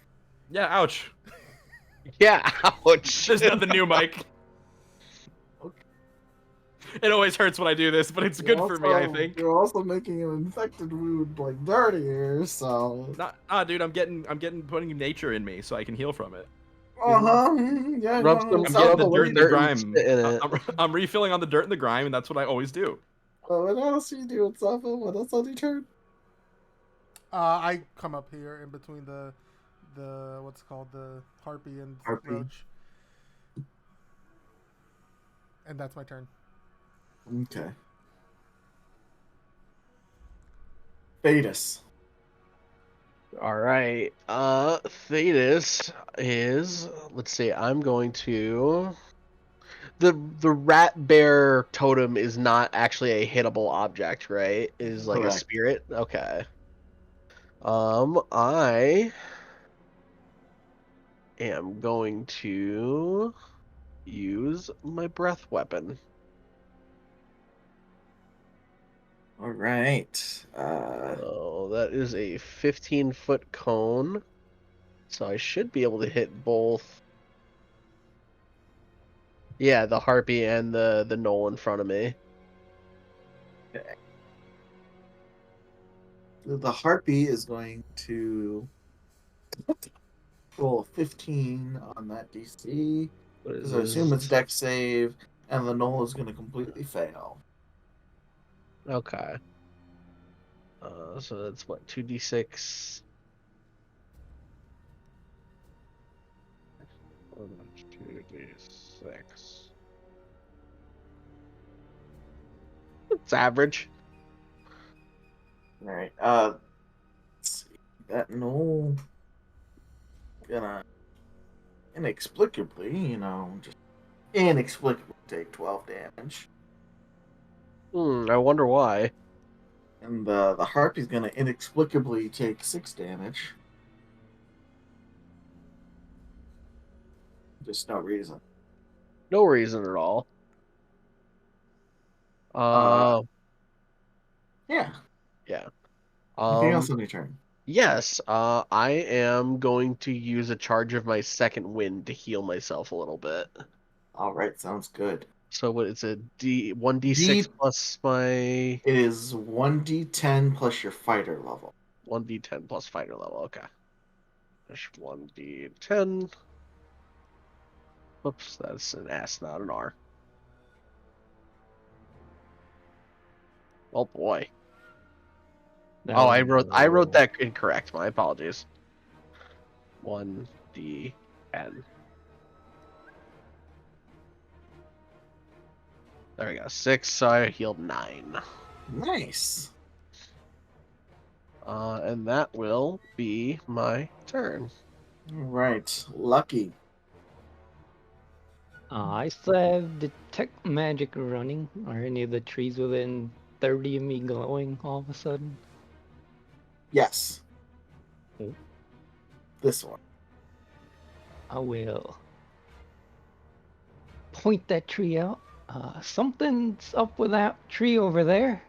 Yeah, ouch. Yeah, ouch. There's nothing new, Mike. It always hurts when I do this, but it's good for me, I think. You're also making an infected wound like dirtier, so. Nah, dude, I'm putting nature in me so I can heal from it. Yeah. Rub some I'm getting the dirt and the and grime. spit in it. I'm refilling on the dirt and the grime, and that's what I always do. What else are you doing, Safa? What else on your turn? I come up here in between the what's it called, the harpy and roach, and that's my turn. Okay. Thetis. All right. Thetis is. Let's see. I'm going to. The rat bear totem is not actually a hittable object, right? It is like Correct. a spirit. Okay. I am going to use my breath weapon. All right. So that is a 15-foot cone. So I should be able to hit both. Yeah, the harpy and the knoll in front of me. Okay. The harpy is going to roll a 15 on that DC. Because I assume it's dex save, and the knoll is going to completely fail. Okay. So that's what, 2d6? 2d6. It's average. All right. Let's see. That knoll gonna inexplicably, just inexplicably take 12 damage. I wonder why. And the harpy's gonna inexplicably take 6 damage. Just no reason. No reason at all. Yeah. Yeah. Anything else on your turn? Yes, I am going to use a charge of my second wind to heal myself a little bit. All right, sounds good. So what is it? 1d6 D plus my It is 1d10 plus your fighter level. 1d10 plus fighter level. Okay. There's 1d10. Whoops, that's an S, not an R. Oh boy. Oh, I wrote that incorrect. My apologies. 1d10. There we go. 6, so I healed 9. Nice. And that will be my turn. All right, Lucky. I still have detect magic running. Are any of the trees within 30 of me glowing all of a sudden? Yes. Oh. This one. I will point that tree out. Something's up with that tree over there.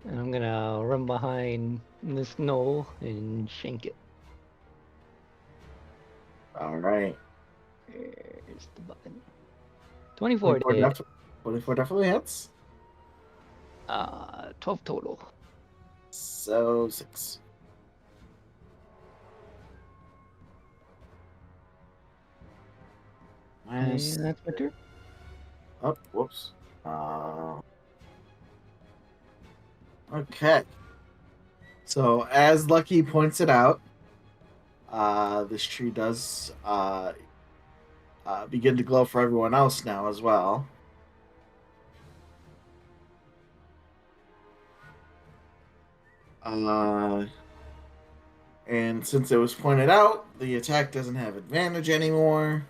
And I'm gonna run behind this knoll and shank it. All right. There's the button. 24 to hit. 24 definitely hits. 12 total. So 6. And that's my turn. Oh, whoops. Okay. So as Lucky points it out, this tree does begin to glow for everyone else now as well. And since it was pointed out, the attack doesn't have advantage anymore.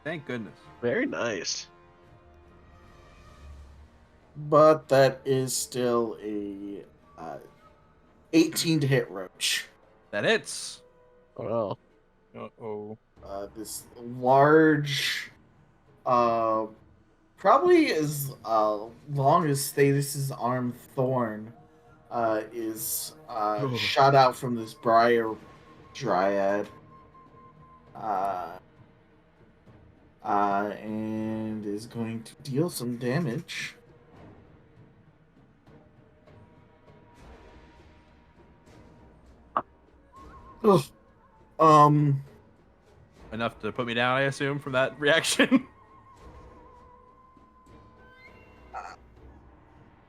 Thank goodness. Very nice. But that is still a 18 to hit Roach. That hits. Oh, Uh-oh. This large, probably as long as Thetis' arm thorn is shot out from this briar dryad. And is going to deal some damage. Ugh. Enough to put me down, I assume, from that reaction.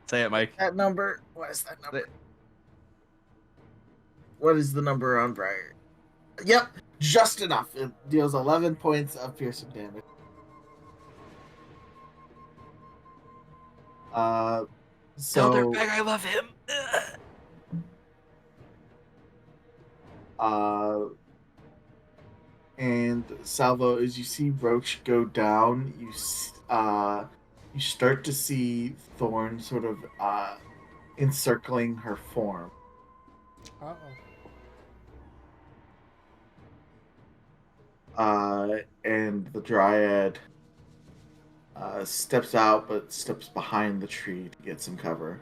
Say it, Mike. That number. What is that number? What is the number on Briar? Yep, just enough. It deals 11 points of piercing damage. So Elderbag, I love him. And Salvo, as you see Roach go down, you start to see Thorn sort of encircling her form. And the Dryad steps out, but steps behind the tree to get some cover.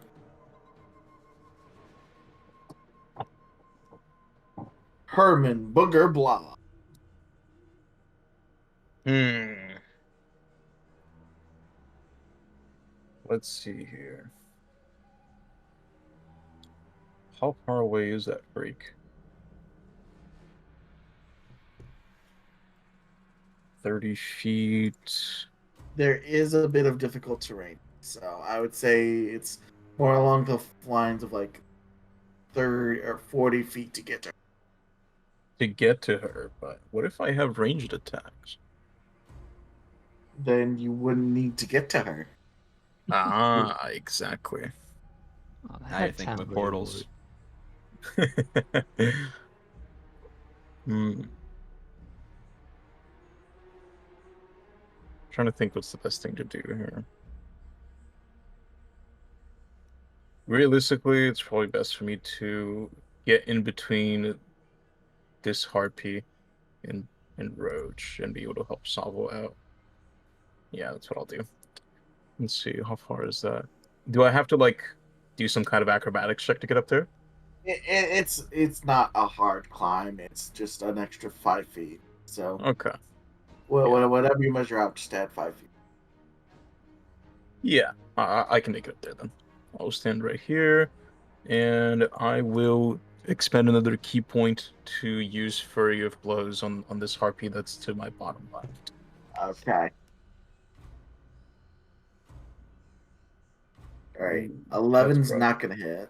Herman Booger Blah. Let's see here. How far away is that break? 30 feet. There is a bit of difficult terrain, so I would say it's more along the lines of like 30 or 40 feet to get to her. To get to her, but what if I have ranged attacks? Then you wouldn't need to get to her. Ah, exactly. Oh, Now you're thinking with portals. Trying to think what's the best thing to do here. Realistically, it's probably best for me to get in between this harpy and Roach and be able to help Salvo out. Yeah, that's what I'll do. Let's see, how far is that? Do I have to, like, do some kind of acrobatics check to get up there? It's not a hard climb. It's just an extra 5 feet. So Okay. whatever you measure out, just add 5 feet. Yeah, I can make it up there then. I'll stand right here, and I will expend another key point to use Flurry of Blows on this harpy that's to my bottom left. Okay. All right. 11's rough. not gonna hit.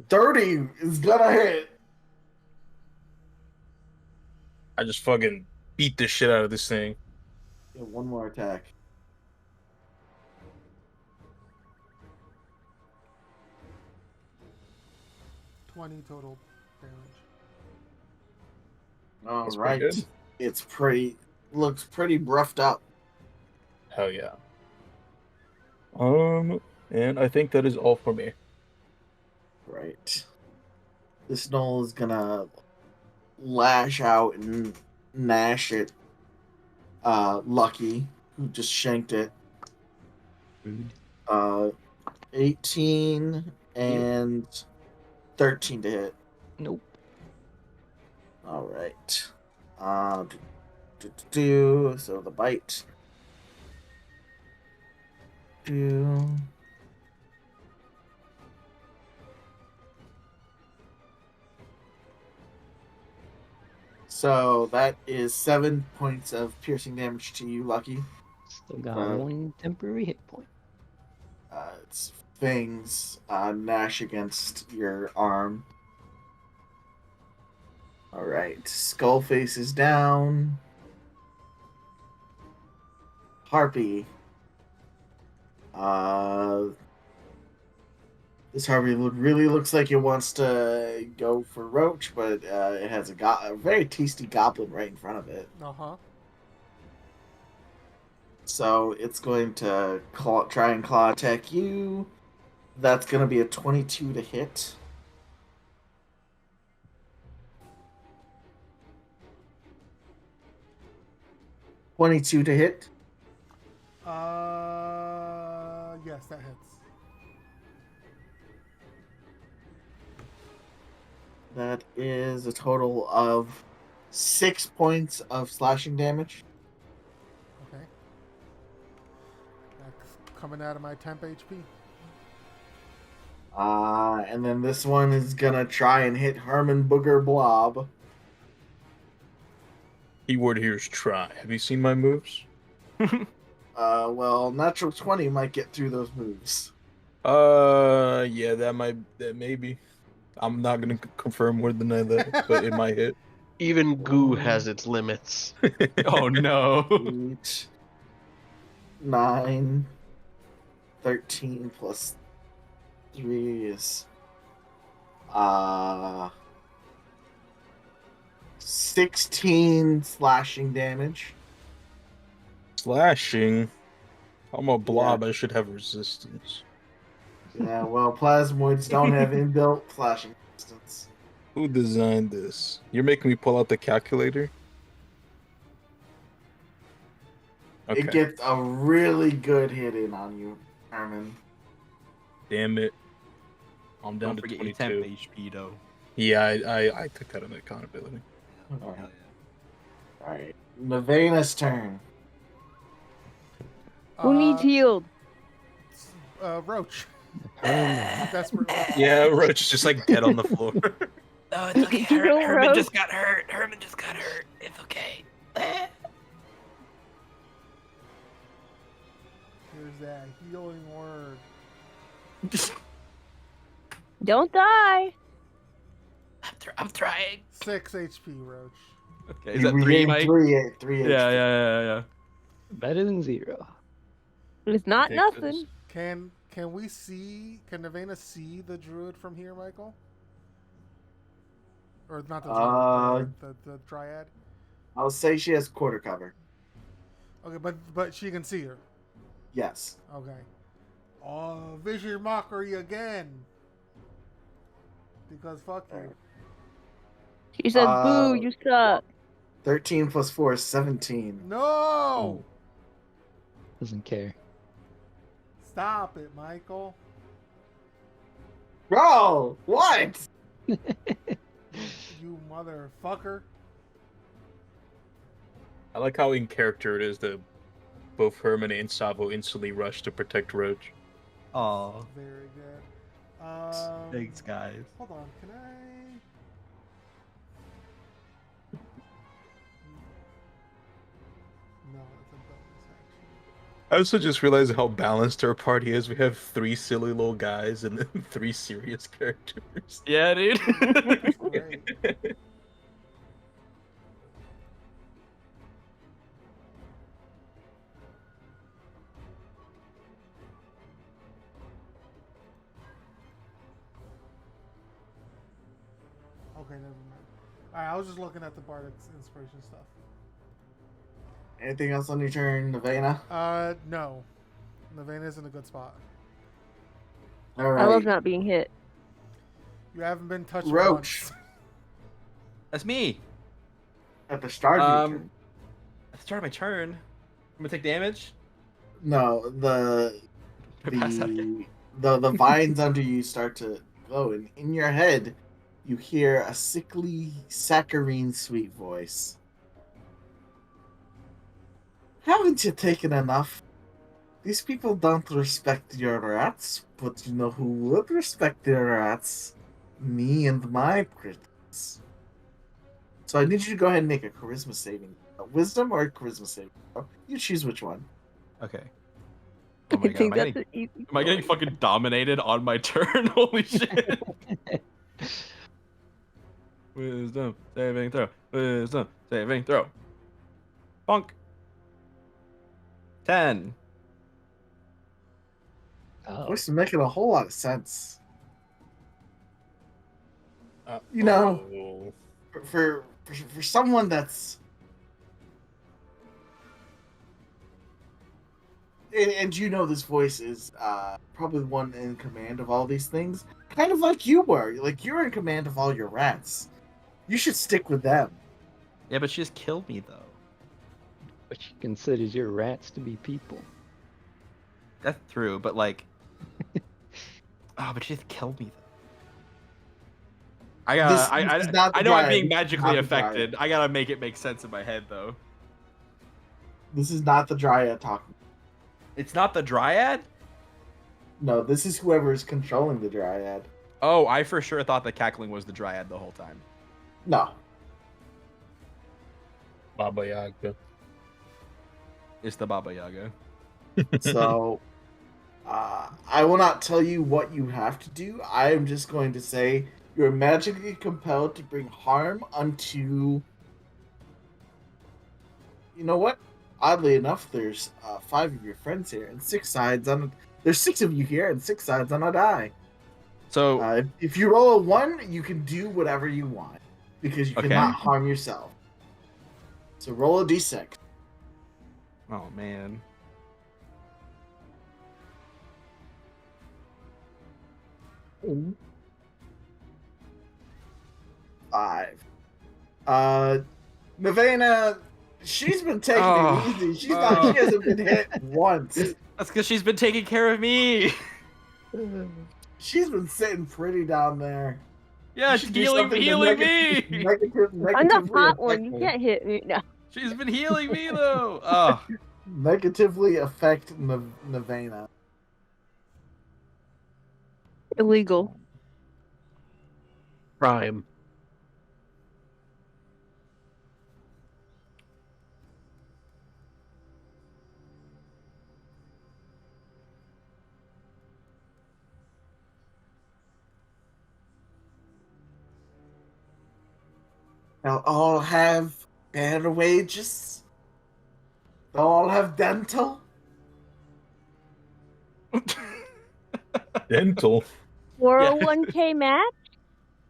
30 is gonna hit. I just fucking beat the shit out of this thing. Yeah, one more attack. $20 total damage. All That's pretty right. good. It's looks pretty roughed up. Hell yeah. And I think that is all for me. Right. This knoll is gonna lash out and gnash at Lucky, who just shanked it. Rude. 18 and 13 to hit. Nope. All right. So the bite. So that is 7 points of piercing damage to you, Lucky. Still got one temporary hit point. Its fangs gnash against your arm. All right, skull face is down. Harpy. This Harpy really looks like it wants to go for Roach, but it has a very tasty goblin right in front of it. Uh-huh. So it's going to try and claw attack you. That's going to be a 22 to hit. (22 to hit). Yes, that hits. That is a total of 6 points of slashing damage. Okay. That's coming out of my temp HP. And then this one is gonna try and hit Herman Booger Blob. Keyword here is try. Have you seen my moves? Well, natural 20 might get through those moves. Yeah, that maybe. I'm not gonna confirm more than that, but it might hit. Even goo has its limits. Oh no. 8, 9, 13 plus 3 is 16 slashing damage. Slashing? I'm a blob. Yeah. I should have resistance. Yeah, well, plasmoids don't have inbuilt slashing resistance. Who designed this? You're making me pull out the calculator? Okay. It gets a really good hit in on you, Herman. Damn it. I'm down Don't to forget your 22. temp HP though. Yeah, I took that into accountability. Alright. Nevaina's turn. Who needs healed? Roach. Herman. Desperate. Yeah, Roach is just like dead on the floor. No, it's okay. Heal Herman Roach. just got hurt. Herman just got hurt. It's okay. Here's that healing word. Don't die. I'm trying. 6 HP, Roach. Okay, is that 3, regained Mike? 3 Yeah. Better than 0. It's not Ridiculous. nothing. Can Nevaina see the druid from here, Michael? Or not the druid, the dryad? I'll say she has quarter cover. Okay, but she can see her. Yes. Okay. Oh, vision mockery again. Because fuck you. She said, "Boo, you suck." 13 plus 4 is 17. No! Doesn't care. Stop it, Michael. Bro, what? You motherfucker. I like how in character it is that both Herman and Savo instantly rush to protect Roach. Aw, Very good. thanks, guys. Hold on, can I? No, it's a bonus action. I also just realized how balanced our party is. We have 3 silly little guys and then 3 serious characters. Yeah, dude. Great. Okay, never mind. Alright, I was just looking at the Bardic's inspiration stuff. Anything else on your turn, Nevena? No. Nevena's in a good spot. All I love right. not being hit. You haven't been touched Roach. once. That's me. At the start of your turn. At the start of my turn, I'm gonna take damage. No, the vines under you start to glow, and in your head, you hear a sickly, saccharine, sweet voice. Haven't you taken enough? These people don't respect your rats, but you know who would respect their rats? Me and my critters. So I need you to go ahead and make a charisma saving. A wisdom or a charisma saving? You choose which one. Okay. Oh my god, am I getting fucking dominated on my turn? Holy shit. Wisdom saving throw. Wisdom saving throw. Bonk. 10. Oh. This is making a whole lot of sense. You know, for someone that's and you know this voice is probably the one in command of all these things, kind of like you were. Like you're in command of all your rats. You should stick with them. Yeah, but she just killed me though. But she considers your rats to be people. That's true, but like, oh, but she just killed me though. I know I'm being magically affected. I gotta make it make sense in my head though. This is not the Dryad talking. It's not the Dryad? No, this is whoever is controlling the Dryad. Oh, I for sure thought the cackling was the Dryad the whole time. No. Baba Yaga. It's the Baba Yaga. So, I will not tell you what you have to do. I am just going to say you are magically compelled to bring harm unto. You know what? Oddly enough, there's 5 of your friends here and 6 sides on. There's 6 of you here and 6 sides on a die. So if you roll a 1, you can do whatever you want because you cannot harm yourself. So roll a d6. Oh man. Ooh. 5. Nevena, she's been taking it easy. She hasn't been hit once. That's because she's been taking care of me. She's been sitting pretty down there. Yeah, she's healing me. I'm the hot one. You can't hit me. No. She's been healing me though. Oh. Negatively affect Nevena. Illegal. Crime. They'll all have better wages. They'll all have dental. Dental? 401k match?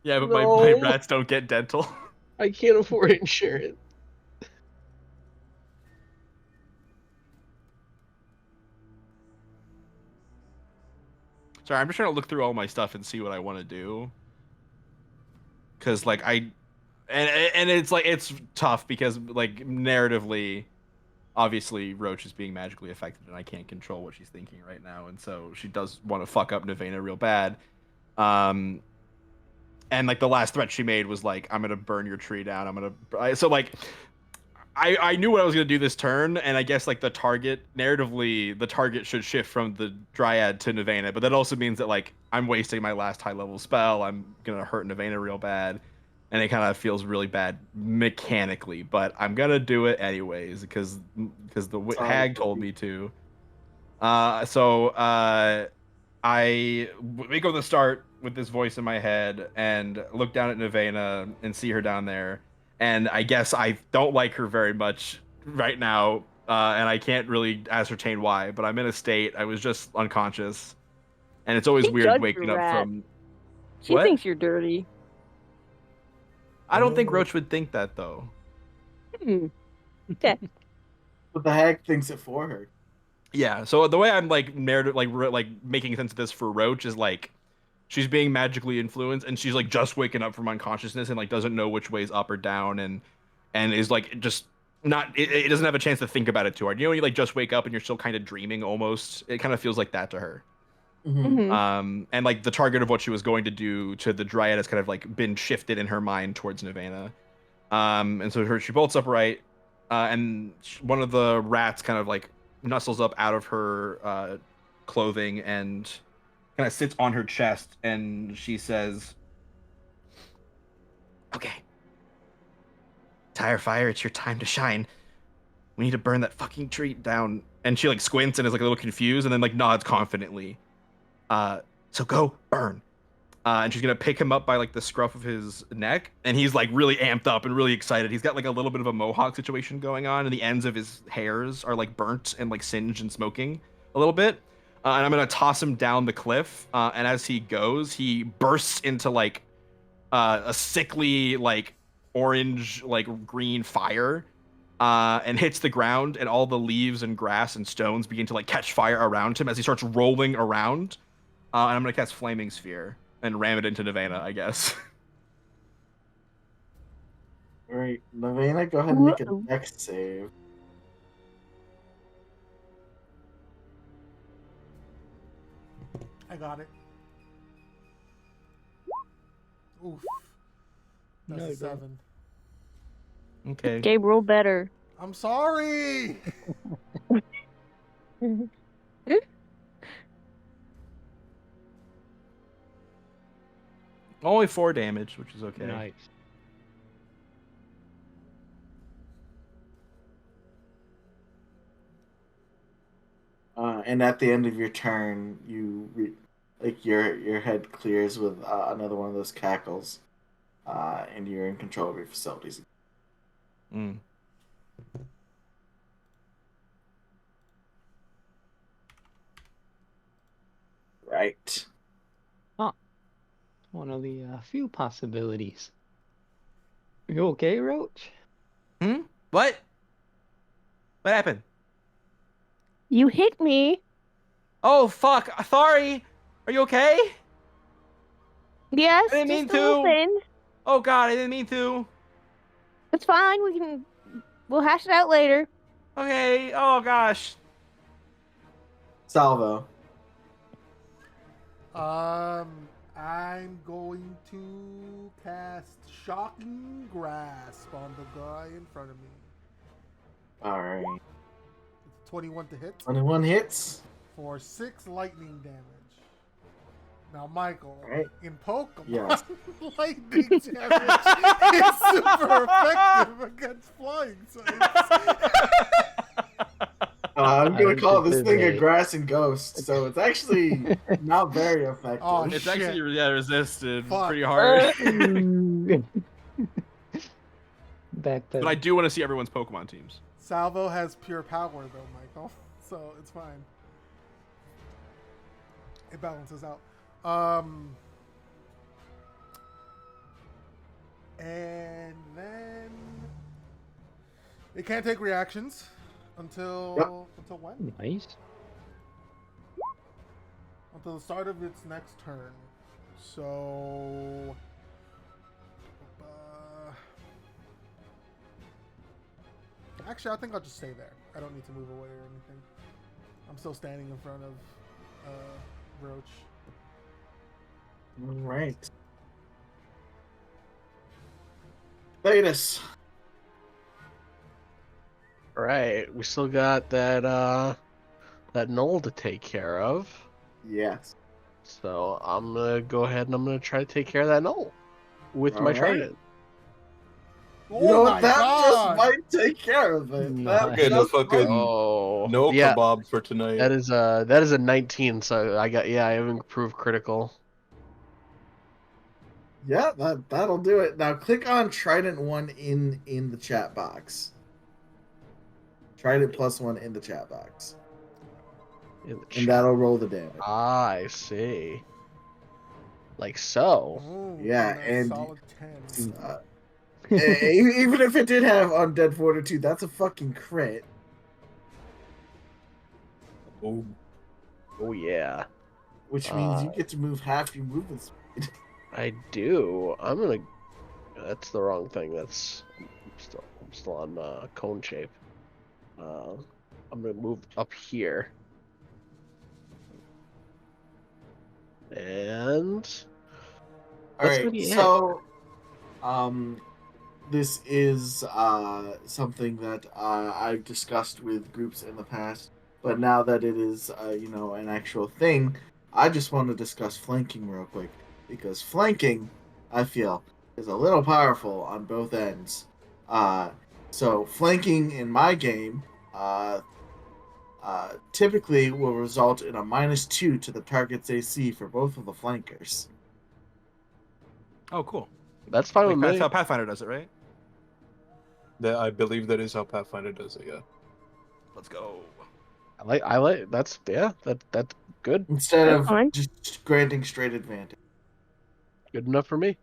Yeah, but No. my rats don't get dental. I can't afford insurance. Sorry, I'm just trying to look through all my stuff and see what I want to do. Cause like and it's like it's tough because like narratively, obviously Roach is being magically affected and I can't control what she's thinking right now, and so she does want to fuck up Nevena real bad. And like the last threat she made was like, I'm gonna burn your tree down. So like I knew what I was gonna do this turn, and I guess like the target should shift from the Dryad to Navena, but that also means that like I'm wasting my last high level spell. I'm gonna hurt Navena real bad, and it kind of feels really bad mechanically. But I'm gonna do it anyways because the hag told me to. We go to the start with this voice in my head and look down at Navena and see her down there. And I guess I don't like her very much right now, and I can't really ascertain why. But I'm in a state. I was just unconscious, and it's always She weird judged waking your up rat. from. She What? thinks you're dirty. I don't think Roach would think that though. Okay. But the hag thinks it for her. Yeah. So the way I'm like narrative, like making sense of this for Roach is like she's being magically influenced, and she's like just waking up from unconsciousness and like doesn't know which way's up or down, and is like just not. It doesn't have a chance to think about it too hard. You know, when you like just wake up and you're still kind of dreaming almost. It kind of feels like that to her. And like the target of what she was going to do to the Dryad has kind of like been shifted in her mind towards Navena. And so she bolts upright, and one of the rats kind of like nuzzles up out of her clothing and kind of sits on her chest, and she says, "Okay, Tire Fire, it's your time to shine. We need to burn that fucking tree down." And she like squints and is like a little confused, and then like nods confidently. So go burn. And she's gonna pick him up by like the scruff of his neck, and he's like really amped up and really excited. He's got like a little bit of a mohawk situation going on, and the ends of his hairs are like burnt and like singed and smoking a little bit. And I'm gonna toss him down the cliff, and as he goes, he bursts into like a sickly like orange like green fire, and hits the ground, and all the leaves and grass and stones begin to like catch fire around him as he starts rolling around. And I'm gonna cast Flaming Sphere and ram it into Navena, I guess. Alright, Navena, go ahead and make a dex save. I got it. Oof. That's No, a bro. 7. Okay. Gabe, roll better. I'm sorry. Only 4 damage, which is okay. Nice. And at the end of your turn, your head clears with another one of those cackles, and you're in control of your facilities. Mm. Right. One of the few possibilities. You okay, Roach? What? What happened? You hit me. Oh, fuck. Sorry. Are you okay? Yes, I didn't mean just a little to. thin. Oh, God, I didn't mean to. It's fine. We'll hash it out later. Okay. Oh, gosh. Salvo. I'm going to cast Shocking Grasp on the guy in front of me. Alright. It's 21 to hit 21 hits. for 6 lightning damage. Now, Michael, Right. in Pokemon, Yes. lightning damage is super effective against flying types. I'm gonna call this thing a Anticipate. grass and ghost, so it's actually not very effective. Oh, It's shit. actually resisted Fuck. pretty hard. Back But I do want to see everyone's Pokemon teams. Salvo has pure power, though, Michael, so it's fine. It balances out. And then it can't take reactions until when? Nice. Until the start of its next turn. So actually, I think I'll just stay there. I don't need to move away or anything. I'm still standing in front of Roach. All right. Thetis. All right, we still got that knoll to take care of. Yes. So I'm gonna go ahead and I'm gonna try to take care of that knoll with my All right. trident. You know Oh what? my That just god! might take care of it. That Nice. Getting a just fucking might. Oh, no yeah, kebab for tonight. that is a 19. So I have improved critical. Yeah, that'll do it. Now click on Trident 1 in the chat box. Trident +1 in the chat box. In the And chat. that'll roll the damage. I see. Like so. Ooh, Yeah, nice and solid 10. even if it did have Undead Fortitude, that's a fucking crit. Oh, Oh yeah. Which means you get to move half your movement speed. I do. I'm gonna. That's the wrong thing. I'm still on cone shape. I'm gonna move up here. And All that's right, gonna be it. so this is something that I've discussed with groups in the past, but now that it is an actual thing, I just want to discuss flanking real quick because flanking, I feel, is a little powerful on both ends. So flanking in my game typically will result in a -2 to the target's AC for both of the flankers. Oh, cool. That's fine Like with that's me. how Pathfinder does it, right? that I believe that is how Pathfinder does it. Yeah. Let's go. I like that's that's good. Instead That's of fine. just granting straight advantage. Good enough for me.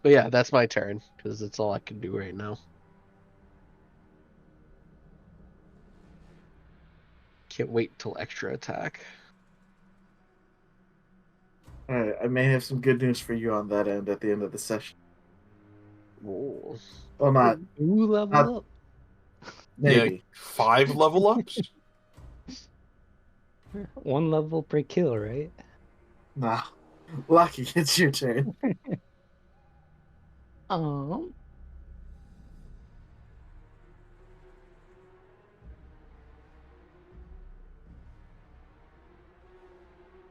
But yeah, that's my turn because that's all I can do right now. Can't wait till extra attack. Alright, I may have some good news for you on that end at the end of the session. Ooh. Well, not Ooh, level up. Yeah, maybe. 5 level ups. One level per kill, right? Nah. Lucky, it's your turn. Um.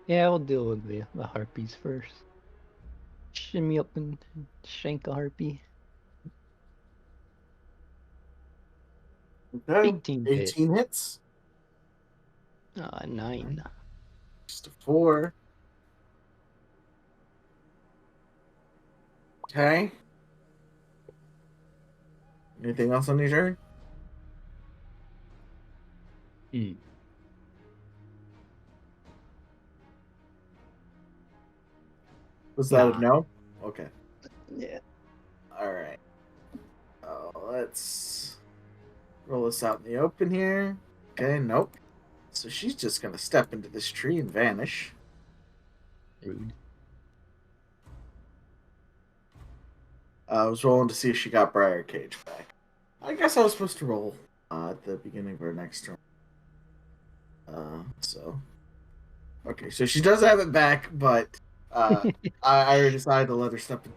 Yeah, we'll deal with the harpies first. Shimmy up and shank a harpy. Okay. 18 hit. 18 hits. 9. Just a 4. Okay. Anything else on your turn? Hmm. Was that Nah. a no? Okay. Yeah. Alright. Let's roll this out in the open here. Okay, nope. So she's just gonna step into this tree and vanish. Rude. I was rolling to see if she got Briar Cage back. I guess I was supposed to roll at the beginning of her next turn. Okay, so she does have it back, but I already decided to let her step in.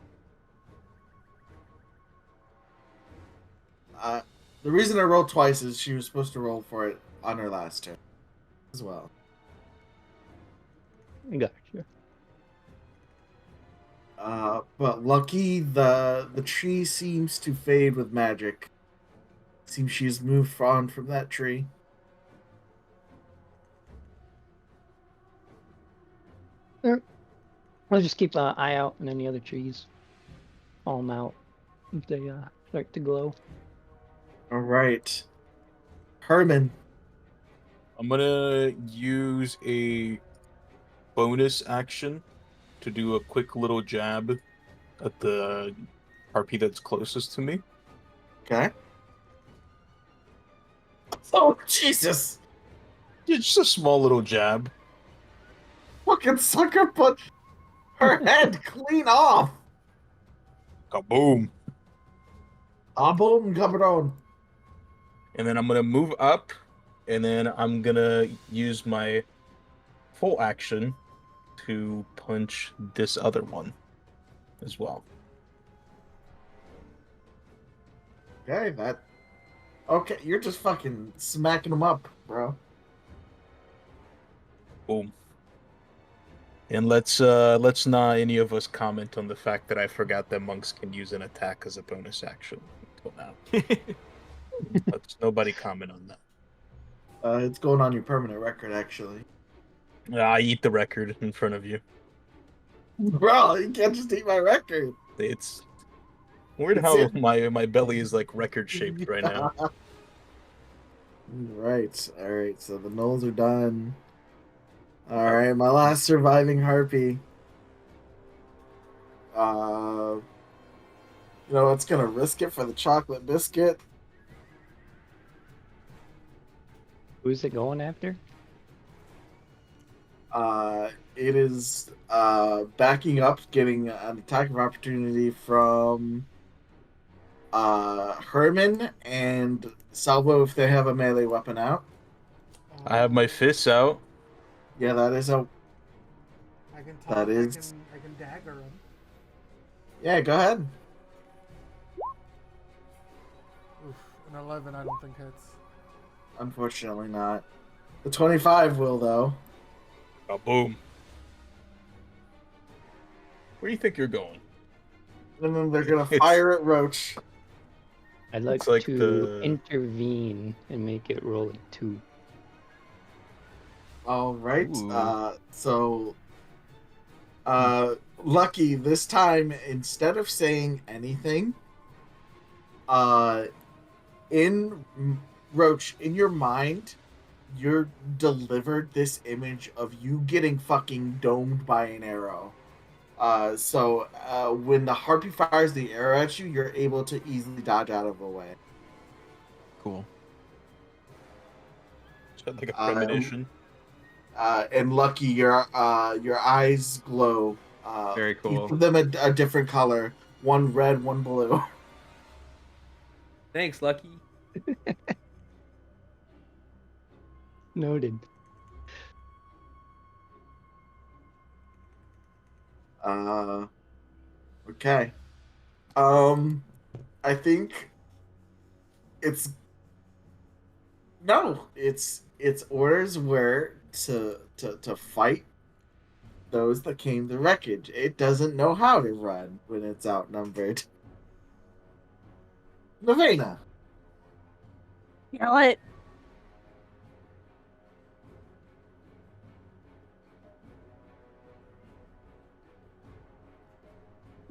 The reason I rolled twice is she was supposed to roll for it on her last turn as well. Gotcha. But lucky the tree seems to fade with magic. Seems she's moved on from that tree. I'll just keep an eye out on any other trees. Call them out if they start to glow. All right, Herman. I'm gonna use a bonus action to do a quick little jab at the harpy that's closest to me. Okay. Oh Jesus! Yeah, just a small little jab. Fucking sucker punch her head clean off. Kaboom! Ah, boom, cabron. And then I'm gonna move up, and then I'm gonna use my full action to punch this other one as well. Okay, Okay, you're just fucking smacking them up, bro. Boom. And let's not any of us comment on the fact that I forgot that monks can use an attack as a bonus action until now. Let's nobody comment on that. It's going on your permanent record, actually. I eat the record in front of you. Bro, you can't just eat my record. It's weird It's how it. my belly is like record shaped right now. Right. All right. So the gnolls are done. All right. My last surviving harpy. You know, it's gonna risk it for the chocolate biscuit. Who's it going after? It is backing up, getting an attack of opportunity from Herman and Salvo if they have a melee weapon out. I have my fists out. Yeah, that is a. I can talk. That is. I can dagger him. Yeah, go ahead. Oof, an 11 I don't think hits. Unfortunately not. The 25 will, though. Oh, boom. Where do you think you're going? And then they're gonna fire at Roach. I'd like, It's like to intervene and make it roll a 2. All right. Ooh. Lucky this time, instead of saying anything, in Roach, in your mind, you're delivered this image of you getting fucking domed by an arrow. So when the harpy fires the arrow at you, you're able to easily dodge out of the way. Cool. Is that like a premonition? And Lucky, your eyes glow. Very cool. Each of them a different color. One red, one blue. Thanks, Lucky. Noted. Okay. I think it's orders were to fight those that came the wreckage. It doesn't know how to run when it's outnumbered. Nevena. Yell it.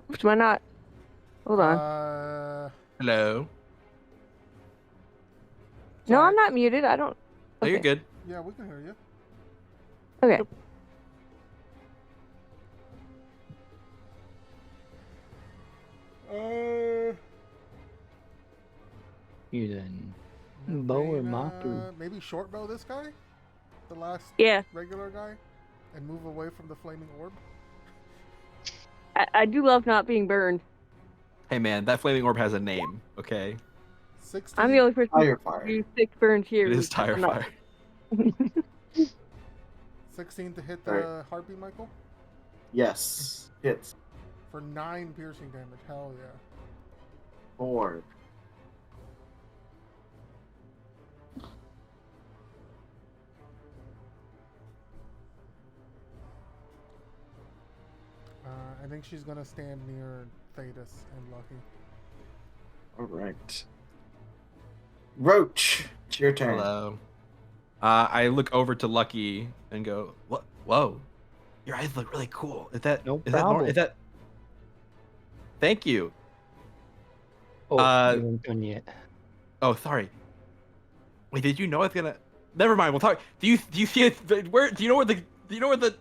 Which am I not? Hold on. Hello. No, I'm not muted. I don't. Oh, you're good. Yeah, we can hear you. Okay. You then bow or Nevena, mockery? maybe short bow this guy? The last Yeah. regular guy? And move away from the flaming orb? I do love not being burned. Hey man, that flaming orb has a name, okay? 16? I'm the only person Tire who fire. do 6 burns here. It is tire I'm not- fire. 16 to hit the harpy, Michael? Yes. Hits. For 9 piercing damage. Hell yeah. 4. I think she's gonna stand near Thetis and Lucky. All right. Roach, it's your turn. Hello. I look over to Lucky and go, "What? Whoa, your eyes look really cool. Is that No is that problem. is that? Thank you. Oh, Uh, you weren't done yet. Oh, sorry. Wait, did you know it's gonna? Never mind. We'll talk. Do you see it? Where? Do you know where the? Do you know where the?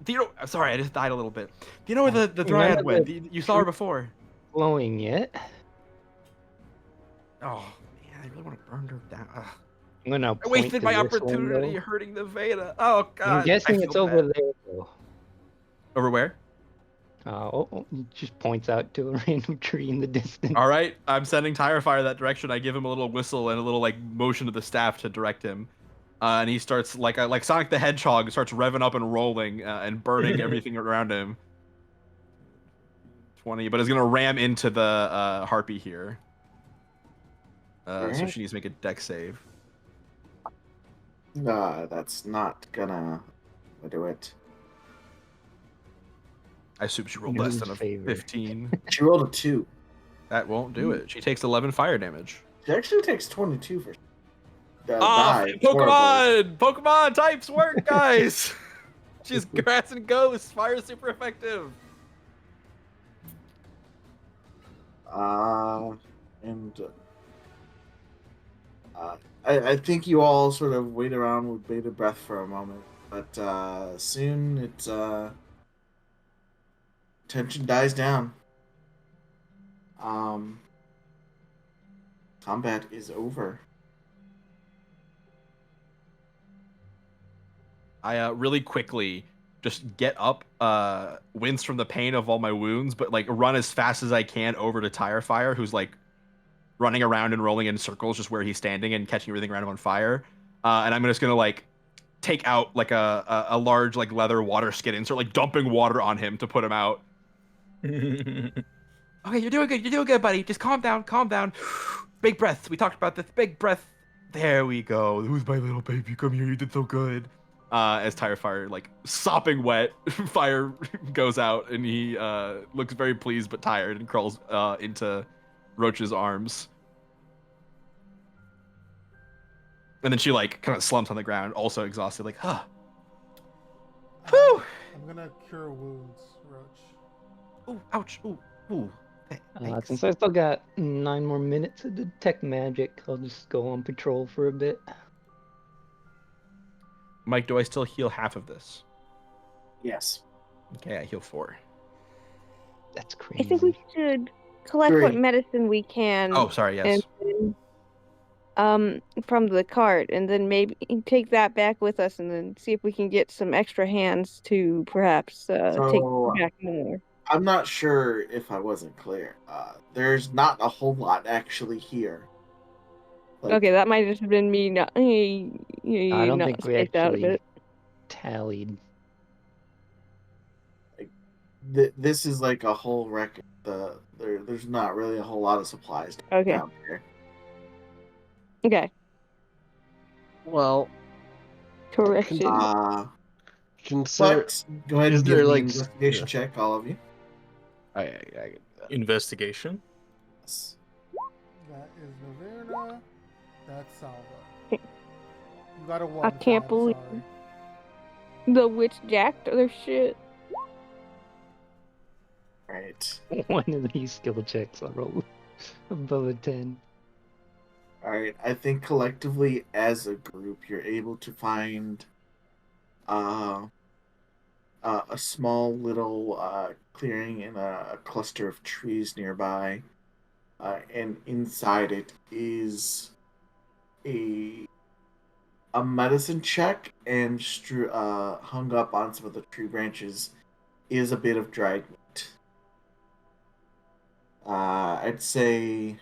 Do you know? I'm sorry, I just died a little bit. Do you know where the None dryad of went? the- You saw her before. Glowing yet? Oh man, I really want to burn her down. Ugh. I'm gonna I point wasted to my this opportunity window. hurting the Veda. Oh god. I'm guessing I it's feel over bad. there though. Over where? He just points out to a random tree in the distance. All right, I'm sending tire fire that direction. I give him a little whistle and a little like motion to the staff to direct him. And he starts like Sonic the Hedgehog starts revving up and rolling and burning everything around him. 20, but is gonna ram into the harpy here. So Alright. she needs to make a dex save. That's not gonna do it. I assume she rolled In less whose than a favor? 15. She rolled a 2. That won't do it. She takes 11 fire damage. She actually takes 22 for Ah, die. Horrible. Pokemon types work, guys. She's grass and ghost. Fire is super effective. And I think you all sort of wait around with bated breath for a moment, but soon it's tension dies down. Combat is over. I really quickly just get up, wince from the pain of all my wounds, but like run as fast as I can over to Tirefire, who's like running around and rolling in circles just where he's standing and catching everything around him on fire. And I'm just gonna like take out like a large like leather water skin and start like dumping water on him to put him out. Okay, you're doing good, buddy. Just calm down. Big breaths. We talked about this. Big breath. There we go. Who's my little baby? Come here. You did so good. As Tirefire, like sopping wet, fire goes out, and he looks very pleased but tired and crawls into Roach's arms. And then she like kind of slumps on the ground, also exhausted, like, huh. Whew. I'm gonna cure wounds, Roach. Ooh, ouch. Ooh. Since I still got 9 more minutes of detect magic, I'll just go on patrol for a bit. Mike, do I still heal half of this? Yes. Okay, I heal 4. That's crazy. I think we should collect what medicine we can. Oh, sorry, yes. And, from the cart, and then maybe take that back with us, and then see if we can get some extra hands to perhaps take back more. I'm not sure if I wasn't clear. There's not a whole lot actually here. Like, okay, that might just have been me not. I don't think we actually tallied. Like, this is like a whole wreck. There's not really a whole lot of supplies down here. Okay. Well, correction. But go ahead and give me an investigation check, all of you. I investigation. Yes. That is Naverna. That's Salva. You got a 1. I can't believe the witch jacked their shit. Right. One of these skill checks I rolled above a 10. Alright, I think collectively as a group you're able to find a small little clearing in a cluster of trees nearby, and inside it is a medicine check, and hung up on some of the tree branches is a bit of dried meat. I'd say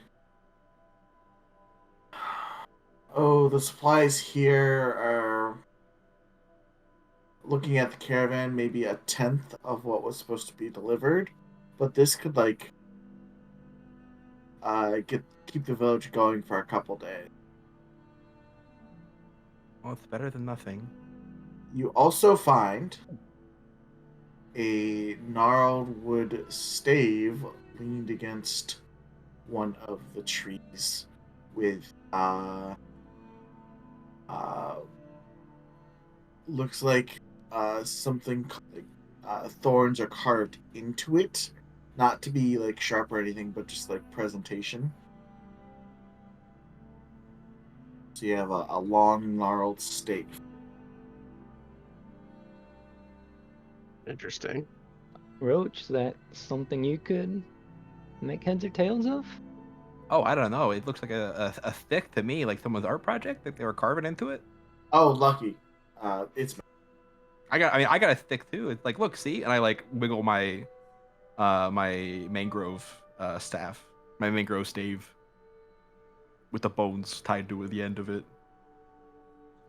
the supplies here are, looking at the caravan, maybe 1/10 of what was supposed to be delivered, but this could like keep the village going for a couple days. Well, it's better than nothing. You also find a gnarled wood stave leaned against one of the trees with looks like something thorns are carved into it, not to be like sharp or anything, but just like presentation. So you have a long gnarled stake. Interesting. Roach, is that something you could make heads or tails of? Oh, I don't know. It looks like a stick to me, like someone's art project that they were carving into it. Oh, lucky. It's. I got a stick too. It's like, look, see, and I like wiggle my mangrove staff, my mangrove stave, with the bones tied to the end of it.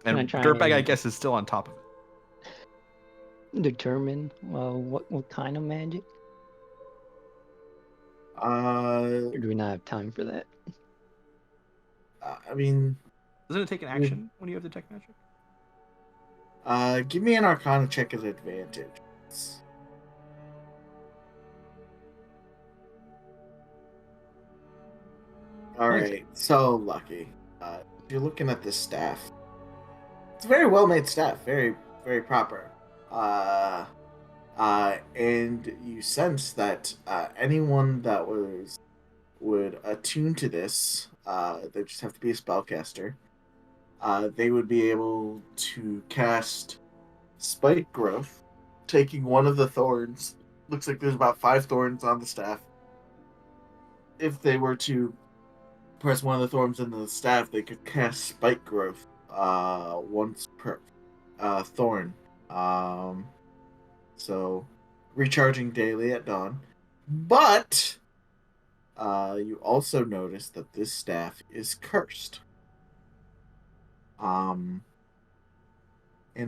And try Dirtbag, I and guess, is still on top of it. determine what kind of magic? Or do we not have time for that? I mean, Doesn't it take an action when you have detect magic? give me an Arcana check as advantage. All right, so Lucky. You're looking at this staff. It's a very well made staff, very very proper. And you sense that anyone that would attune to this, they just have to be a spellcaster. They would be able to cast Spike Growth, taking one of the thorns. Looks like there's about 5 thorns on the staff. If they were to press one of the thorns into the staff, they could cast Spike Growth once per thorn. So recharging daily at dawn. But you also notice that this staff is cursed. In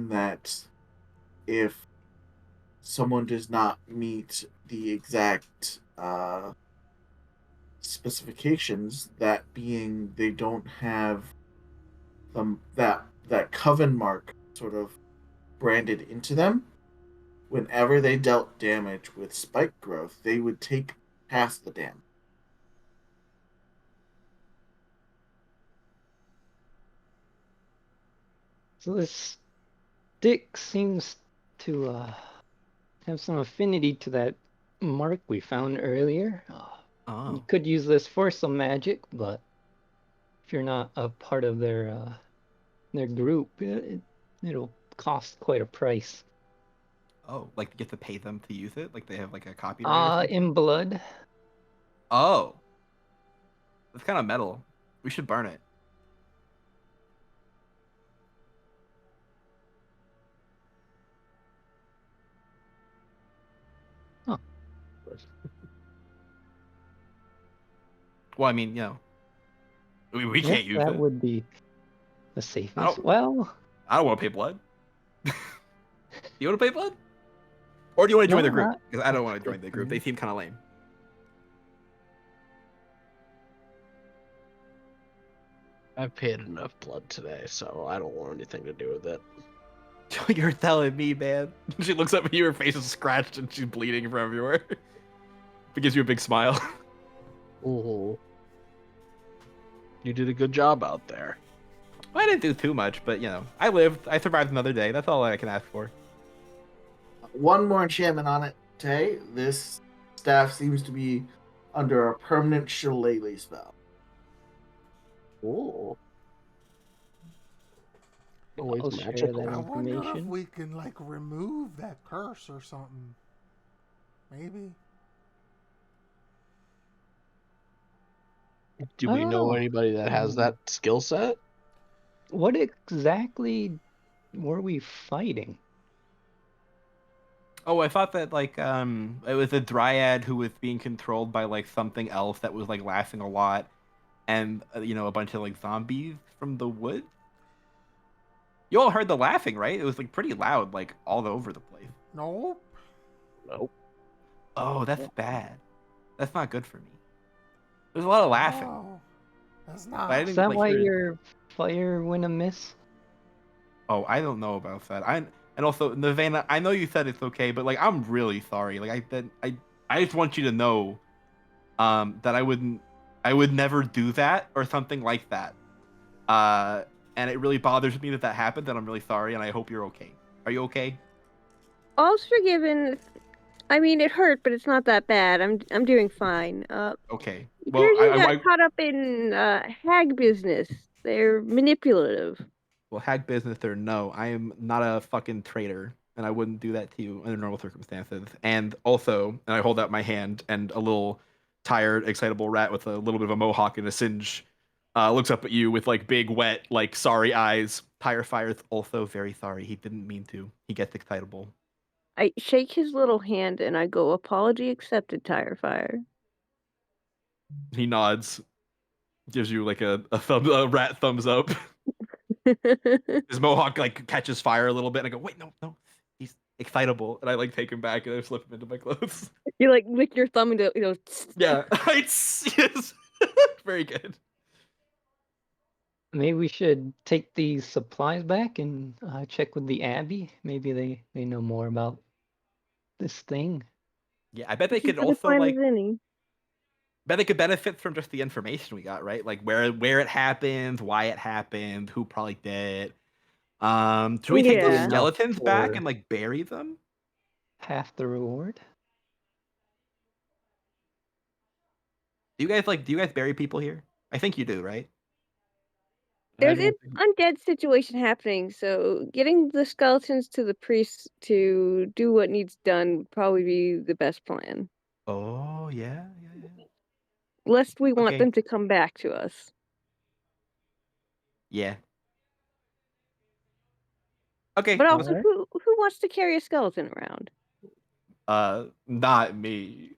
that if someone does not meet the exact specifications, that being they don't have that coven mark sort of branded into them, whenever they dealt damage with spike growth, they would take past the damage. So this stick seems to have some affinity to that mark we found earlier. You could use this for some magic, but if you're not a part of their group, it'll cost quite a price. Oh, like you get to pay them to use it? Like they have like a copyright or something? In blood. Oh. It's kind of metal. We should burn it. Huh. Well, I mean, we can't use that it. would be the safest. Well, I don't want to pay blood. You want to pay blood? Or do you want to join the group? Because I don't want to join the group. They seem kind of lame. I've paid enough blood today, so I don't want anything to do with it. You're telling me, man. She looks up at you, her face is scratched, and she's bleeding from everywhere. It gives you a big smile. Ooh. You did a good job out there. Well, I didn't do too much, but, I lived. I survived another day. That's all I can ask for. One more enchantment on it, Tay. This staff seems to be under a permanent shillelagh spell. Ooh. I'll share that I wonder if information. we can remove that curse or something. Maybe. Do we know anybody that has that skill set? What exactly were we fighting? Oh, I thought that it was a dryad who was being controlled by something else that was laughing a lot, and a bunch of zombies from the wood. You all heard the laughing, right? It was pretty loud, all over the place. Nope. Nope. Oh, that's bad. That's not good for me. There's a lot of laughing. Oh, that's not. Is that why your fire went amiss? Oh, I don't know about that. And also, Nirvana, I know you said it's okay, but I'm really sorry. I just want you to know, that I would never do that or something like that. And it really bothers me that happened, and I'm really sorry, and I hope you're okay. Are you okay? All's forgiven. I mean, it hurt, but it's not that bad. I'm doing fine. Okay. Well, you got caught up in hag business. They're manipulative. Well, hag business or no, I am not a fucking traitor, and I wouldn't do that to you under normal circumstances. And also, and I hold out my hand, and a little tired, excitable rat with a little bit of a mohawk and a singe looks up at you with big, wet, sorry eyes. Tire Fire's also very sorry. He didn't mean to. He gets excitable. I shake his little hand and I go, apology accepted, Tire Fire. He nods, gives you a rat thumbs up. His mohawk like catches fire a little bit, and I go, "Wait, no, he's excitable," and I like take him back and I slip him into my clothes. You like lick your thumb and Yeah, it's yes, very good. Maybe we should take these supplies back and check with the Abbey. Maybe they know more about this thing. Yeah, I bet they She's could as a also plan like as any. bet they could benefit from just the information we got, right? Like where it happened, why it happened, who probably did it. Should we take those Yeah. Enough skeletons back for and like bury them? half the reward? Do you guys bury people here? I think you do, right? There's an undead situation happening, so getting the skeletons to the priests to do what needs done would probably be the best plan. Oh yeah. Lest we want Okay. them to come back to us. Yeah. Okay. But also, Alright. who wants to carry a skeleton around? Not me.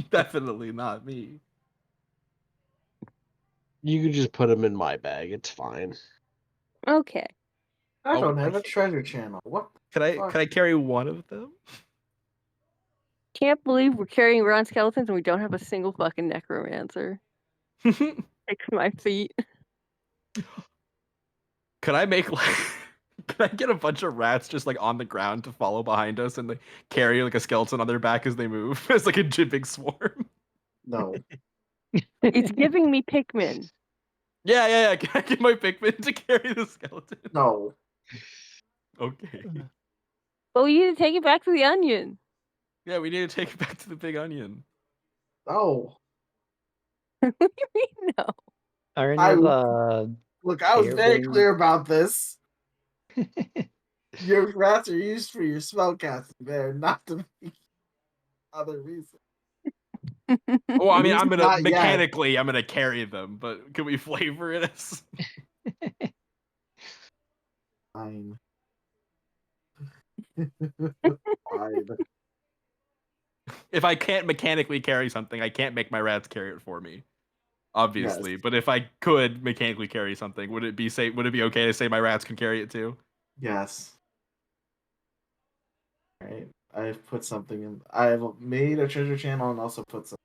Definitely not me. You could just put them in my bag. It's fine. Okay. I don't have a treasure channel. What? Can I carry one of them? Can't believe we're carrying around skeletons and we don't have a single fucking necromancer. Fix my feet. Could I make like can I get a bunch of rats just like on the ground to follow behind us and like carry like a skeleton on their back as they move? It's like a big swarm. No. It's giving me Pikmin. Yeah. Can I get my Pikmin to carry the skeleton? No. Okay. But we need to take it back to the onion. Yeah, we need to take it back to the big onion. No. What do you mean no? Are any I- of Look, I was very Airborne- clear about this. Your rats are used for your spellcasting. They're not to make other reasons. Well, I mean, At I'm least gonna not yet. mechanically, I'm gonna carry them, but can we flavor it as? Fine. Fine. If I can't mechanically carry something, I can't make my rats carry it for me. Obviously, Yes. but if I could mechanically carry something, would it be okay to say my rats can carry it too? Yes. Alright. I've put something in. I've made a treasure channel and also put some.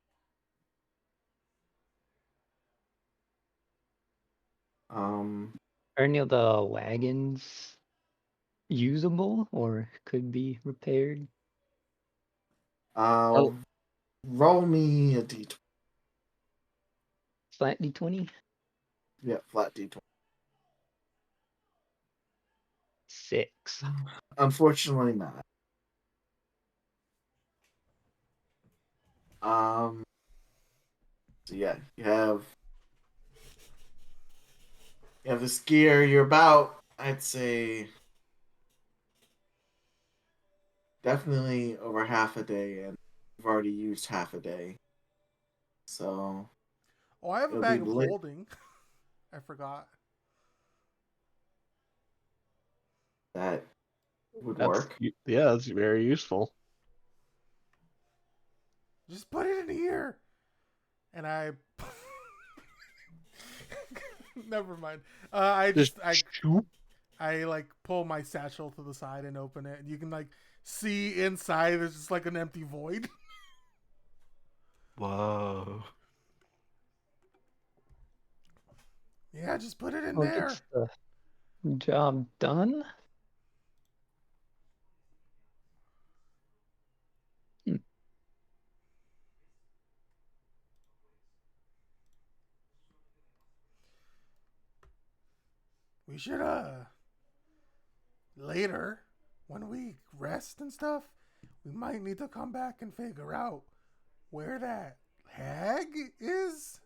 Are any of the wagons usable or could be repaired? Roll me a d20. Flat D20? Yeah, flat d20. 6. Unfortunately not. So yeah, you have this gear. You're about, I'd say, definitely over half a day, and you've already used half a day. So Oh, I have a It'll bag be of lit. holding. I forgot. that would That's work. yeah, that's very useful. Just put it in here. And I. Never mind. I like pull my satchel to the side and open it, and you can like see inside. There's just like an empty void. Whoa. Yeah, just put it in Well, there. gets the job done. We should later when we rest and stuff, we might need to come back and figure out where that hag is.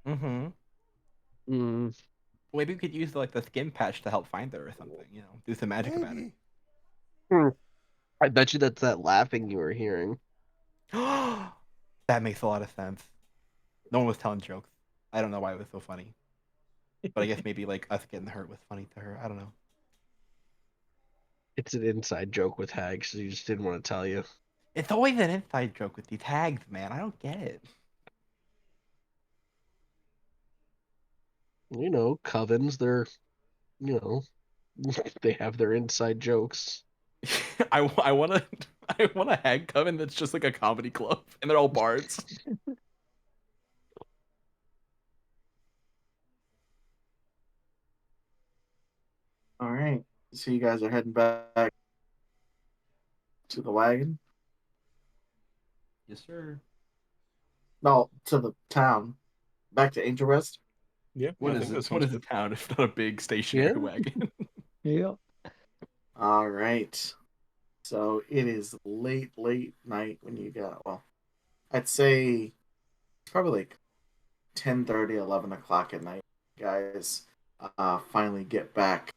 Mm-hmm. Maybe we could use like the skin patch to help find her or something. You know, do some magic about it. Maybe. I bet you that's that laughing you were hearing. That makes a lot of sense. No one was telling jokes. I don't know why it was so funny. But I guess maybe like us getting hurt was funny to her. I don't know. It's an inside joke with hags, so you just didn't want to tell you. It's always an inside joke with these hags, man. I don't get it. You know, covens, they're you know, they have their inside jokes. I want to I want a hag coven that's just like a comedy club, and they're all bards. All right. So you guys are heading back to the wagon? Yes, sir. No, to the town. Back to Angel Rest? Yeah, What I is think that it? What sounds is a good. town if not a big stationary Yeah. wagon? Yeah. All right. So it is late night when you got, well, I'd say it's probably like 10:30, 11 o'clock at night. You guys finally get back.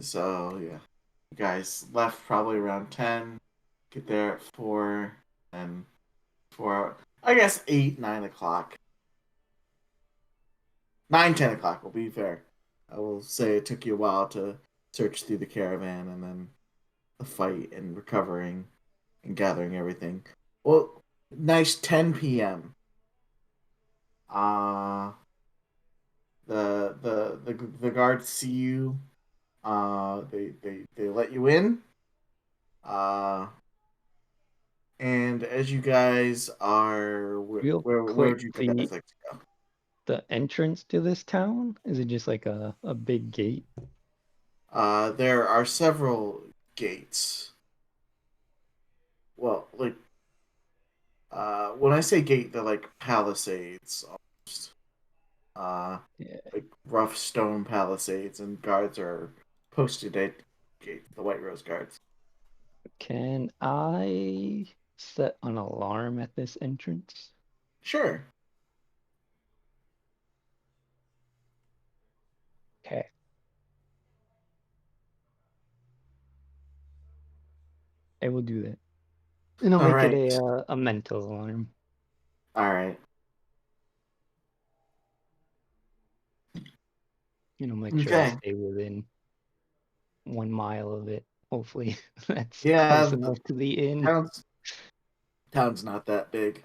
So, yeah. You guys left probably around 10, get there at 4, and 4, I guess 8, 9 o'clock. 9, 10 o'clock will be fair. I will say it took you a while to search through the caravan and then the fight and recovering and gathering everything. Well, nice 10 p.m. Uh the guards see you. They let you in. Uh and as you guys are Real where quick, would you the guys like to go? the entrance to this town, is it just like a big gate? There are several gates. Well, like when I say gate, they're like palisades almost. Yeah. Like rough stone palisades, and guards are posted at gate, the White Rose guards. Can I set an alarm at this entrance? Sure. Okay. I will do that. And I'll All make it right. a mental alarm. All right. Make sure I Okay. stay within 1 mile of it. Hopefully that's Yeah, close the enough to the inn. town's not that big.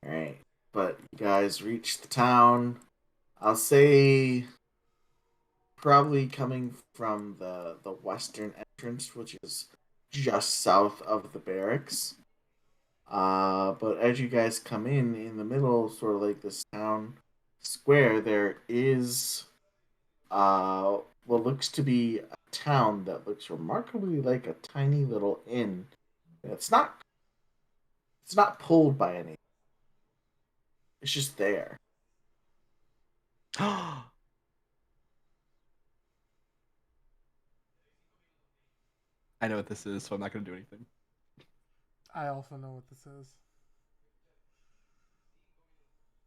All right, but you guys reach the town. I'll say probably coming from the western entrance, which is just south of the barracks. But as you guys come in the middle, sort of like this town square, there is what looks to be a town that looks remarkably like a tiny little inn. It's not pulled by anything. It's just there. I know what this is, so I'm not going to do anything. I also know what this is.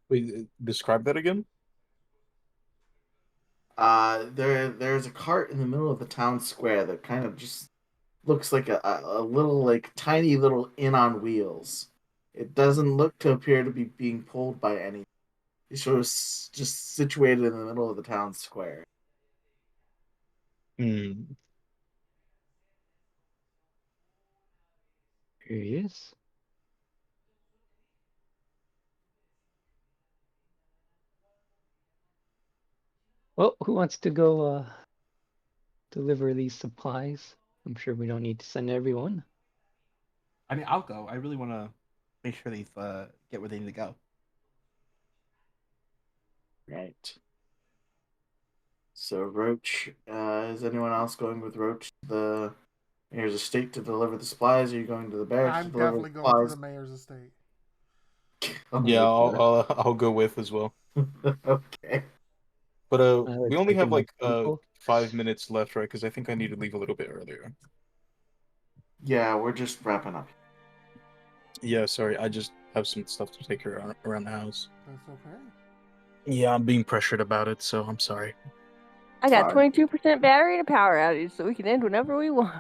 Wait, describe that again. There's a cart in the middle of the town square that kind of just looks like a little like tiny little inn on wheels. It doesn't look to appear to be being pulled by anything. It's just situated in the middle of the town square. Hmm. Here he is. Well, who wants to go deliver these supplies? I'm sure we don't need to send everyone. I mean, I'll go. I really want to make sure they get where they need to go. Right. So Roach, is anyone else going with Roach to the mayor's estate to deliver the supplies? Are you going to the barracks to I'm deliver the definitely going to the supplies? mayor's estate. Yeah, Oh my I'll go with as well. god. Okay. But we Looks only like have enough like people. 5 minutes left, right? Because I think I need to leave a little bit earlier. Yeah, we're just wrapping up. Yeah, sorry, I just have some stuff to take around the house. That's okay. Yeah, I'm being pressured about it, so I'm sorry. I got Fine. 22% battery and a power outage, so we can end whenever we want.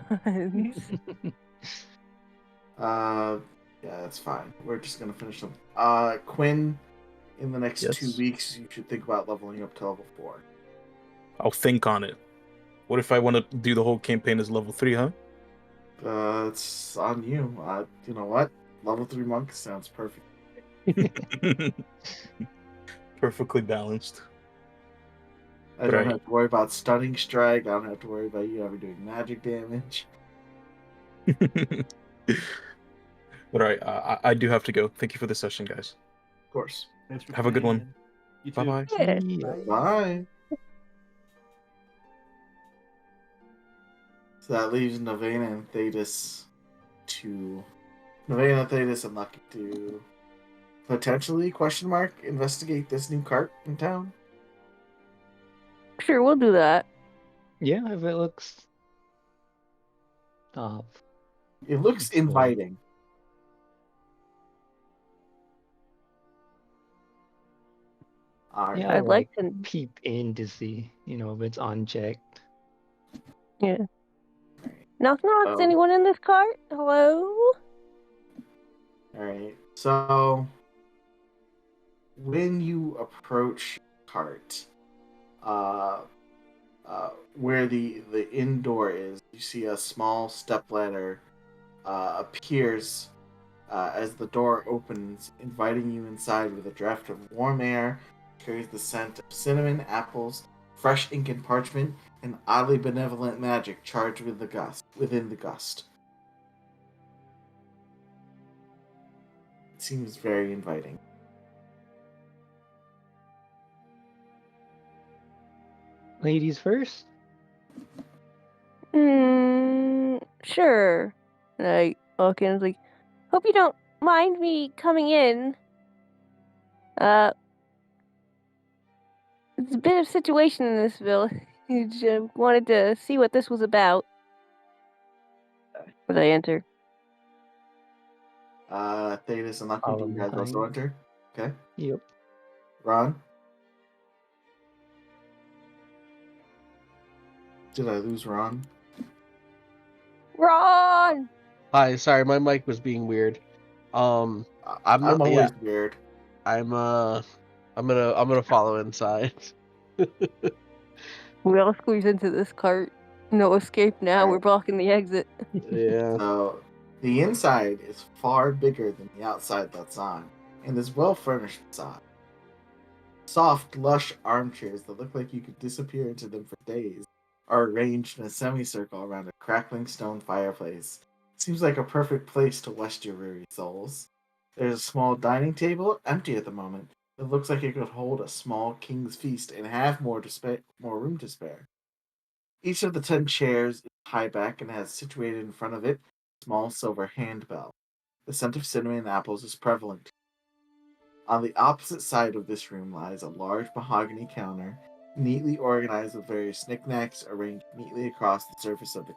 Yeah, that's fine. We're just gonna finish them. Quinn, in the next 2 Yes. weeks, you should think about leveling up to level 4. I'll think on it. What if I want to do the whole campaign as level 3, huh? It's on you. You know what? Level 3 monk sounds perfect. Perfectly balanced. I don't have to worry about stunning strike. I don't have to worry about you ever doing magic damage. But all right, I do have to go. Thank you for the session, guys. Of course. Thanks for Have a good one. playing. You Bye too. bye. Yeah. Bye. Bye. So that leaves Novena and Thetis to... Novena, Thetis, and Lucky to potentially, investigate this new cart in town. Sure, we'll do that. Yeah, if it looks It looks inviting. Alright. Yeah, I'd like to. peep in to see, if it's unchecked. Yeah. Knock knock. Is Oh. anyone in this cart? Hello. Alright. So when you approach cart, where the indoor is, you see a small stepladder appears as the door opens, inviting you inside with a draft of warm air, carries the scent of cinnamon, apples, fresh ink and parchment, and oddly benevolent magic charged with within the gust. It seems very inviting. Ladies first? Sure. And I walk in, like, hope you don't mind me coming in. It's a bit of a situation in this village. Wanted to see what this was about. As I enter. Thetis and Lucky, do Follow you guys behind. also enter? Okay. Yep. Ron? Did I lose Ron? Ron! Hi, sorry, my mic was being weird. I'm always weird. I'm gonna follow inside. We all squeeze into this cart. No escape now. Alright. We're blocking the exit. Yeah. So the inside is far bigger than the outside that's on, and is well furnished inside. Soft, lush armchairs that look like you could disappear into them for days are arranged in a semicircle around a crackling stone fireplace. Seems like a perfect place to rest your weary souls. There's a small dining table, empty at the moment. It looks like it could hold a small king's feast and have more room to spare. Each of the 10 chairs is high back and has situated in front of it a small silver handbell. The scent of cinnamon and apples is prevalent. On the opposite side of this room lies a large mahogany counter, neatly organized with various knickknacks arranged neatly across the surface of it.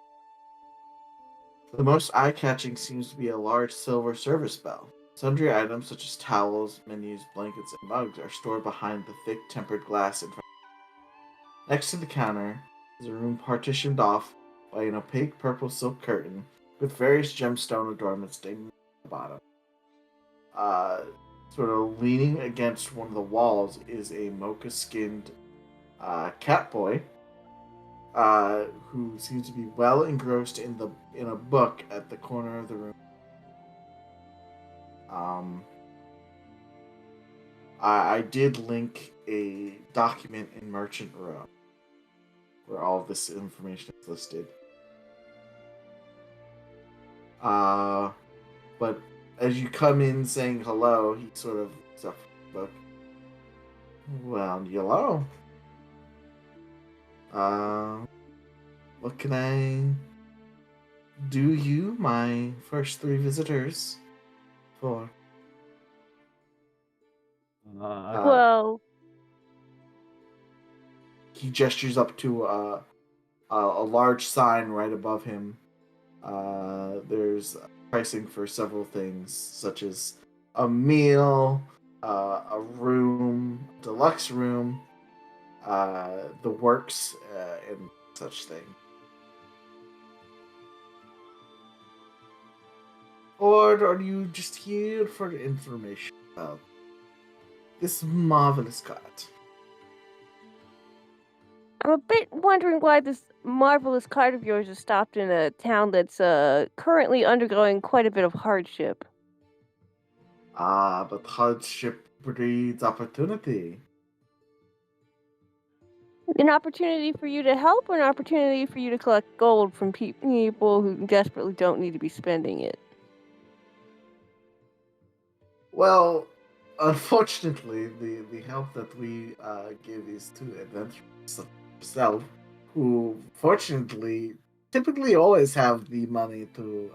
The most eye-catching seems to be a large silver service bell. Sundry items such as towels, menus, blankets, and mugs are stored behind the thick tempered glass in front. Next to the counter is a room partitioned off by an opaque purple silk curtain with various gemstone adornments dangling at the bottom. Sort of leaning against one of the walls is a mocha-skinned cat boy who seems to be well engrossed in a book at the corner of the room. I did link a document in Merchant Row where all of this information is listed. But as you come in saying hello, he sort of looks up from the book. Well, hello. What can I do you, my first 3 visitors, for? Well, he gestures up to a large sign right above him. There's pricing for several things, such as a meal, a room, deluxe room, the works, and such thing. Or are you just here for information about this marvelous cart? I'm a bit wondering why this marvelous cart of yours is stopped in a town that's currently undergoing quite a bit of hardship. But hardship breeds opportunity. An opportunity for you to help, or an opportunity for you to collect gold from people who desperately don't need to be spending it? Well, unfortunately, the help that we give is to adventurers such as yourself, who fortunately typically always have the money to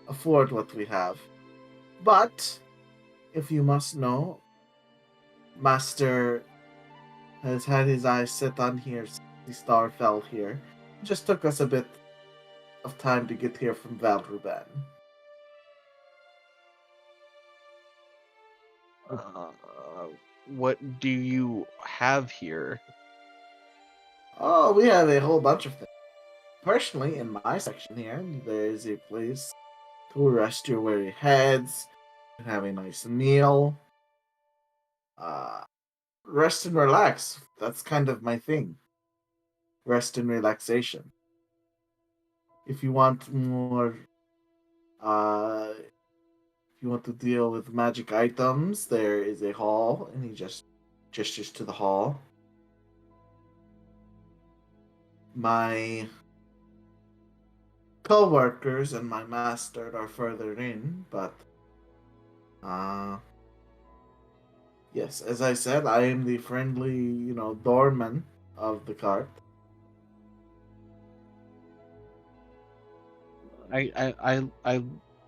afford what we have. But if you must know, Master has had his eyes set on here since the star fell here. It just took us a bit of time to get here from Valruban. What do you have here? Oh, we have a whole bunch of things. Personally, in my section here, there is a place to rest your weary heads, have a nice meal, uh, rest and relax. That's kind of my thing. Rest and relaxation. If you want more, if you want to deal with magic items, there is a hall, and he just gestures to the hall. My co-workers and my master are further in, but yes, as I said, I am the friendly, doorman of the cart. I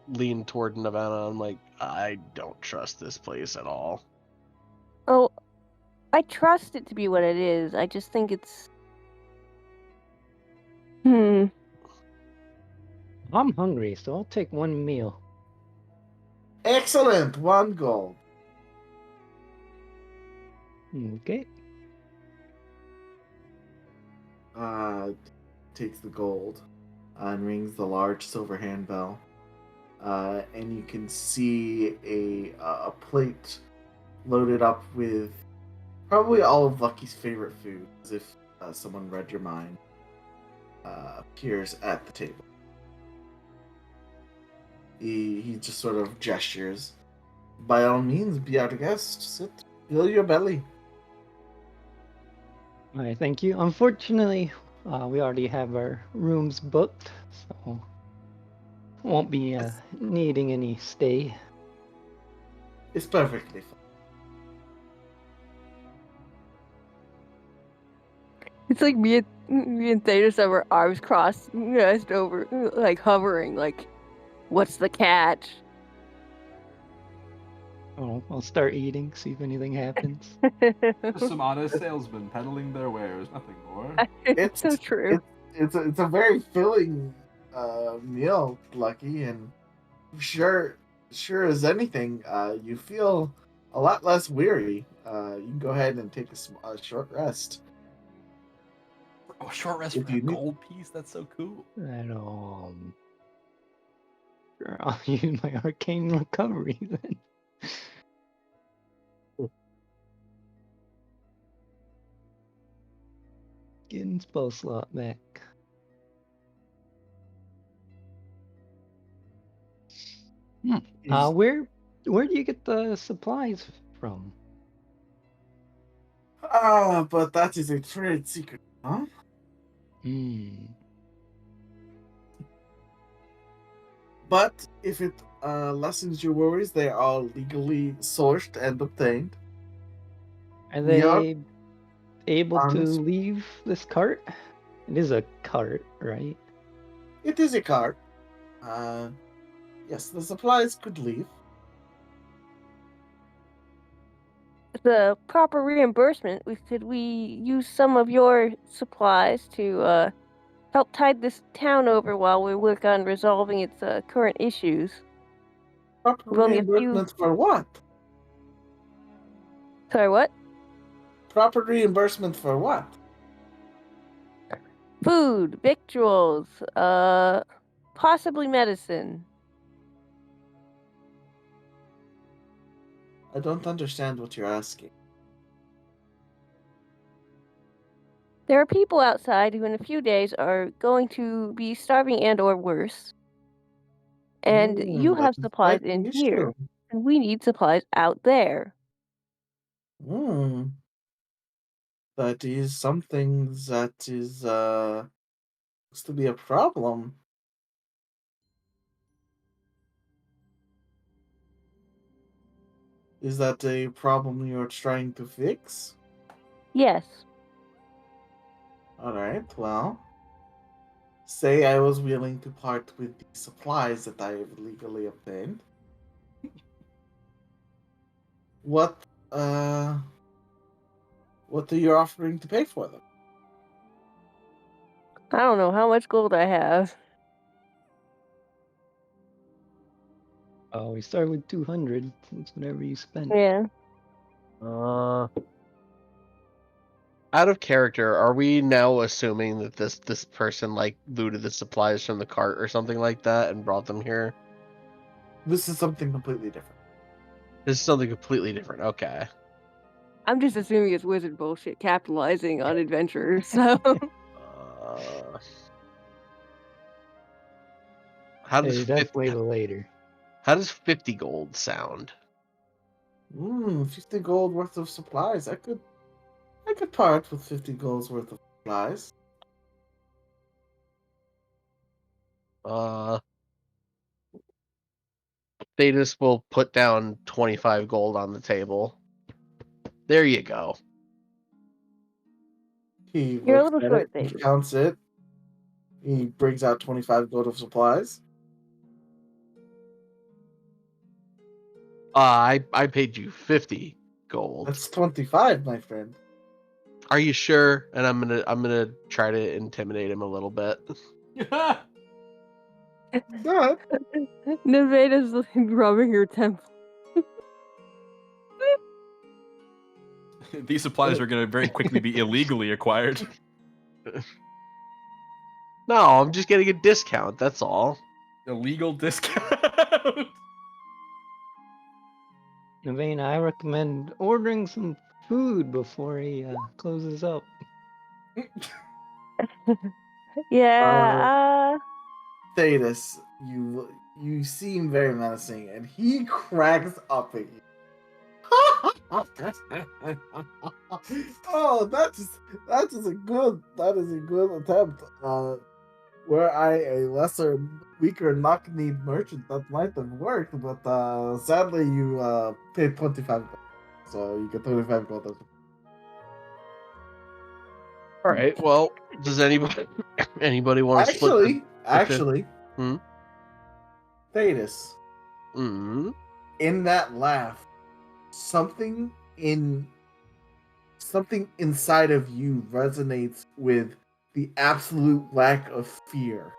lean toward Nirvana. I'm like, I don't trust this place at all. Oh, I trust it to be what it is. I just think it's. I'm hungry, so I'll take one meal. Excellent, 1 gold. Okay. Takes the gold and rings the large silver handbell. And you can see a plate loaded up with probably all of Lucky's favorite food, as if someone read your mind. Appears at the table. He just sort of gestures. By all means, be our guest. Sit, fill your belly. All right, thank you. Unfortunately, we already have our rooms booked, so won't be needing any stay. It's perfectly fine. It's like me and Theta have our arms crossed over, like hovering, like, what's the catch? Oh, I'll start eating, see if anything happens. Just some honest salesmen peddling their wares, nothing more. It's so true. It's a very filling meal, Lucky, and sure as anything, you feel a lot less weary. You can go ahead and take a short rest. Oh, short rest If for a you need- gold piece? That's so cool. And sure, I'll use my arcane recovery then. Getting spell slot back. Where do you get the supplies from? But that is a trade secret, huh? But if it lessens your worries, they are legally sourced and obtained. Are they able to honest. leave this cart? It is a cart, right? It is a cart. Yes, the supplies could leave. The proper reimbursement, could we use some of your supplies to help tide this town over while we work on resolving its current issues? Proper reimbursement for what? Sorry, what? Proper reimbursement for what? Food, victuals, possibly medicine. I don't understand what you're asking. There are people outside who in a few days are going to be starving and or worse. And you have supplies in here, and we need supplies out there. That is something that is looks to be a problem. Is that a problem you're trying to fix? Yes. Alright, well. Say I was willing to part with the supplies that I have legally obtained. What uh what are you offering to pay for them? I don't know how much gold I have. Oh, we start with 200. It's whatever you spent. Yeah. Out of character, are we now assuming that this person like looted the supplies from the cart or something like that and brought them here? This is something completely different. This is something completely different. Okay. I'm just assuming it's wizard bullshit capitalizing on adventurers, so. How does That's way later. How does 50 gold sound? 50 gold worth of supplies. I could part with 50 gold's worth of supplies. Thetis will put down 25 gold on the table. There you go. He You're a looks little at short, it, he Thetis. counts it. He brings out 25 gold of supplies. I paid you 50 gold. That's 25, my friend. Are you sure? And I'm gonna try to intimidate him a little bit. Good. Nevada's like rubbing her temple. These supplies are going to very quickly be illegally acquired. No, I'm just getting a discount. That's all. Illegal discount. Naveen, I recommend ordering some food before he closes up. Yeah, Thetis, you seem very menacing, and he cracks up at you. Oh, that is a good attempt. Were I a lesser, weaker knock-kneed merchant, that might have worked, but sadly you paid 25 gold, so you get 25 gold. All right. Well, does anybody want to split the Actually, Hmm? Thetis, Mm. in that laugh, something inside of you resonates with the absolute lack of fear.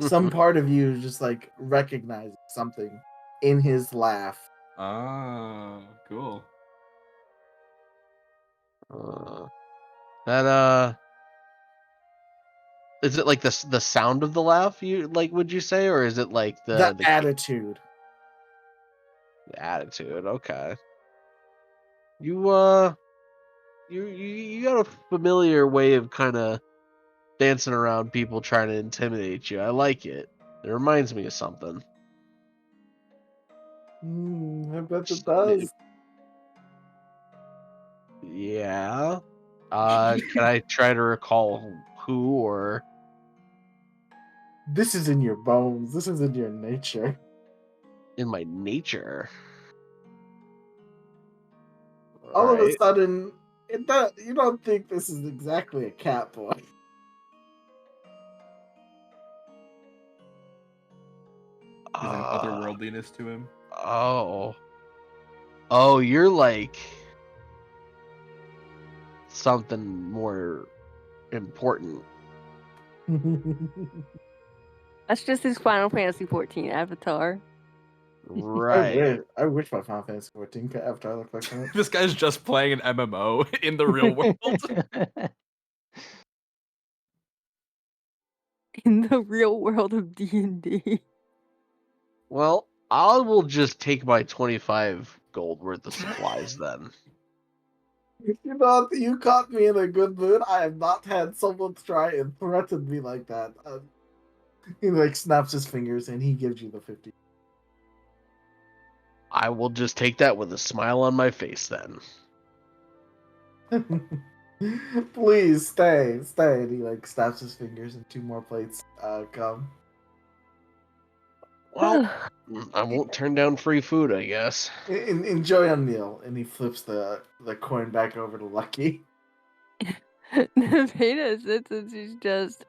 Some part of you just like recognizes something in his laugh. Oh, cool. That is it like the sound of the laugh you like? Would you say, or is it like The the attitude. The attitude? Okay. You you got a familiar way of kind of dancing around people trying to intimidate you. I like it. It reminds me of something. I bet it does. Yeah. Can I try to recall who or? This is in your bones. This is in your nature. In my nature. All of a sudden, you don't think this is exactly a cat boy. There's an otherworldliness to him. Oh, you're like something more important. that's just his Final Fantasy 14 avatar. Right. I wish my Final Fantasy 14 avatar looked like that. This guy's just playing an MMO in the real world. In the real world of D&D. Well, I will just take my 25 gold worth of supplies then. You know, you caught me in a good mood. I have not had someone try and threaten me like that. He like snaps his fingers and he gives you the 50. I will just take that with a smile on my face then. Please stay. And he like snaps his fingers and 2 more plates come. Well, I won't turn down free food, I guess. Enjoy a meal. And he flips the coin back over to Lucky. Veda sits and she's just.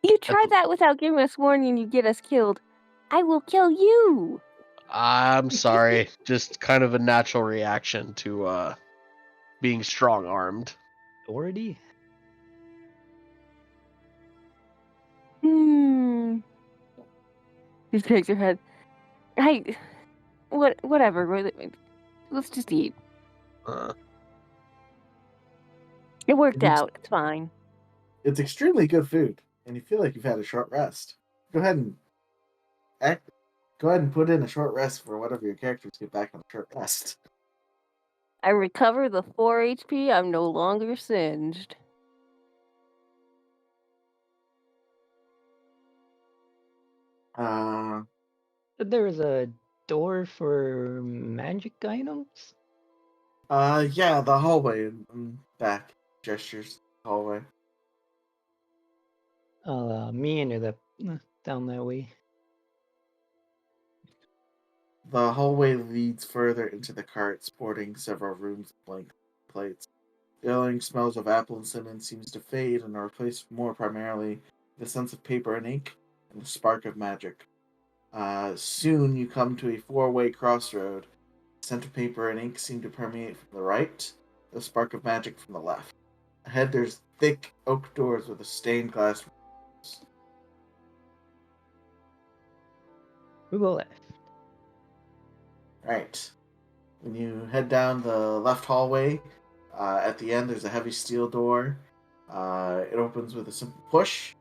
You try that without giving us warning, you get us killed. I will kill you. I'm sorry. Just kind of a natural reaction to being strong armed. Authority? She shakes her head. Whatever. Let's just eat. It worked out. It's fine. It's extremely good food, and you feel like you've had a short rest. Go ahead and put in a short rest for whatever your characters get back on a short rest. I recover the 4 HP. I'm no longer singed. There was a door for magic items? Yeah, the hallway back. Gestures, hallway. Me enter down that way. The hallway leads further into the cart, sporting several rooms of blank plates. The yellowing smells of apple and cinnamon seems to fade and are replaced more primarily with a sense of paper and ink and the spark of magic. Soon you come to a 4-way crossroad. The scent of paper and ink seem to permeate from the right, the spark of magic from the left. Ahead there's thick oak doors with a stained glass. We go left. Right. When you head down the left hallway, at the end there's a heavy steel door. It opens with a simple push,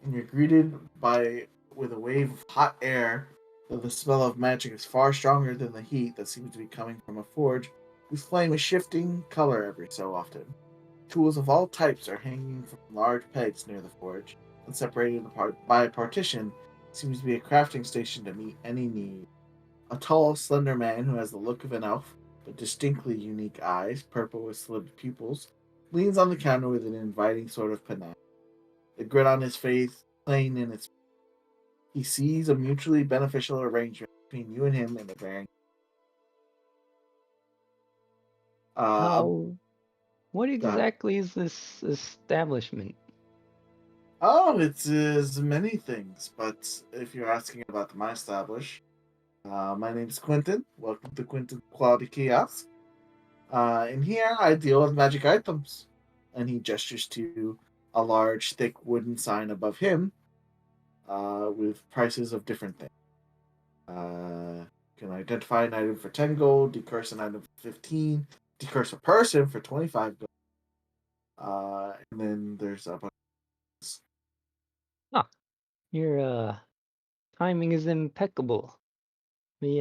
and you're greeted with a wave of hot air, though the smell of magic is far stronger than the heat that seems to be coming from a forge whose flame is shifting color every so often. Tools of all types are hanging from large pegs near the forge, and separated apart by a partition seems to be a crafting station to meet any need. A tall, slender man who has the look of an elf, but distinctly unique eyes, purple with slitted pupils, leans on the counter with an inviting sort of panache. The grin on his face plain in its. He sees a mutually beneficial arrangement between you and him in the very. What exactly is this establishment? Oh, it's many things, but if you're asking about my establish, my name's Quentin. Welcome to Quentin Quality Kiosk. In here, I deal with magic items. And he gestures to a large, thick wooden sign above him with prices of different things. Can identify an item for 10 gold, decurse an item for 15, decurse a person for 25 gold. And then there's a bunch. Your timing is impeccable. We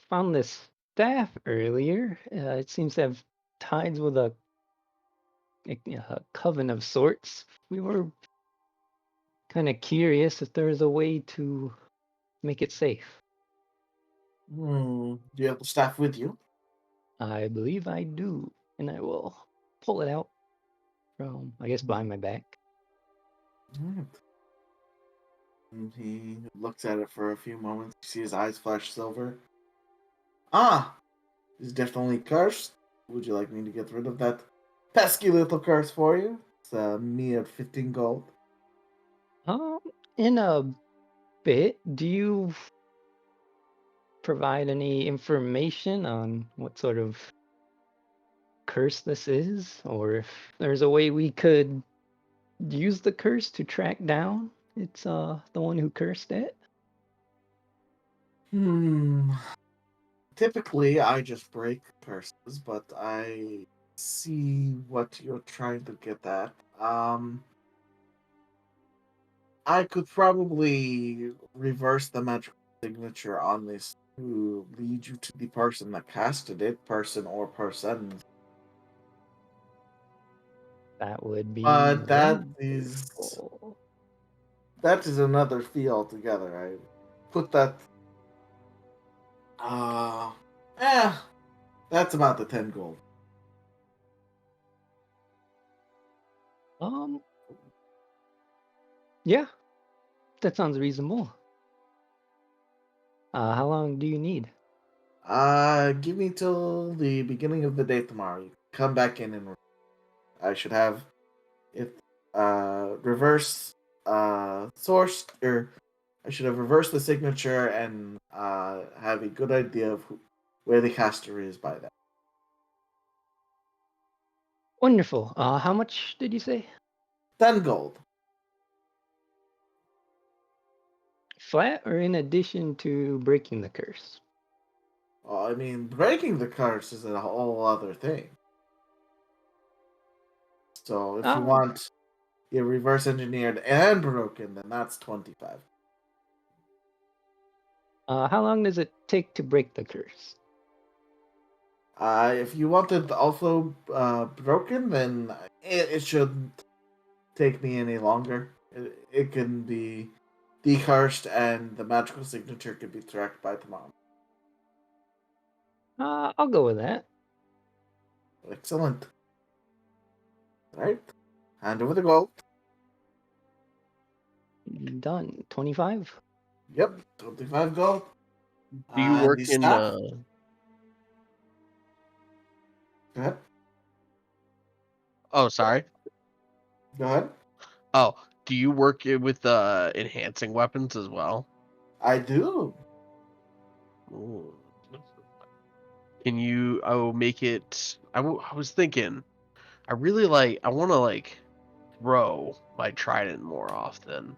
found this staff earlier. It seems to have ties with a coven of sorts. We were kind of curious if there's a way to make it safe. Do you have the staff with you? I believe I do, and I will pull it out from, I guess, behind my back. Alright. And he looks at it for a few moments. You see his eyes flash silver. He's definitely cursed. Would you like me to get rid of that pesky little curse for you? It's a mere 15 gold. In a bit, do you provide any information on what sort of curse this is, or if there's a way we could use the curse to track down the one who cursed it? Typically, I just break curses, but I see what you're trying to get at. I could probably reverse the magical signature on this to lead you to the person that casted it, person or persons. That would be But wonderful. that is another fee altogether. I put that. That's about the 10 gold. Um, yeah, that sounds reasonable. How long do you need? Give me till the beginning of the day tomorrow. You come back in and I should have it reverse sourced, or I should have reversed the signature and have a good idea of where the caster is by then. Wonderful. How much did you say? 10 gold. Flat or in addition to breaking the curse? Well, I mean, breaking the curse is a whole other thing. So if you Um, want it reverse engineered and broken, then that's 25. how long does it take to break the curse? If you want it also broken, then it shouldn't take me any longer. It can be decursed and the magical signature can be tracked by tomorrow. I'll go with that. Excellent. Right? Hand over the gold. Done. 25? Yep, 25 gold. Do you And work the in? staff. Go ahead. Oh, sorry. Go ahead. Oh, do you work with enhancing weapons as well? I do. Ooh. Can you? I will make it. I was thinking. I really like. I want to like throw my trident more often.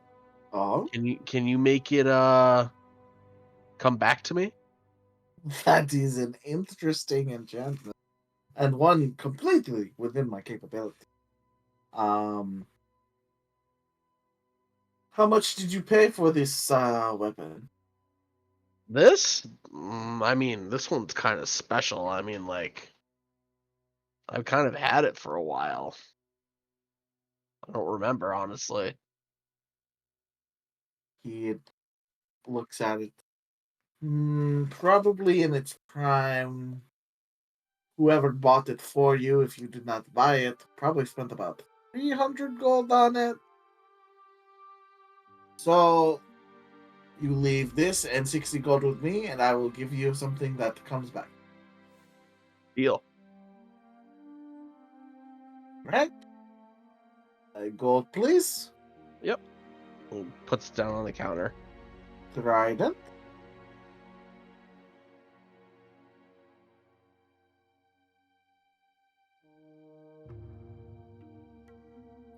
Oh, Can you make it come back to me? that is an interesting enchantment. And one completely within my capability. Um, how much did you pay for this weapon? This? I mean, this one's kind of special. I mean, like I've kind of had it for a while. I don't remember honestly. He looks at it. Probably in its prime. Whoever bought it for you, if you did not buy it, probably spent about 300 gold on it. So you leave this and 60 gold with me, and I will give you something that comes back. Deal. Right? Gold, please. Yep. And puts it down on the counter. Trident.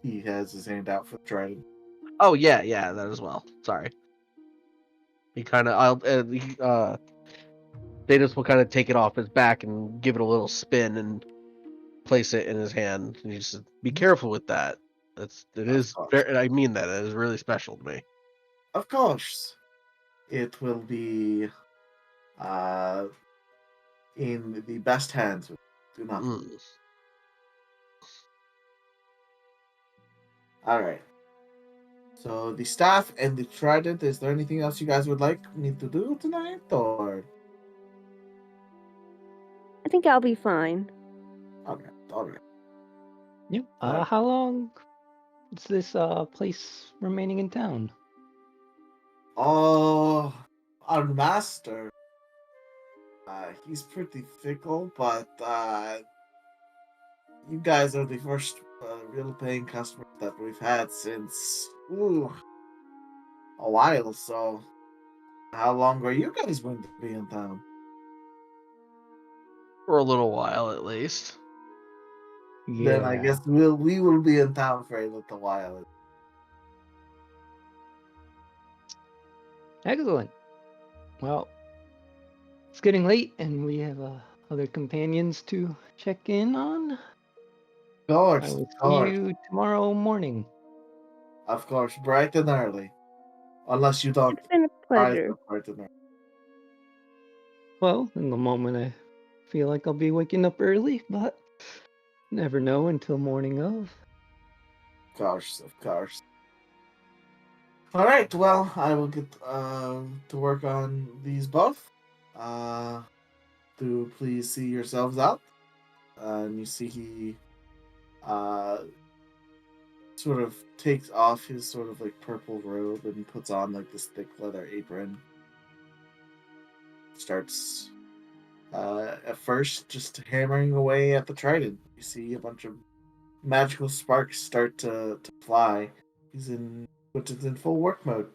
He has his hand out for the trident. Oh yeah, that as well. Sorry. He kind of Datus will kind of take it off his back and give it a little spin and place it in his hand. And he just be careful with that. It Of is course. very. I mean that it is really special to me. Of course. It will be uh, in the best hands. Do not worry. Mm. All right. So the staff and the trident. Is there anything else you guys would like me to do tonight, or? I think I'll be fine. Okay. All right. Yep. Alright. How long is this place remaining in town? Oh, our master. He's pretty fickle, but you guys are the first real paying customers that we've had since a while. So, how long are you guys going to be in town? For a little while at least. Then I Yeah. guess we will be in town for a little while. Excellent. Well, it's getting late and we have other companions to check in on. I will see you tomorrow morning. Of course, bright and early. Unless you don't It's been a rise pleasure. up bright and early. Well, in the moment I feel like I'll be waking up early, but never know until morning of. Of course. All right. Well, I will get to work on these both. To please see yourselves out. And you see he sort of takes off his sort of like purple robe and puts on like this thick leather apron. Starts at first just hammering away at the trident. You see a bunch of magical sparks start to fly. He's in full work mode.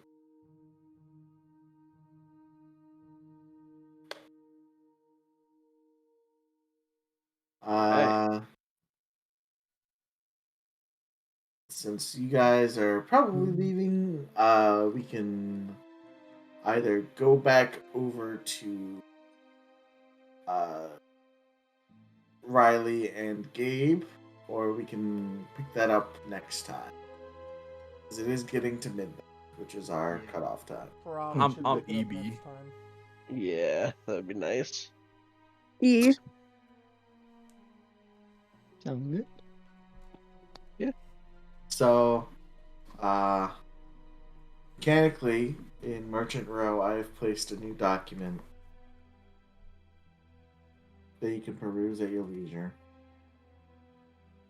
Since you guys are probably leaving, we can either go back over to Riley and Gabe, or we can pick that up next time. Because it is getting to midnight, which is our cutoff time. Probably should I'm pick it up EB. next time. Yeah, that'd be nice. Yeah. Sound good? So, mechanically, in Merchant Row, I have placed a new document that you can peruse at your leisure.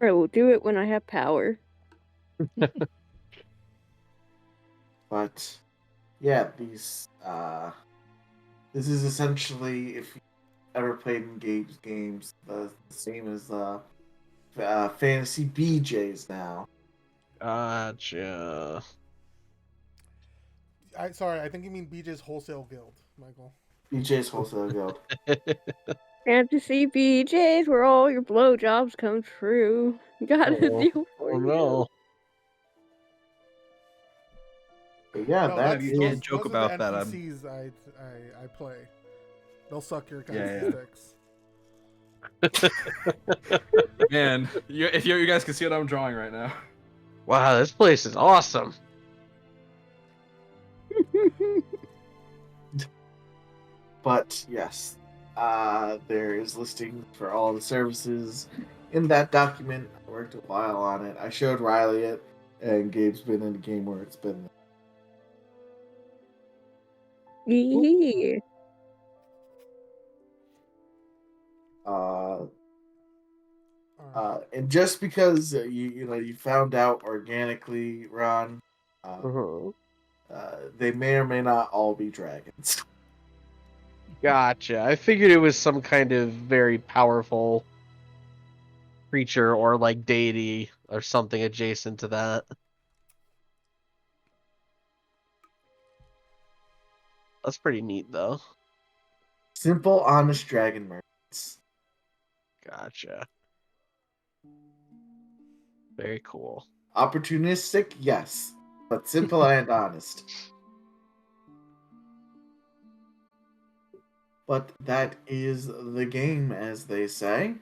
I will do it when I have power. But, yeah, these, this is essentially, if you ever played in Gabe's games, the same as, Fantasy BJs now. Gotcha. Sorry, I think you mean BJ's Wholesale Guild, Michael. BJ's Wholesale Guild. Fantasy BJs, where all your blowjobs come true. Got a deal for Oh you. no. But yeah, No, that you is... can't joke those about are that, the I'm- NPCs I play. They'll suck your guys' Yeah. sticks. Man, you guys can see what I'm drawing right now. Wow, this place is awesome. But yes, there is listing for all the services in that document. I worked a while on it. I showed Riley it, and Gabe's been in the game where it's been. Yeah. And just because you found out organically, Ron, they may or may not all be dragons. Gotcha. I figured it was some kind of very powerful creature or like deity or something adjacent to that. That's pretty neat though. Simple, honest dragon merchants. Gotcha. Very cool. Opportunistic, yes, but simple and honest. But that is the game, as they say.